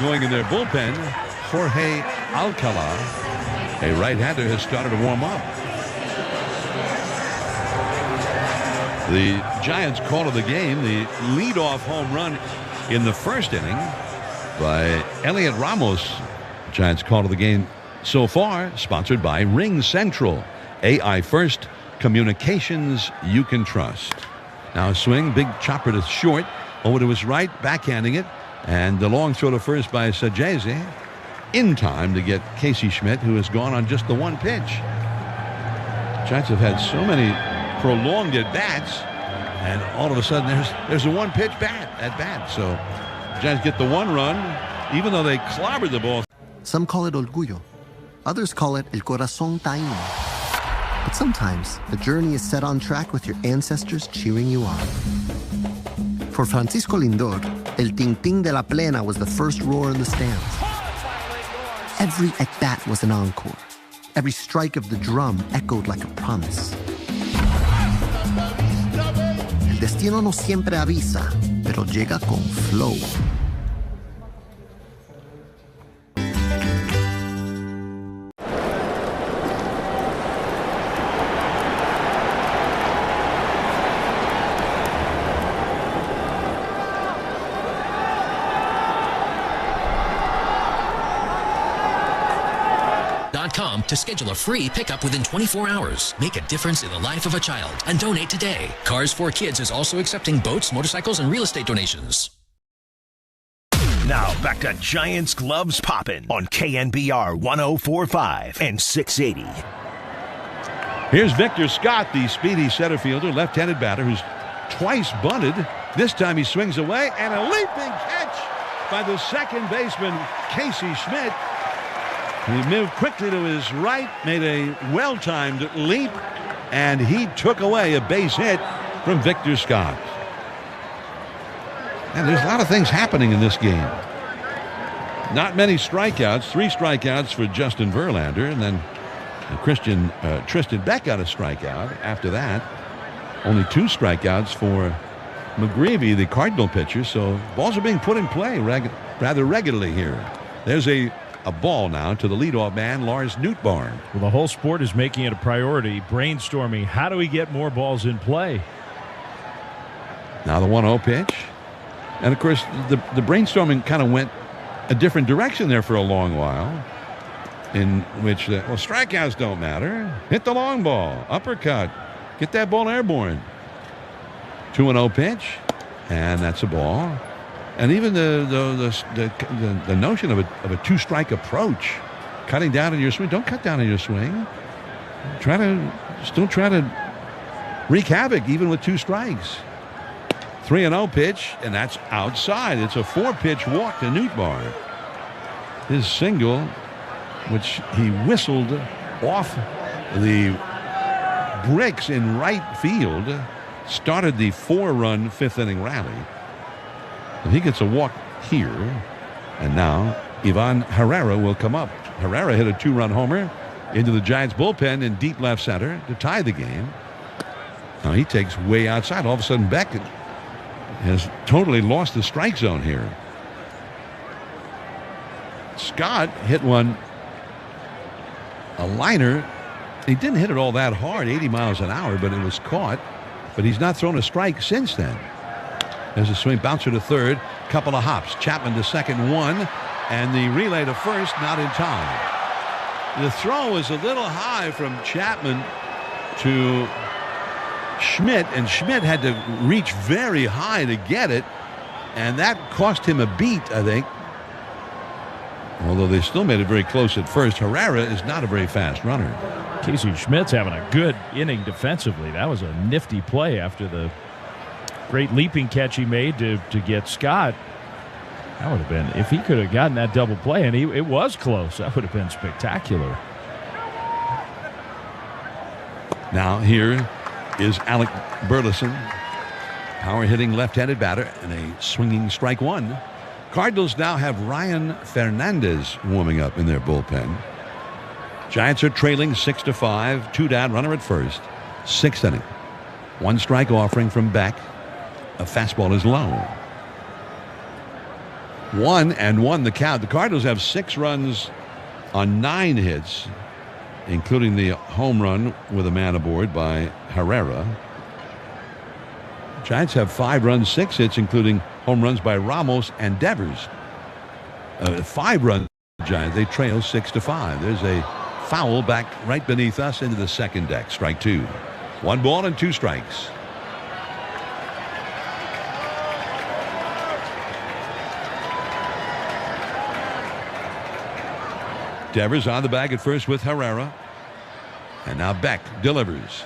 going in their bullpen, Jorge Alcala, a right-hander, has started to warm up. The Giants call of the game, the leadoff home run in the first inning by Elliot Ramos. Giants call of the game so far, sponsored by Ring Central. AI first, communications you can trust. Now a swing, big chopper to short, over to his right, backhanding it, and the long throw to first by Sajese, in time to get Casey Schmidt, who has gone on just the 1 pitch. Giants have had so many prolonged at bats, and all of a sudden there's a 1 pitch at bat. So the Giants get the 1 run, even though they clobbered the ball. Some call it orgullo. Others call it el corazón taíno. But sometimes the journey is set on track with your ancestors cheering you on. For Francisco Lindor, el ting-ting de la plena was the first roar in the stands. Every at-bat was an encore. Every strike of the drum echoed like a promise. El destino no siempre avisa, pero llega con flow. SCOREBOARD.com to schedule a free pickup within 24 hours. Make a difference in the life of a child and donate today. Cars for Kids is also accepting boats, motorcycles, and real estate donations. Now back to Giants Gloves Poppin' on KNBR 104.5 and 680. Here's Victor Scott, the speedy center fielder, left-handed batter who's twice bunted. This time he swings away, and a leaping catch by the second baseman, Casey Schmidt. He moved quickly to his right, made a well-timed leap, and he took away a base hit from Victor Scott. And there's a lot of things happening in this game. Not many strikeouts, 3 strikeouts for Justin Verlander, and then Tristan Beck got a strikeout. After that, only 2 strikeouts for McGreevy, the Cardinal pitcher. So balls are being put in play rather regularly here. There's a ball now to the leadoff man, Lars Nootbaar. Well, the whole sport is making it a priority, brainstorming how do we get more balls in play. Now the 1-0 pitch. And, of course, the brainstorming kind of went a different direction there for a long while, in which, strikeouts don't matter. Hit the long ball. Uppercut. Get that ball airborne. 2-0 pitch. And that's a ball. And even the notion of a 2-strike approach, cutting down on your swing. Don't cut down on your swing. Still try to wreak havoc even with 2 strikes. 3-0 pitch, and that's outside. It's a 4-pitch walk to Nootbaar. His single, which he whistled off the bricks in right field, started the 4-run 5th-inning rally. And he gets a walk here, and now Ivan Herrera will come up. Herrera hit a 2-run homer into the Giants bullpen in deep left center to tie the game. Now he takes way outside. All of a sudden, Beck has totally lost the strike zone here. Scott hit one, a liner. He didn't hit it all that hard, 80 miles an hour, but it was caught. But he's not thrown a strike since then. There's a swing, bouncer to third, couple of hops. Chapman to second, 1, and the relay to first, not in time. The throw was a little high from Chapman to Schmidt, and Schmidt had to reach very high to get it, and that cost him a beat, I think. Although they still made it very close at first. Herrera is not a very fast runner. Casey Schmidt's having a good inning defensively. That was a nifty play after the great leaping catch he made to get Scott. That would have been, if he could have gotten that double play, and it was close, that would have been spectacular. Now here is Alec Burleson, power hitting left-handed batter, and a swinging strike 1. Cardinals now have Ryan Fernandez warming up in their bullpen. Giants are trailing 6-5, 2 down, runner at first. 6th inning. 1 strike offering from Beck. A fastball is low. 1-1 the count. The Cardinals have 6 runs on 9 hits, including the home run with a man aboard by Herrera. Giants have 5 runs, 6 hits, including home runs by Ramos and Devers. 5 runs, Giants. They trail 6-5. There's a foul back right beneath us into the second deck. Strike 2. 1 ball and 2 strikes. Devers on the bag at first with Herrera. And now Beck delivers.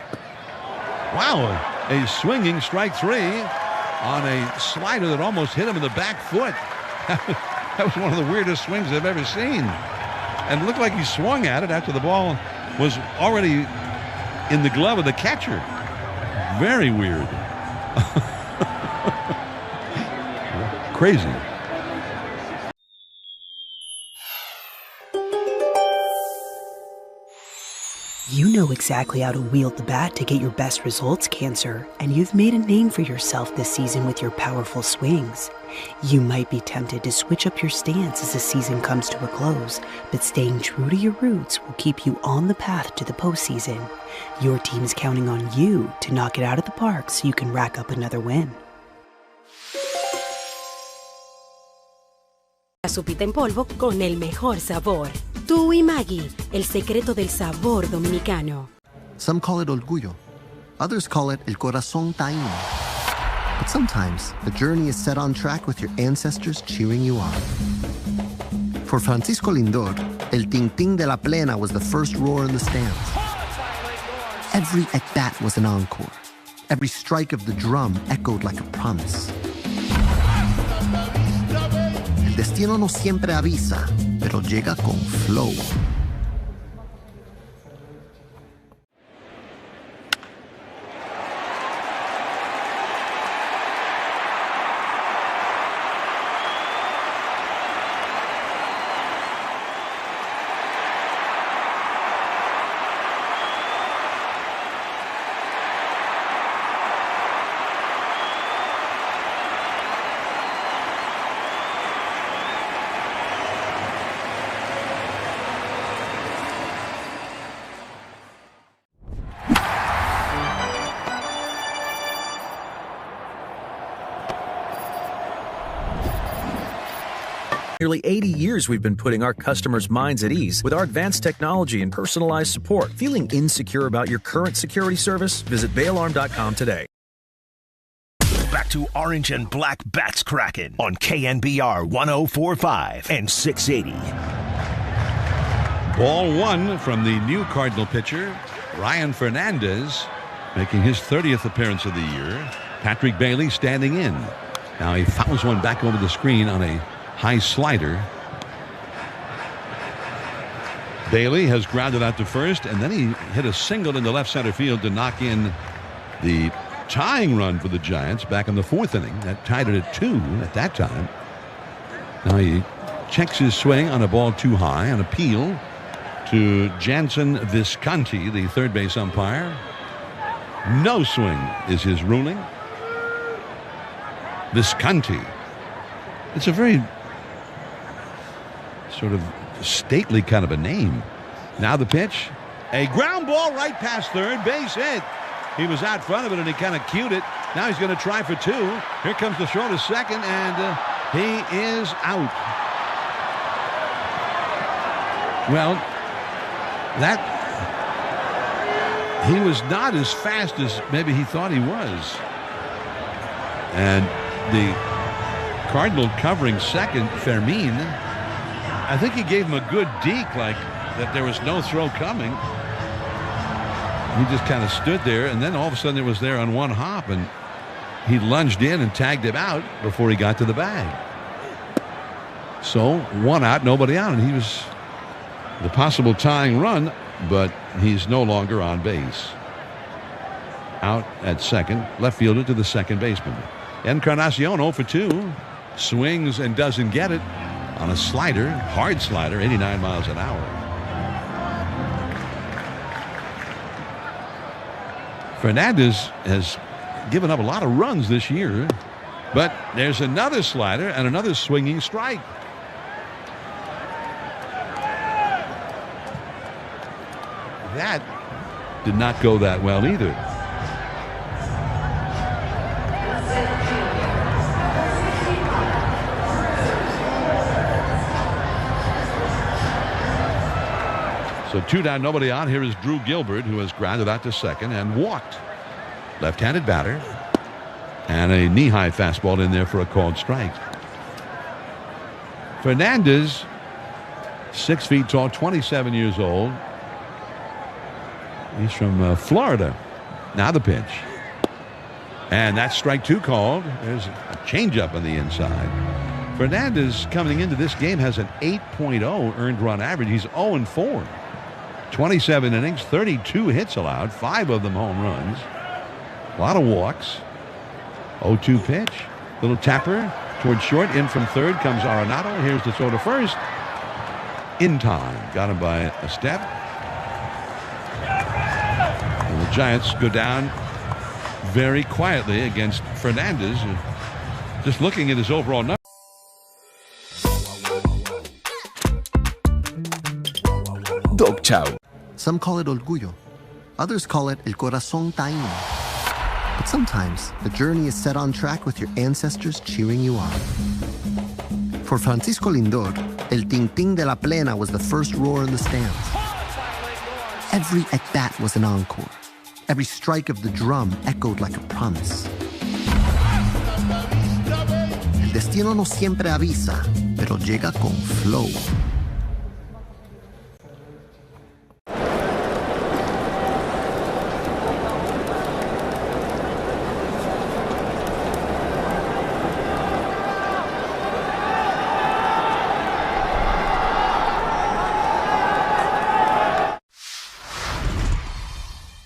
Wow, a swinging strike 3 on a slider that almost hit him in the back foot. That was one of the weirdest swings I've ever seen. And it looked like he swung at it after the ball was already in the glove of the catcher. Very weird. Crazy. You know exactly how to wield the bat to get your best results, Cancer, and you've made a name for yourself this season with your powerful swings. You might be tempted to switch up your stance as the season comes to a close, but staying true to your roots will keep you on the path to the postseason. Your team's counting on you to knock it out of the park so you can rack up another win. La sopita en polvo con el mejor sabor. Tú y Maggie, el secreto del sabor dominicano. Some call it orgullo. Others call it el corazón taíno. But sometimes the journey is set on track with your ancestors cheering you on. For Francisco Lindor, el ting-ting de la plena was the first roar in the stands. Every at-bat was an encore. Every strike of the drum echoed like a promise. El destino no siempre avisa, pero llega con flow. Nearly 80 years we've been putting our customers' minds at ease with our advanced technology and personalized support. Feeling insecure about your current security service? Visit bailalarm.com today. Back to Orange and Black Bats Kraken on KNBR 104.5 and 680. Ball one from the new Cardinal pitcher, Ryan Fernandez, making his 30th appearance of the year. Patrick Bailey standing in. Now he fouls one back over the screen on a high slider. Bailey has grounded out to first, and then he hit a single into left center field to knock in the tying run for the Giants back in the fourth inning. That tied it at 2 at that time. Now he checks his swing on a ball too high, an appeal to Jansen Visconti, the third base umpire. No swing is his ruling. Visconti. It's a very sort of stately kind of a name. Now the pitch. A ground ball right past third, base hit. He was out front of it and he kind of cued it. Now he's going to try for 2. Here comes the throw to second, and he is out. Well, that he was not as fast as maybe he thought he was. And the Cardinal covering second, Fermin, I think he gave him a good deke, like that there was no throw coming. He just kind of stood there, and then all of a sudden it was there on one hop, and he lunged in and tagged him out before he got to the bag. So 1 out, nobody out, and he was the possible tying run, but he's no longer on base. Out at second, left fielder to the second baseman. Encarnacion 0 for 2. Swings and doesn't get it on a slider, hard slider, 89 miles an hour. Fernandez has given up a lot of runs this year, but there's another slider and another swinging strike. That did not go that well either. So 2 down, nobody on. Here is Drew Gilbert, who has grounded out to second and walked. Left-handed batter. And a knee-high fastball in there for a called strike. Fernandez, 6 feet tall, 27 years old. He's from Florida. Now the pitch. And that's strike 2 called. There's a changeup on the inside. Fernandez coming into this game has an 8.0 earned run average. He's 0-4. 27 innings, 32 hits allowed, 5 of them home runs. A lot of walks. 0-2 pitch. Little tapper towards short. In from third comes Arenado. Here's the throw to first. In time. Got him by a step. And the Giants go down very quietly against Fernandez. Just looking at his overall number. Dog chow. Some call it orgullo. Others call it el corazón taíno. But sometimes the journey is set on track with your ancestors cheering you on. For Francisco Lindor, El Ting Ting de la Plena was the first roar in the stands. Every at-bat was an encore. Every strike of the drum echoed like a promise. El destino no siempre avisa, pero llega con flow.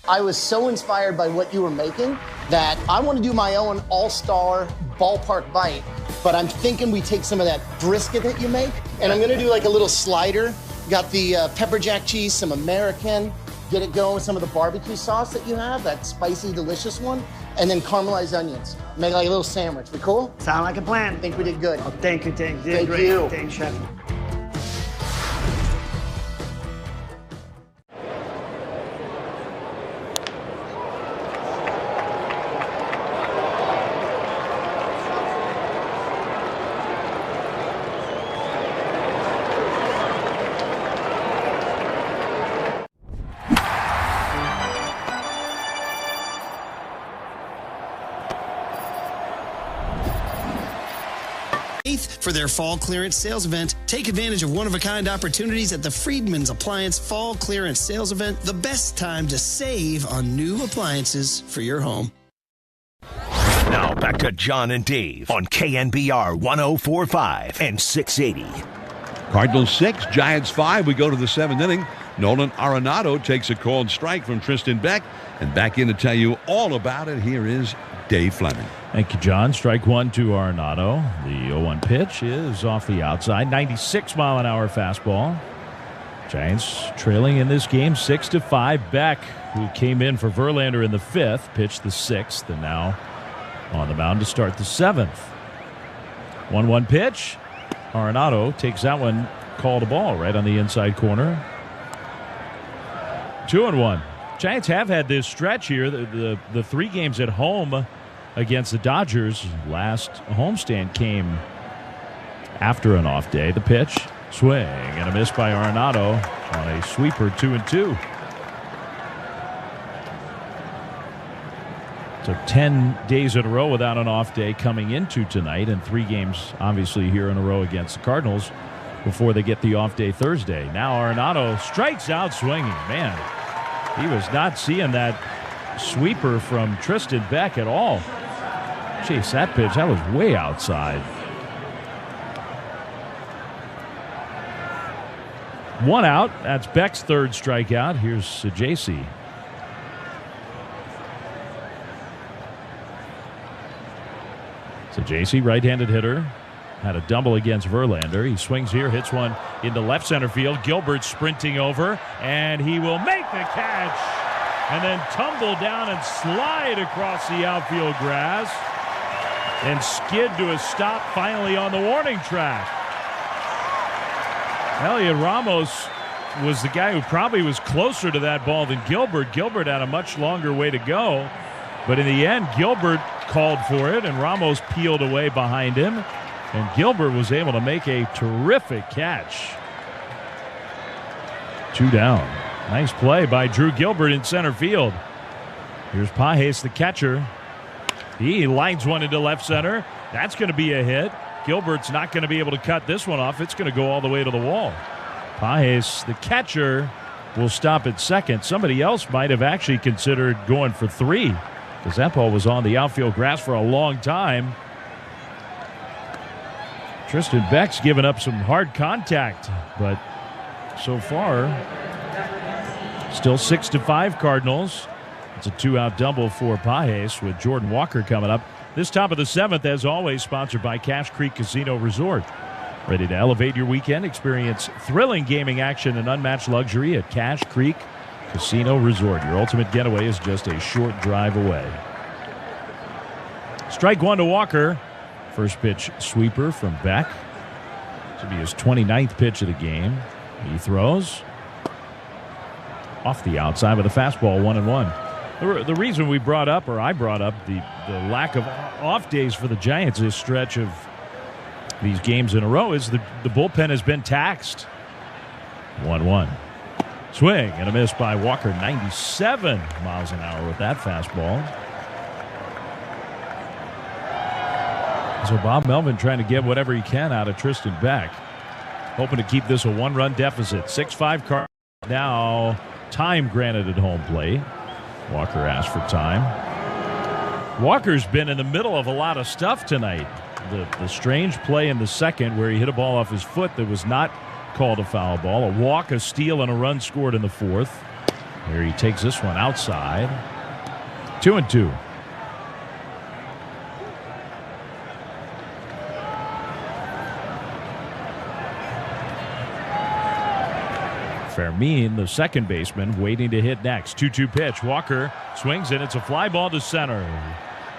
I was so inspired by what you were making that I want to do my own all-star ballpark bite, but I'm thinking we take some of that brisket that you make, and I'm going to do like a little slider. Got the pepper jack cheese, some American, get it going with some of the barbecue sauce that you have, that spicy, delicious one, and then caramelized onions. Make like a little sandwich. We cool? Sound like a plan. I think we did good. Oh, thank you. Thank great. you. Thanks, Chef. For their fall clearance sales event, take advantage of one-of-a-kind opportunities at the Friedman's Appliance Fall Clearance Sales Event, the best time to save on new appliances for your home. Now back to John and Dave on KNBR 104.5 and 680. Cardinals 6, Giants 5. We go to the 7th inning. Nolan Arenado takes a called strike from Tristan Beck. And back in to tell you all about it, here is Dave Fleming. Thank you, John. Strike one to Arenado. The 0-1 pitch is off the outside. 96-mile-an-hour fastball. Giants trailing in this game 6-5. Beck, who came in for Verlander in the 5th, pitched the 6th, and now on the mound to start the 7th. 1-1 pitch. Arenado takes that one, called a ball right on the inside corner. 2-1. Giants have had this stretch here. The 3 games at home against the Dodgers. Last homestand came after an off day. The pitch, swing, and a miss by Arenado on a sweeper, 2-2. So 10 days in a row without an off day coming into tonight, and 3 games obviously here in a row against the Cardinals before they get the off day Thursday. Now Arenado strikes out swinging. Man, he was not seeing that sweeper from Tristan Beck at all. Jeez, that pitch, that was way outside. 1 out. That's Beck's 3rd strikeout. Here's Sajasi. Sajasi, right-handed hitter, had a double against Verlander. He swings here, hits one into left center field. Gilbert sprinting over, and he will make the catch and then tumble down and slide across the outfield grass and skid to a stop finally on the warning track. Elliot Ramos was the guy who probably was closer to that ball than Gilbert. Gilbert had a much longer way to go, but in the end, Gilbert called for it, and Ramos peeled away behind him, and Gilbert was able to make a terrific catch. 2 down. Nice play by Drew Gilbert in center field. Here's Pages, the catcher. He lines one into left center. That's going to be a hit. Gilbert's not going to be able to cut this one off. It's going to go all the way to the wall. Pages, the catcher, will stop at second. Somebody else might have actually considered going for 3, because that ball was on the outfield grass for a long time. Tristan Beck's given up some hard contact, but so far, still 6-5 Cardinals. It's a 2-out double for Pages with Jordan Walker coming up. This top of the 7th, as always, sponsored by Cache Creek Casino Resort. Ready to elevate your weekend? Experience thrilling gaming action and unmatched luxury at Cache Creek Casino Resort. Your ultimate getaway is just a short drive away. Strike one to Walker. First pitch sweeper from Beck. This will be his 29th pitch of the game. He throws off the outside with a fastball, 1-1. The reason we brought up, or I brought up, the lack of off days for the Giants this stretch of these games in a row is the bullpen has been taxed. 1-1. Swing and a miss by Walker. 97 miles an hour with that fastball. So Bob Melvin trying to get whatever he can out of Tristan Beck. Hoping to keep this a one-run deficit. 6-5 Cardinals. Now time granted at home plate. Walker asked for time. Walker's been in the middle of a lot of stuff tonight. The strange play in the second where he hit a ball off his foot that was not called a foul ball. A walk, a steal, and a run scored in the fourth. Here he takes this one outside. 2-2. Fermin, the second baseman, waiting to hit next. 2-2 pitch. Walker swings and it's a fly ball to center.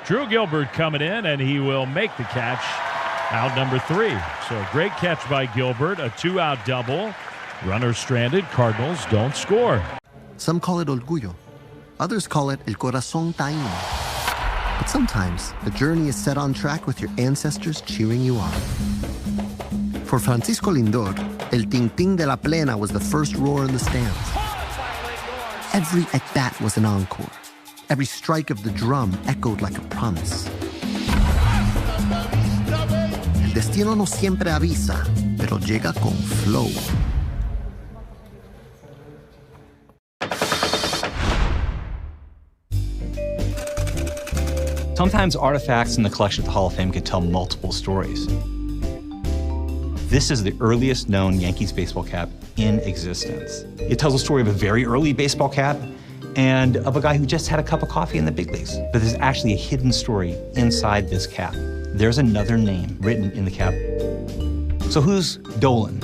Drew Gilbert coming in, and he will make the catch. Out number 3. So a great catch by Gilbert. A 2-out double. Runner stranded. Cardinals don't score. Some call it orgullo. Others call it el corazón taíno. But sometimes the journey is set on track with your ancestors cheering you on. For Francisco Lindor, El Ting Ting de la Plena was the first roar in the stands. Every at-bat was an encore. Every strike of the drum echoed like a promise. El destino no siempre avisa, pero llega con flow. Sometimes artifacts in the collection of the Hall of Fame could tell multiple stories. This is the earliest known Yankees baseball cap in existence. It tells a story of a very early baseball cap and of a guy who just had a cup of coffee in the big leagues. But there's actually a hidden story inside this cap. There's another name written in the cap. So who's Dolan?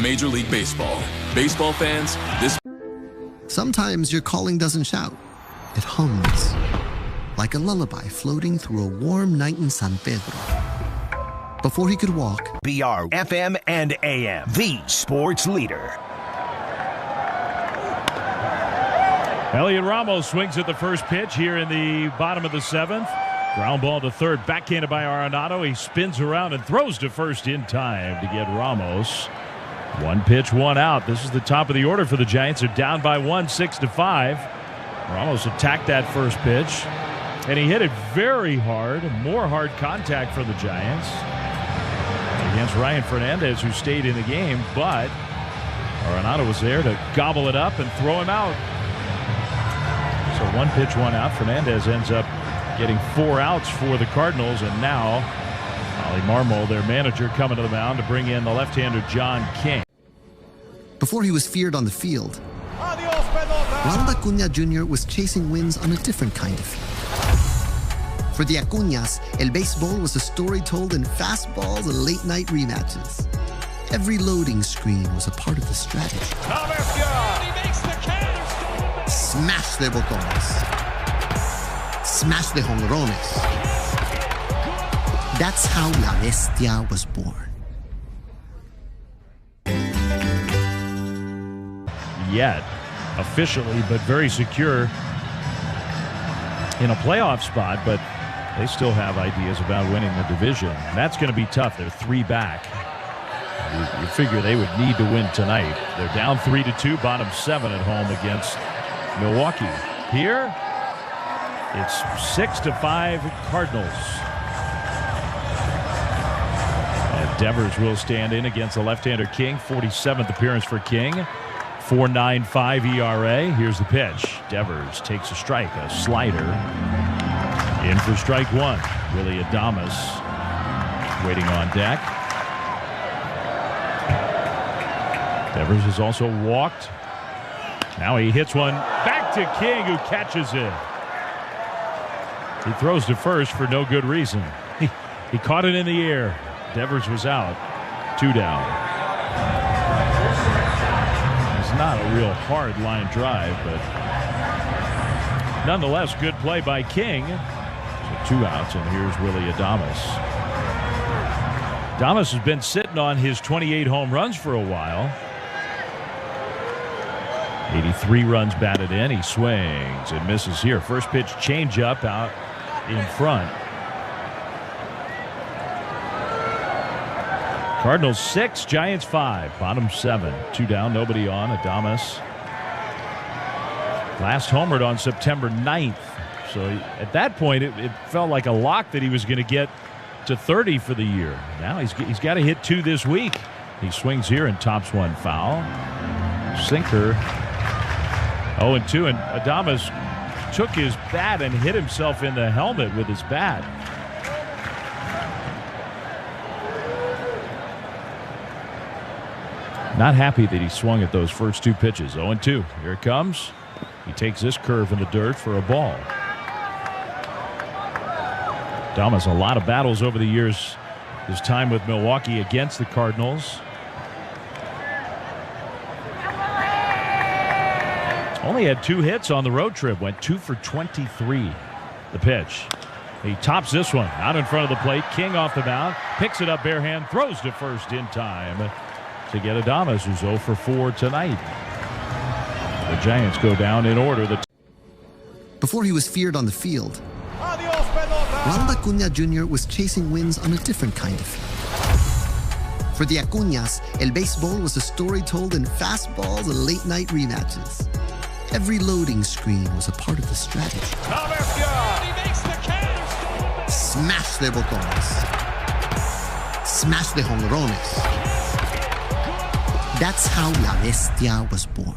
Major League Baseball. Baseball fans, this... Sometimes your calling doesn't shout. It hums. Like a lullaby floating through a warm night in San Pedro. Before he could walk... BR, FM, and AM. The sports leader. Elliot Ramos swings at the first pitch here in the bottom of the 7th. Ground ball to third, backhanded by Arenado. He spins around and throws to first in time to get Ramos. 1 pitch, 1 out. This is the top of the order for the Giants. They're down by 1, 6-5. Ramos attacked that first pitch, and he hit it very hard. More hard contact for the Giants against Ryan Fernandez, who stayed in the game, but Arenado was there to gobble it up and throw him out. So 1 pitch, 1 out. Fernandez ends up getting 4 outs for the Cardinals, and now Ollie Marmol, their manager, coming to the mound to bring in the left-hander John King. Before he was feared on the field, Ronald Acuña Jr. was chasing wins on a different kind of field. For the Acuñas, El Béisbol was a story told in fastballs and late-night rematches. Every loading screen was a part of the strategy. Smash de botones. Smash de jonrones. That's how La Bestia was born. Yet, officially, but very secure in a playoff spot, but they still have ideas about winning the division. And that's going to be tough. They're 3 back. You figure they would need to win tonight. They're down 3-2, bottom 7 at home against Milwaukee. Here, it's 6-5 Cardinals. And Devers will stand in against the left-hander King. 47th appearance for King. 4.95 ERA. Here's the pitch. Devers takes a strike, a slider. In for strike one. Willie Adames waiting on deck. Devers has also walked. Now he hits one back to King, who catches it. He throws to first for no good reason. He caught it in the air. Devers was out. 2 down. It's not a real hard line drive, but nonetheless, good play by King. So 2 outs, and here's Willie Adames. Adames has been sitting on his 28 home runs for a while. 83 runs batted in. He swings and misses here. First pitch changeup out in front. Cardinals 6, Giants 5, bottom 7. 2 down, nobody on. Adames last homered on September 9th. So at that point, it felt like a lock that he was going to get to 30 for the year. Now he's got to hit 2 this week. He swings here and tops one foul. Sinker. 0-2, and Adames took his bat and hit himself in the helmet with his bat. Not happy that he swung at those first 2 pitches. 0-2. Here it comes. He takes this curve in the dirt for a ball. Adames, a lot of battles over the years. His time with Milwaukee against the Cardinals. Only had 2 hits on the road trip. Went 2 for 23. The pitch. He tops this one out in front of the plate. King off the mound. Picks it up bare hand. Throws to first in time to get Adames, who's 0 for 4 tonight. The Giants go down in order. Before he was feared on the field, Ronald Acuna Jr. was chasing wins on a different kind of field. For the Acuñas, el béisbol was a story told in fastballs and late-night rematches. Every loading screen was a part of the strategy. Smash de botones. Smash de jonrones. That's how La Bestia was born.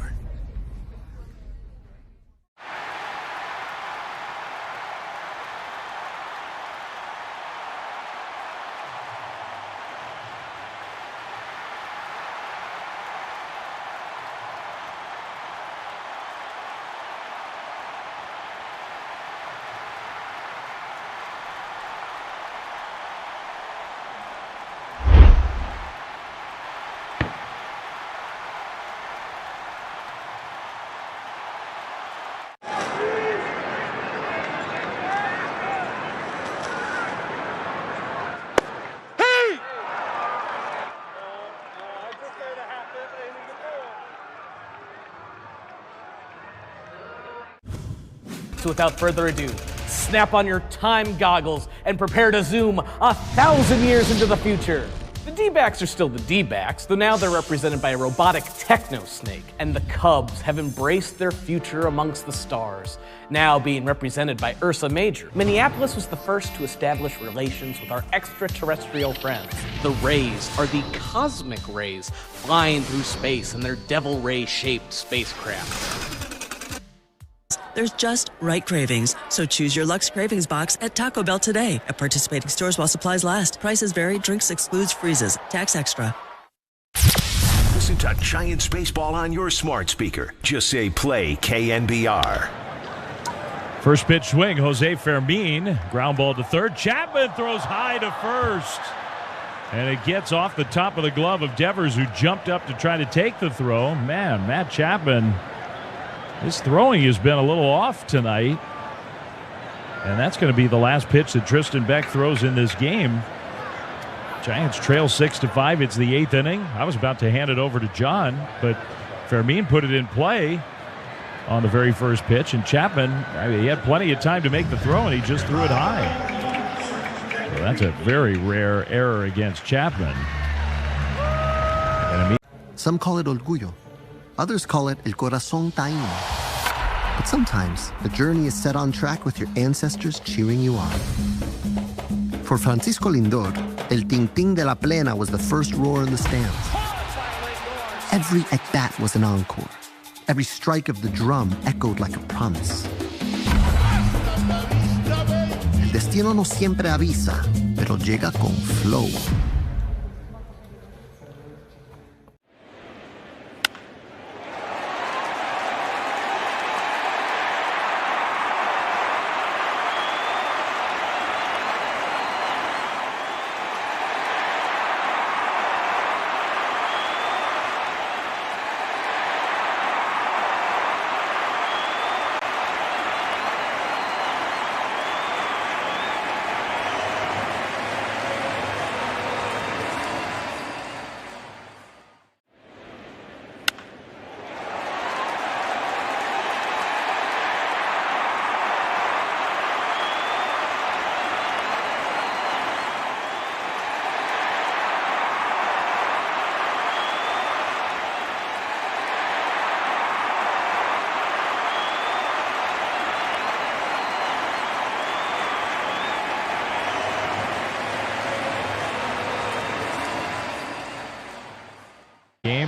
So without further ado, snap on your time goggles and prepare to zoom 1,000 years into the future. The D-backs are still the D-backs, though now they're represented by a robotic techno-snake, and the Cubs have embraced their future amongst the stars, now being represented by Ursa Major. Minneapolis was the first to establish relations with our extraterrestrial friends. The Rays are the cosmic rays flying through space in their devil ray-shaped spacecraft. There's just right cravings, so choose your Lux Cravings box at Taco Bell today. At participating stores while supplies last. Prices vary. Drinks excludes freezes. Tax extra. Listen to Giants baseball on your smart speaker. Just say play KNBR. First pitch swing. Jose Fermin. Ground ball to third. Chapman throws high to first. And it gets off the top of the glove of Devers, who jumped up to try to take the throw. Man, Matt Chapman. His throwing has been a little off tonight. And that's going to be the last pitch that Tristan Beck throws in this game. Giants trail 6-5. It's the 8th inning. I was about to hand it over to John, but Fermin put it in play on the very first pitch. And Chapman, he had plenty of time to make the throw, and he just threw it high. So that's a very rare error against Chapman. Some call it orgullo. Others call it el corazón taíno. But sometimes the journey is set on track with your ancestors cheering you on. For Francisco Lindor, el ting-ting de la plena was the first roar in the stands. Every at-bat was an encore. Every strike of the drum echoed like a promise. El destino no siempre avisa, pero llega con flow.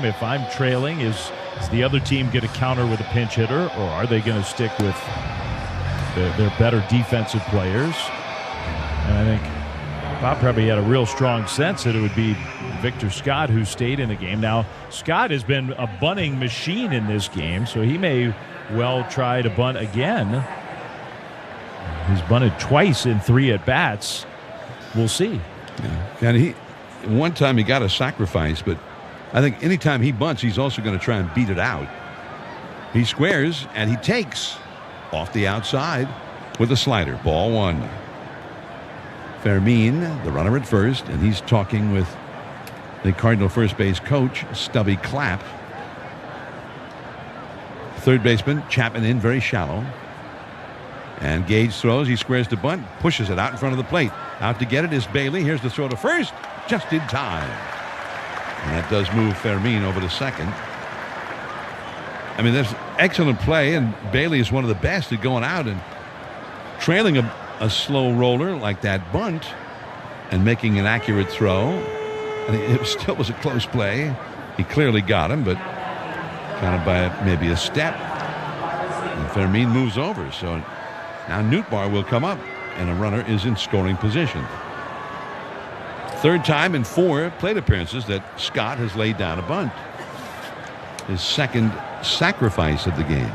If I'm trailing, is the other team going to counter with a pinch hitter, or are they going to stick with their better defensive players? And I think Bob probably had a real strong sense that it would be Victor Scott who stayed in the game. Now, Scott has been a bunting machine in this game, so he may well try to bunt again. He's bunted twice in 3 at-bats. We'll see. Yeah. And one time he got a sacrifice, but I think anytime he bunts, he's also going to try and beat it out. He squares, and he takes off the outside with a slider. Ball 1. Fermin, the runner at first, and he's talking with the Cardinal first base coach, Stubby Clapp. Third baseman, Chapman in very shallow. And Gage throws. He squares the bunt, pushes it out in front of the plate. Out to get it is Bailey. Here's the throw to first, just in time. And that does move Fermin over to second. I mean, there's excellent play, and Bailey is one of the best at going out and trailing a slow roller like that bunt and making an accurate throw. And it still was a close play. He clearly got him, but kind of by maybe a step. And Fermin moves over. So now Nootbaar will come up, and a runner is in scoring position. Third time in 4 plate appearances that Scott has laid down a bunt. His second sacrifice of the game.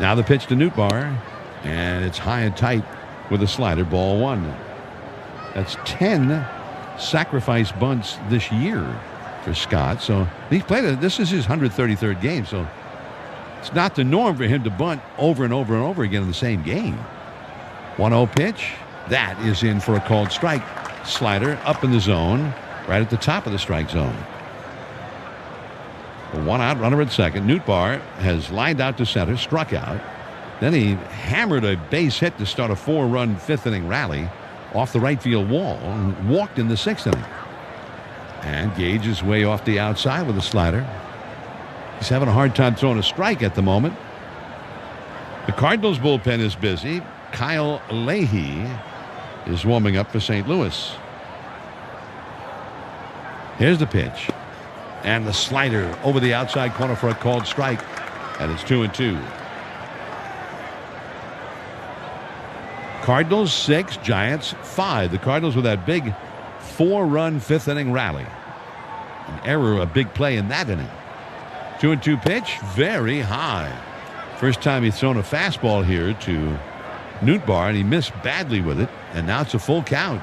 Now the pitch to Nootbaar, and it's high and tight with a slider. Ball 1. That's 10 sacrifice bunts this year for Scott. So he's played this is his 133rd game. So it's not the norm for him to bunt over and over and over again in the same game. 1-0 pitch. That is in for a called strike. Slider up in the zone, right at the top of the strike zone. A 1 out, runner at second. Nootbaar has lined out to center, struck out. Then he hammered a base hit to start a 4-run 5th inning rally off the right field wall and walked in the 6th inning. And Gage is way off the outside with a slider. He's having a hard time throwing a strike at the moment. The Cardinals bullpen is busy. Kyle Leahy is warming up for St. Louis. Here's the pitch. And the slider over the outside corner for a called strike. And it's 2-2. Cardinals 6, Giants 5. The Cardinals with that big 4-run 5th inning rally. An error, a big play in that inning. 2-2 pitch, very high. First time he's thrown a fastball here to Nootbaar, and he missed badly with it, and now it's a full count.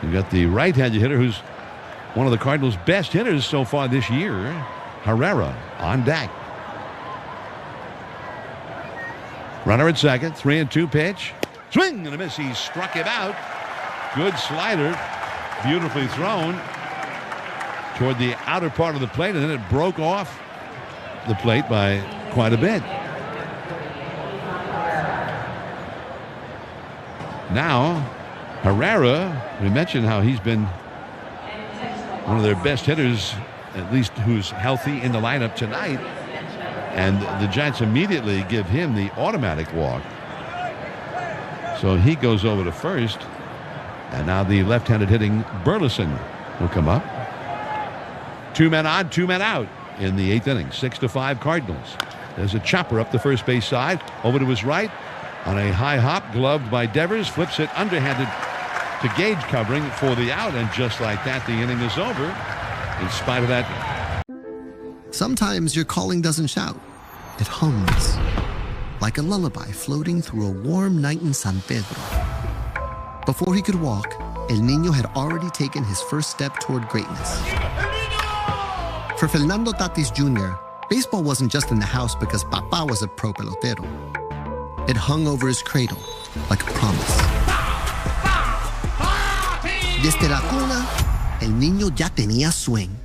You've got the right-handed hitter who's one of the Cardinals' best hitters so far this year, Herrera, on deck. Runner at second, 3-2 pitch. Swing and a miss. He struck him out. Good slider, beautifully thrown toward the outer part of the plate, and then it broke off the plate by quite a bit. Now, Herrera, we mentioned how he's been one of their best hitters, at least who's healthy in the lineup tonight. And the Giants immediately give him the automatic walk. So he goes over to first. And now the left-handed hitting Burleson will come up. 2 men on, 2 men out in the 8th inning. 6-5 Cardinals. There's a chopper up the first base side. Over to his right. On a high hop, gloved by Devers. Flips it underhanded to Gage, covering for the out. And just like that, the inning is over. In spite of that. Sometimes your calling doesn't shout. It hums. Like a lullaby floating through a warm night in San Pedro. Before he could walk, El Niño had already taken his first step toward greatness. For Fernando Tatis Jr., baseball wasn't just in the house because Papa was a pro pelotero. It hung over his cradle like a promise. Desde la cuna, El Niño ya tenía swing.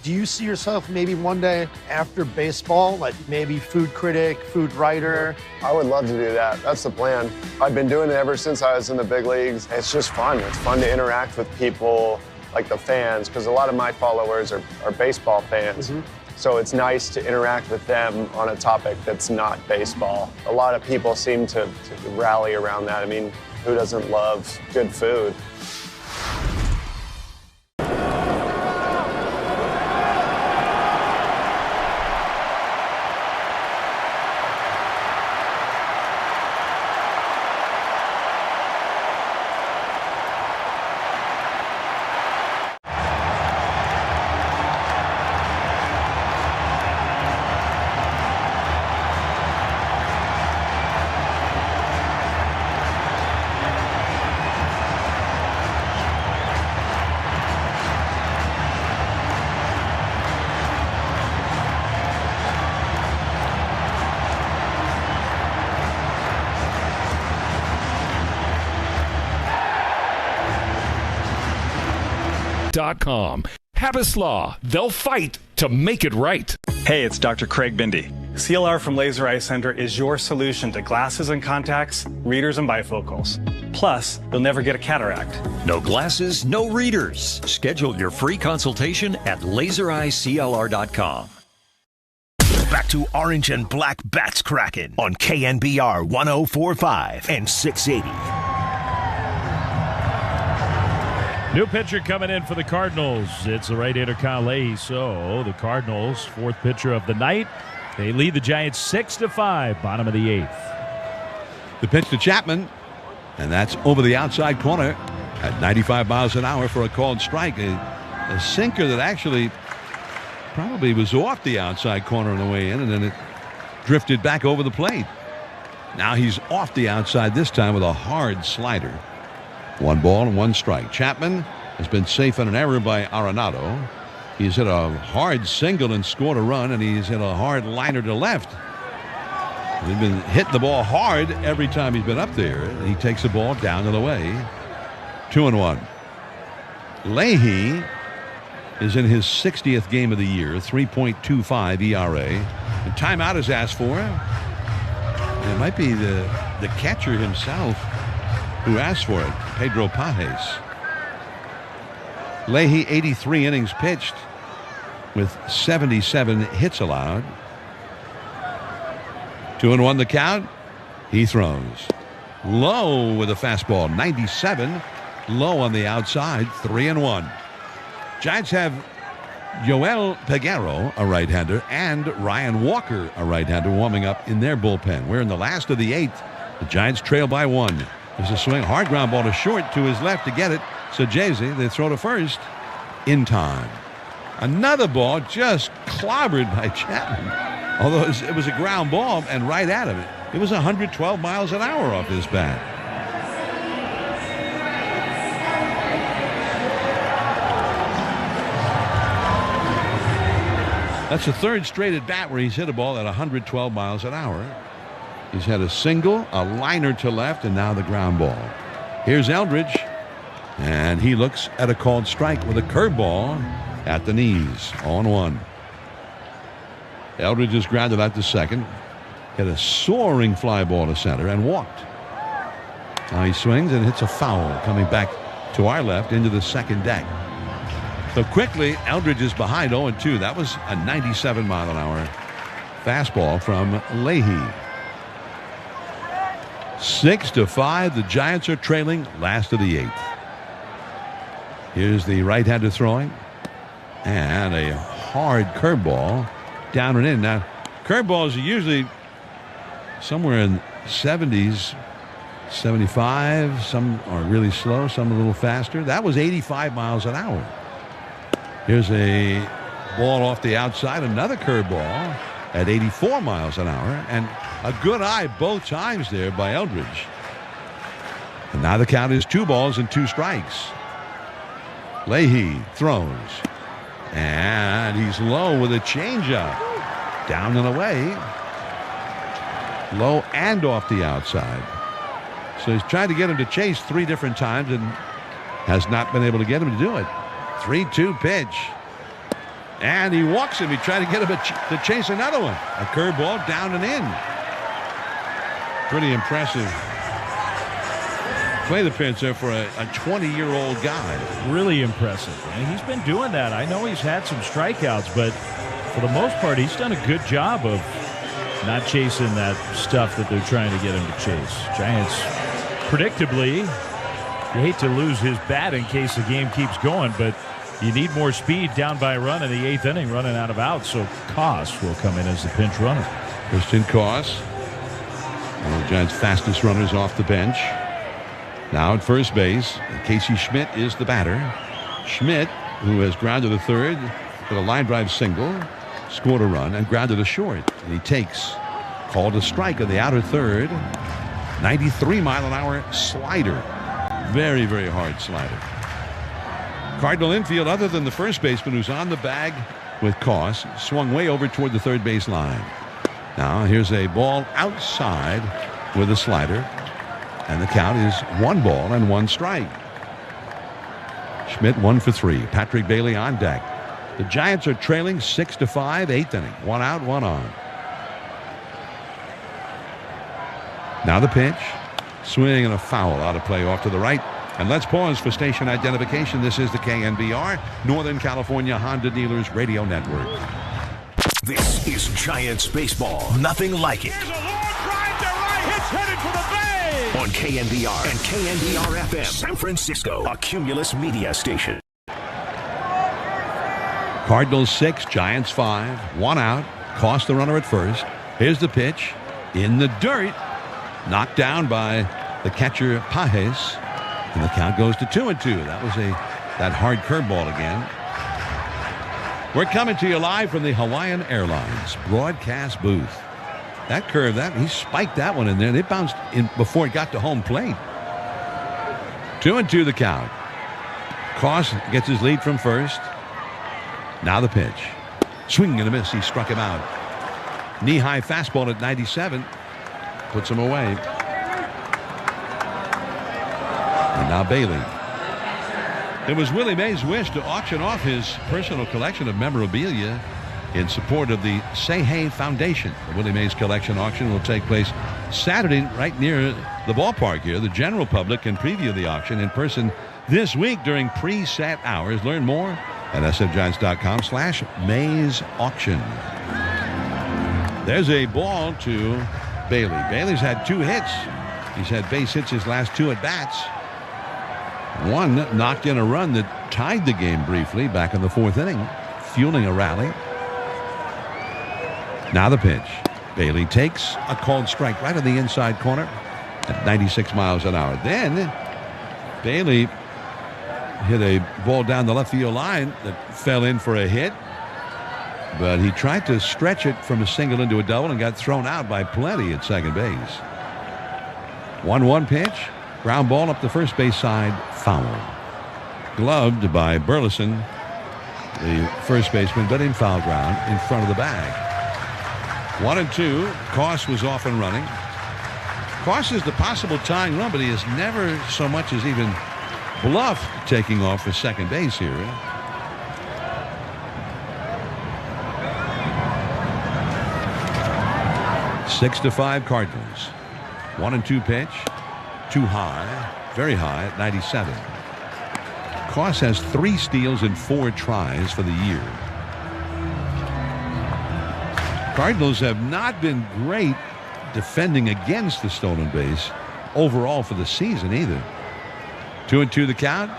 Do you see yourself maybe one day after baseball, like maybe food critic, food writer? I would love to do that. That's the plan. I've been doing it ever since I was in the big leagues. It's just fun. It's fun to interact with people, like the fans, because a lot of my followers are baseball fans. So it's nice to interact with them on a topic that's not baseball. A lot of people seem to rally around that. I mean, who doesn't love good food? Habas Law. They'll fight to make it right. Hey, it's Dr. Craig Bindi. CLR from Laser Eye Center is your solution to glasses and contacts, readers and bifocals. Plus, you'll never get a cataract. No glasses, no readers. Schedule your free consultation at lasereyeclr.com. Back to Orange and Black Bats Crackin' on KNBR 104.5 and 680. New pitcher coming in for the Cardinals. It's the right-hander Kyle Leahy. So the Cardinals, fourth pitcher of the night. They lead the Giants 6-5, bottom of the eighth. The pitch to Chapman, and that's over the outside corner at 95 miles an hour for a called strike. A sinker that actually probably was off the outside corner on the way in, and then it drifted back over the plate. Now he's off the outside this time with a hard slider. 1 ball and 1 strike. Chapman has been safe on an error by Arenado. He's hit a hard single and scored a run, and he's hit a hard liner to left. He's been hitting the ball hard every time he's been up there. He takes the ball down and away. 2-1. Leahy is in his 60th game of the year, 3.25 ERA. And timeout is asked for. It might be the catcher himself who asked for it, Pedro Pajes. Leahy, 83 innings pitched with 77 hits allowed. 2-1 the count. He throws. Low with a fastball, 97. Low on the outside, 3-1. Giants have Joel Peguero, a right-hander, and Ryan Walker, a right-hander, warming up in their bullpen. We're in the last of the eighth. The Giants trail by 1. There's a swing, hard ground ball to short to his left to get it. Sajese, they throw to first in time. Another ball just clobbered by Chapman. Although it was a ground ball and right at him. It was 112 miles an hour off his bat. That's the third straight at bat where he's hit a ball at 112 miles an hour. He's had a single, a liner to left, and now the ground ball. Here's Eldridge, and he looks at a called strike with a curveball at the knees. 0-1. Eldridge is grounded out to second. Hit a soaring fly ball to center and walked. Now he swings and hits a foul coming back to our left into the second deck. So quickly, Eldridge is behind 0-2. That was a 97-mile-an-hour fastball from Leahy. 6-5. The Giants are trailing, last of the eighth. Here's the right-hander throwing. And a hard curveball down and in. Now, curveballs are usually somewhere in 70s, 75. Some are really slow, some a little faster. That was 85 miles an hour. Here's a ball off the outside, another curveball at 84 miles an hour, and a good eye both times there by Eldridge. And now the count is 2 balls and 2 strikes. Leahy throws, and he's low with a changeup. Down and away. Low and off the outside. So he's tried to get him to chase 3 different times and has not been able to get him to do it. 3-2 pitch. And he walks him. He tried to get him to chase another one. A curveball down and in. Pretty impressive plate appearance there for a 20-year-old guy. Really impressive. And he's been doing that. I know he's had some strikeouts, but for the most part, he's done a good job of not chasing that stuff that they're trying to get him to chase. Giants, predictably, you hate to lose his bat in case the game keeps going, but you need more speed down by a run in the 8th inning, running out of outs, so Koss will come in as the pinch runner. Christian Koss, one of the Giants' fastest runners off the bench. Now at first base, Casey Schmidt is the batter. Schmidt, who has grounded to third with a line drive single, scored a run and grounded to short. And he takes, called a strike on the outer third. 93-mile-an-hour slider. Very, very hard slider. Cardinal infield, other than the first baseman who's on the bag with Koss, swung way over toward the third base line. Now here's a ball outside with a slider. And the count is 1 ball and 1 strike. Schmidt 1 for 3. Patrick Bailey on deck. The Giants are trailing 6-5, 8th inning. 1 out, 1 on. Now the pitch. Swing and a foul out of play off to the right. And let's pause for station identification. This is the KNBR, Northern California Honda Dealers Radio Network. This is Giants baseball. Nothing like it. There's a long drive to right. It's headed for the base. On KNBR and KNBR FM, San Francisco, a Cumulus media station. Cardinals 6, Giants 5. 1 out. Cost the runner at first. Here's the pitch. In the dirt. Knocked down by the catcher Pajes. And the count goes to 2-2. That was that hard curveball again. We're coming to you live from the Hawaiian Airlines broadcast booth. That curve, he spiked that one in there. It bounced in before it got to home plate. 2-2 the count. Koss gets his lead from first. Now the pitch. Swing and a miss. He struck him out. Knee-high fastball at 97. Puts him away. And now Bailey. It was Willie Mays' wish to auction off his personal collection of memorabilia in support of the Say Hey Foundation. The Willie Mays collection auction will take place Saturday right near the ballpark here. The general public can preview the auction in person this week during preset hours. Learn more at sfgiants.com/Mays auction. There's a ball to Bailey. Bailey's had 2 hits. He's had base hits his last 2 at bats. One knocked in a run that tied the game briefly back in the 4th inning, fueling a rally. Now the pitch. Bailey takes a called strike right in the inside corner at 96 miles an hour. Then Bailey hit a ball down the left field line that fell in for a hit, but he tried to stretch it from a single into a double and got thrown out by Plenty at second base. 1-1 pitch. Ground ball up the first base side, foul. Gloved by Burleson, the first baseman, but in foul ground in front of the bag. 1-2. Koss was off and running. Koss is the possible tying run, but he has never so much as even bluffed taking off for second base here. 6-5 Cardinals. 1-2 pitch. Too high. Very high at 97. Koss has 3 steals and 4 tries for the year. Cardinals have not been great defending against the stolen base overall for the season either. 2-2 the count.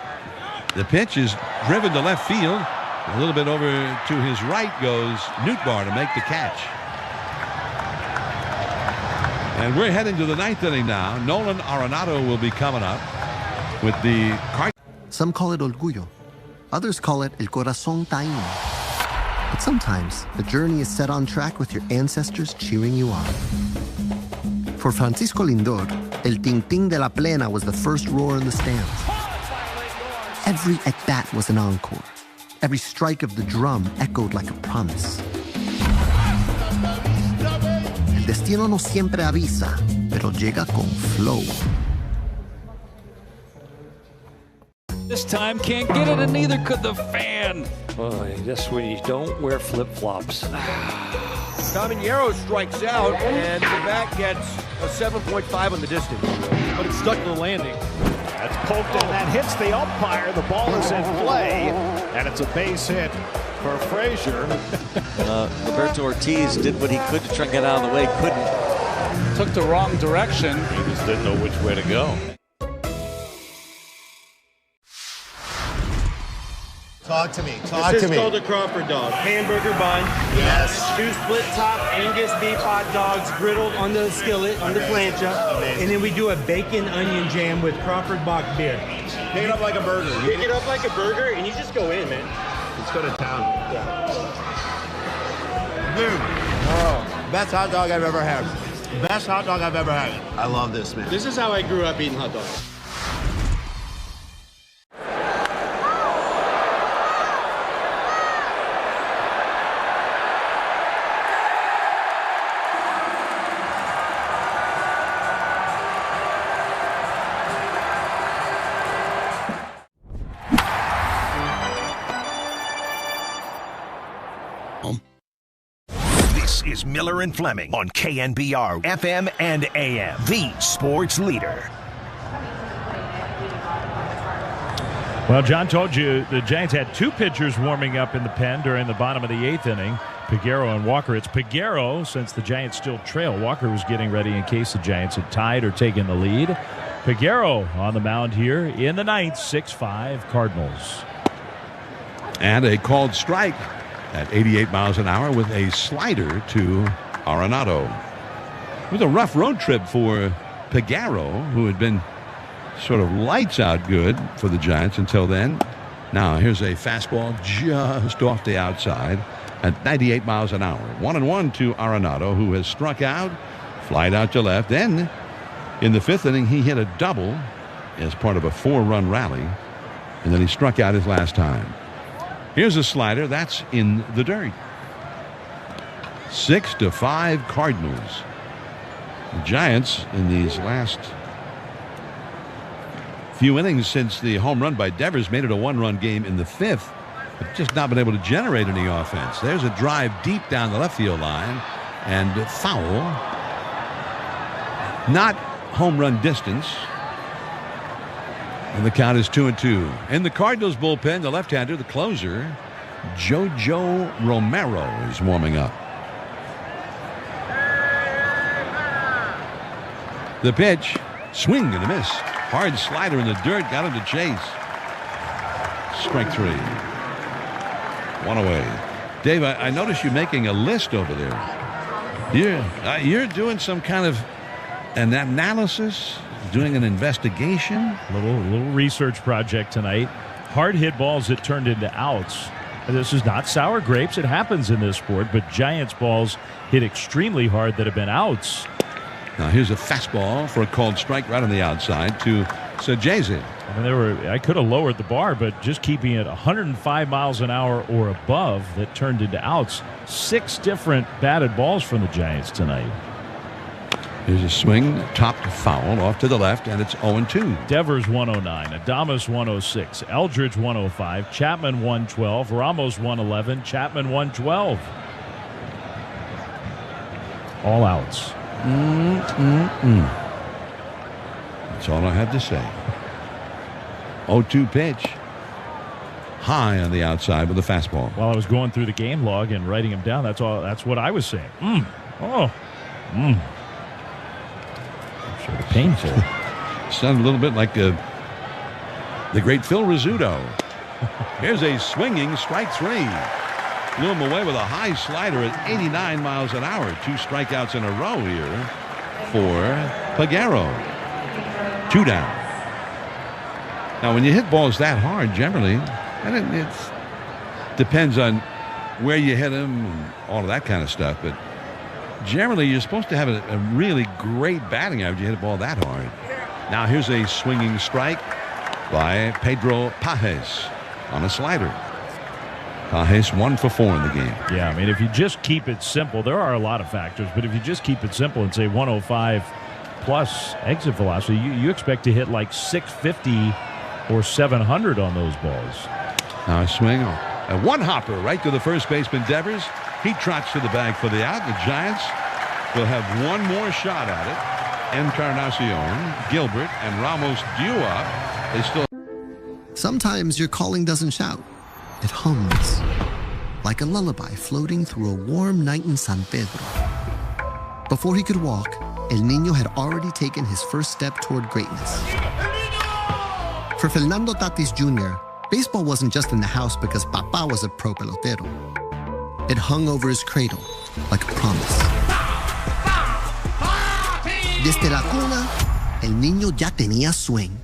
The pitch is driven to left field. A little bit over to his right goes Nootbaar to make the catch. And we're heading to the 9th inning now. Nolan Arenado will be coming up with the Cardinals. Some call it orgullo. Others call it el corazón taíno. But sometimes the journey is set on track with your ancestors cheering you on. For Francisco Lindor, el ting-ting de la plena was the first roar in the stands. Every at-bat was an encore. Every strike of the drum echoed like a promise. El destino no siempre avisa, pero llega con flow. This time can't get it, and neither could the fan. Boy, that's when you don't wear flip-flops. Caminero strikes out, and the bat gets a 7.5 on the distance, but it's stuck to the landing. That's poked in, that hits the umpire. The ball is in play, and it's a base hit for Frazier. Roberto Ortiz did what he could to try to get out of the way, couldn't. Took the wrong direction. He just didn't know which way to go. Talk to me. This is called a Crawford dog. Hamburger bun. Yes. 2 split top Angus beef hot dogs griddled on the skillet, on the plancha. And then we do a bacon onion jam with Crawford Bock beer. Pick it up like a burger. Pick it up like a burger, and you just go in, man. Let's go to town. Yeah. Dude. Oh, best hot dog I've ever had. Best hot dog I've ever had. I love this, man. This is how I grew up eating hot dogs. Is Miller and Fleming on KNBR FM and AM, the sports leader. Well, John told you the Giants had 2 pitchers warming up in the pen during the bottom of the 8th inning, Peguero and Walker. It's Peguero, since the Giants still trail. Walker was getting ready in case the Giants had tied or taken the lead. Peguero on the mound here in the 9th, 6-5 Cardinals. And a called strike at 88 miles an hour with a slider to Arenado. It was a rough road trip for Peguero, who had been sort of lights out good for the Giants until then. Now here's a fastball just off the outside at 98 miles an hour. 1-1 to Arenado, who has struck out, flied out to left. Then in the 5th inning, he hit a double as part of a 4-run rally, and then he struck out his last time. Here's a slider that's in the dirt. 6-5 Cardinals. The Giants in these last few innings since the home run by Devers made it a 1-run game in the 5th, but just not been able to generate any offense. There's a drive deep down the left field line and foul. Not home run distance. And the count is 2-2. In the Cardinals bullpen, the left-hander, the closer, Jojo Romero, is warming up. The pitch, swing and a miss. Hard slider in the dirt, got him to chase. Strike 3. 1 away. Dave, I noticed you making a list over there. You're doing some kind of an analysis, doing an investigation. Little research project tonight. Hard hit balls that turned into outs. This is not sour grapes. It happens in this sport, but Giants balls hit extremely hard that have been outs. Now here's a fastball for a called strike right on the outside to Sajese. I mean, I could have lowered the bar, but just keeping it 105 miles an hour or above that turned into outs. 6 different batted balls from the Giants tonight. Here's a swing, topped foul off to the left, and it's 0-2. Devers 109, Adames 106, Eldridge 105, Chapman 112, Ramos 111, Chapman 112. All outs. That's all I had to say. 0-2 pitch. High on the outside with a fastball. While I was going through the game log and writing them down, that's what I was saying. Sort of painful. Sounded a little bit like the great Phil Rizzuto. Here's a swinging strike three. Blew him away with a high slider at 89 miles an hour. 2 strikeouts in a row here for Peguero. 2 down. Now, when you hit balls that hard, generally, and it depends on where you hit them and all of that kind of stuff, but generally you're supposed to have a really great batting average. You hit a ball that hard. Now, here's a swinging strike by Pedro Pajes on a slider. Pajes 1 for 4 in the game. Yeah, I mean, if you just keep it simple, there are a lot of factors, but if you just keep it simple and say 105 plus exit velocity, you expect to hit like 650 or 700 on those balls. Now a swing, a one-hopper right to the first baseman, Devers. He trots to the bag for the out. The Giants will have one more shot at it. Encarnacion, Gilbert, and Ramos due up. They still. Sometimes your calling doesn't shout. It hums like a lullaby floating through a warm night in San Pedro. Before he could walk, El Niño had already taken his first step toward greatness. For Fernando Tatis Jr., baseball wasn't just in the house because Papa was a pro pelotero. It hung over his cradle like a promise. Desde la cuna, El Niño ya tenía swing.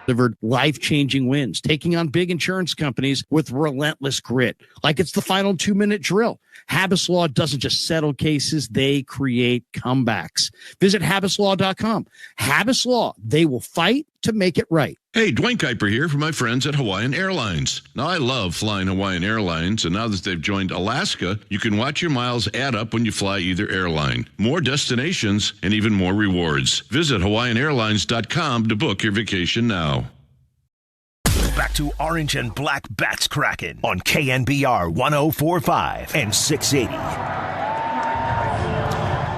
Delivered life-changing wins, taking on big insurance companies with relentless grit. Like it's the final 2-minute drill. Habas Law doesn't just settle cases, they create comebacks. Visit HabasLaw.com. Habas Law, they will fight to make it right. Hey, Dwayne Kuiper here from my friends at Hawaiian Airlines. Now, I love flying Hawaiian Airlines, and now that they've joined Alaska, you can watch your miles add up when you fly either airline. More destinations and even more rewards. Visit HawaiianAirlines.com to book your vacation now. Back to Orange and Black Bats Kraken on KNBR 104.5 and 680.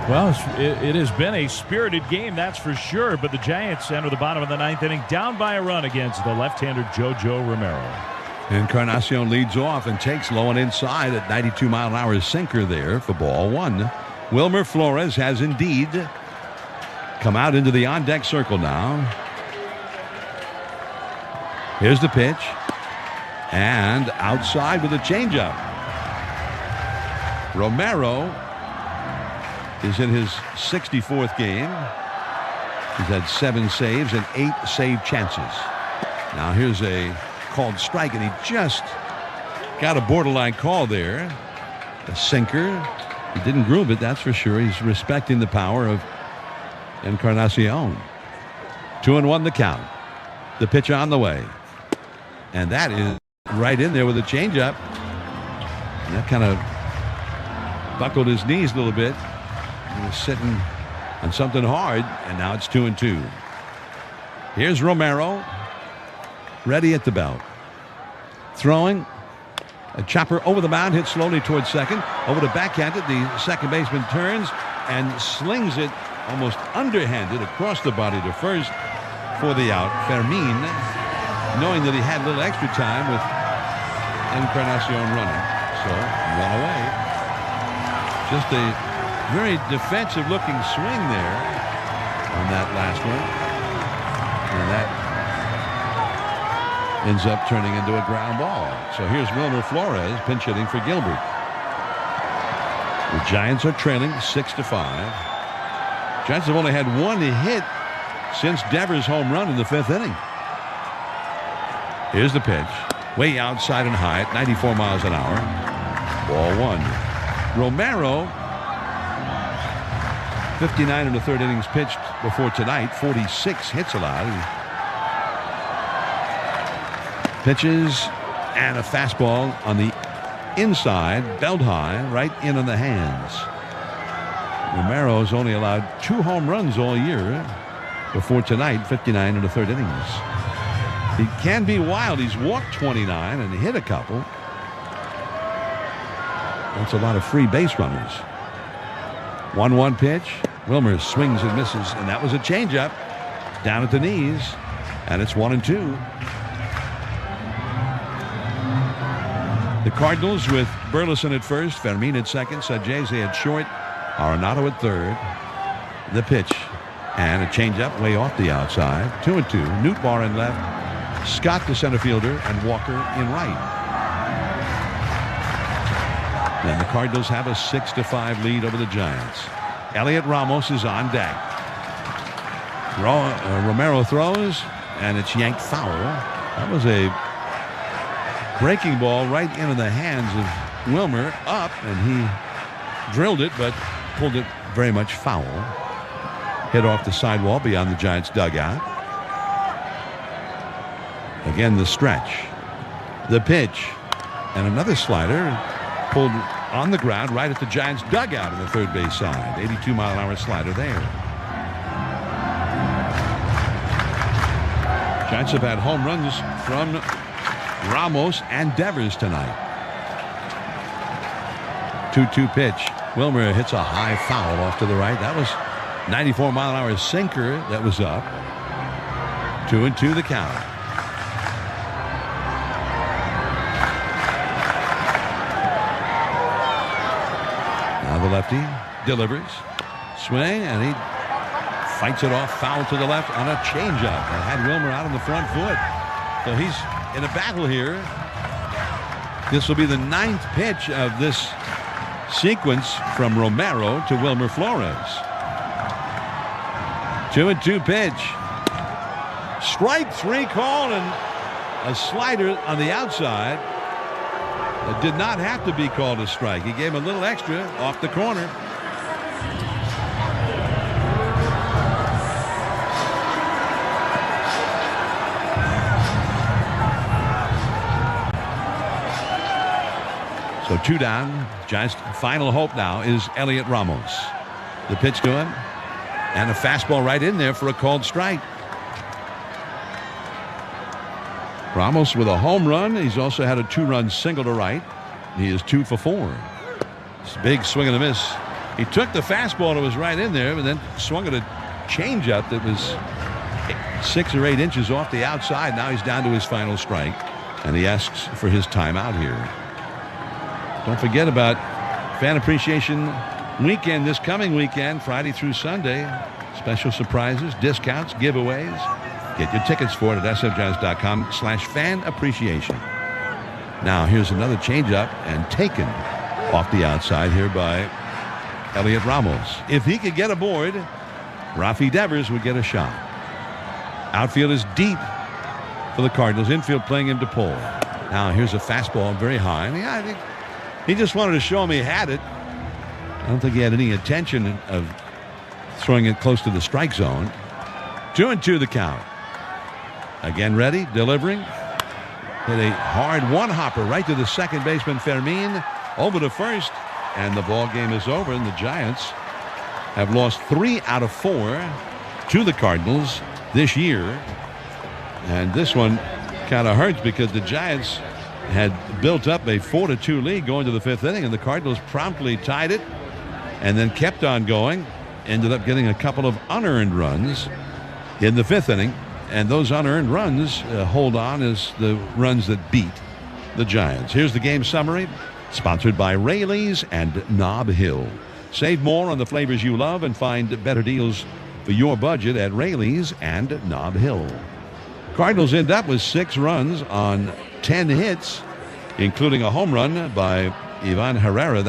Well, it has been a spirited game, that's for sure, but the Giants enter the bottom of the 9th inning down by a run against the left-hander Jojo Romero. Encarnacion leads off and takes low and inside at 92-mile-an-hour sinker there for ball 1. Wilmer Flores has indeed come out into the on-deck circle now. Here's the pitch. And outside with a changeup. Romero is in his 64th game. He's had 7 saves and 8 save chances. Now here's a called strike, and he just got a borderline call there. A sinker. He didn't groove it, that's for sure. He's respecting the power of Encarnacion. 2-1 the count. The pitch on the way. And that is right in there with a changeup. And that kind of buckled his knees a little bit. He was sitting on something hard, and now it's 2-2. Here's Romero, ready at the belt. Throwing. A chopper over the mound, hit slowly towards second. Over to backhanded. The second baseman turns and slings it almost underhanded across the body to first for the out. Fermin, knowing that he had a little extra time with Encarnacion running. So, one away. Just a very defensive-looking swing there on that last one. And that ends up turning into a ground ball. So here's Wilmer Flores pinch hitting for Gilbert. The Giants are trailing 6-5. Giants have only had 1 hit since Devers' home run in the 5th inning. Here's the pitch. Way outside and high at 94 miles an hour. Ball one. Romero, 59 in the third innings pitched before tonight. 46 hits allowed. Pitches and a fastball on the inside, belt high, right in on the hands. Romero's only allowed 2 home runs all year. Before tonight, 59 in the third innings. He can be wild. He's walked 29 and hit a couple. That's a lot of free base runners. 1-1 pitch. Wilmer swings and misses, and that was a changeup down at the knees, and it's 1-2. The Cardinals with Burleson at first, Fermin at second, Sajese at short, Arenado at third. The pitch and a changeup way off the outside. 2-2. Nootbaar in left, Scott the center fielder, and Walker in right. Then the Cardinals have a 6-5 lead over the Giants. Elliot Ramos is on deck. Romero throws, and it's yanked foul. That was a breaking ball right into the hands of Wilmer, up, and he drilled it, but pulled it very much foul. Hit off the sidewall beyond the Giants' dugout. Again, the stretch. The pitch. And another slider pulled on the ground right at the Giants' dugout on the third base side. 82-mile-an-hour slider there. Giants have had home runs from Ramos and Devers tonight. 2-2 pitch. Wilmer hits a high foul off to the right. That was 94-mile-an-hour sinker that was up. 2-2 the count. Now the lefty delivers. Swing, and he fights it off foul to the left on a changeup. And had Wilmer out on the front foot. So he's in a battle here. This will be the 9th pitch of this sequence from Romero to Wilmer Flores. 2-2 pitch. Strike 3 call, and a slider on the outside. It did not have to be called a strike. He gave him a little extra off the corner. So 2 down. Giants' final hope now is Elliot Ramos. The pitch to him, and a fastball right in there for a called strike. Ramos with a home run. He's also had a 2-run single to right. He is 2 for 4. It's a big swing and a miss. He took the fastball that was right in there, but then swung at a changeup that was 6 or 8 inches off the outside. Now he's down to his final strike, and he asks for his timeout here. Don't forget about Fan Appreciation Weekend this coming weekend, Friday through Sunday. Special surprises, discounts, giveaways. Get your tickets for it at sfgiants.com/fan appreciation. Now here's another changeup, and taken off the outside here by Elliot Ramos. If he could get aboard, Rafi Devers would get a shot. Outfield is deep for the Cardinals. Infield playing him to pull. Now here's a fastball very high. I think he just wanted to show him he had it. I don't think he had any intention of throwing it close to the strike zone. 2-2 the count. Again ready, delivering. Hit a hard one-hopper right to the second baseman Fermin, over to first, and the ball game is over, and the Giants have lost 3 out of 4 to the Cardinals this year. And this one kind of hurts because the Giants had built up a 4-2 lead going to the 5th inning, and the Cardinals promptly tied it and then kept on going. Ended up getting a couple of unearned runs in the 5th inning, and those unearned runs hold on as the runs that beat the Giants. Here's the game summary, sponsored by Rayleigh's and Nob Hill. Save more on the flavors you love and find better deals for your budget at Rayleigh's and Nob Hill. Cardinals end up with 6 runs on 10 hits, including a home run by Ivan Herrera.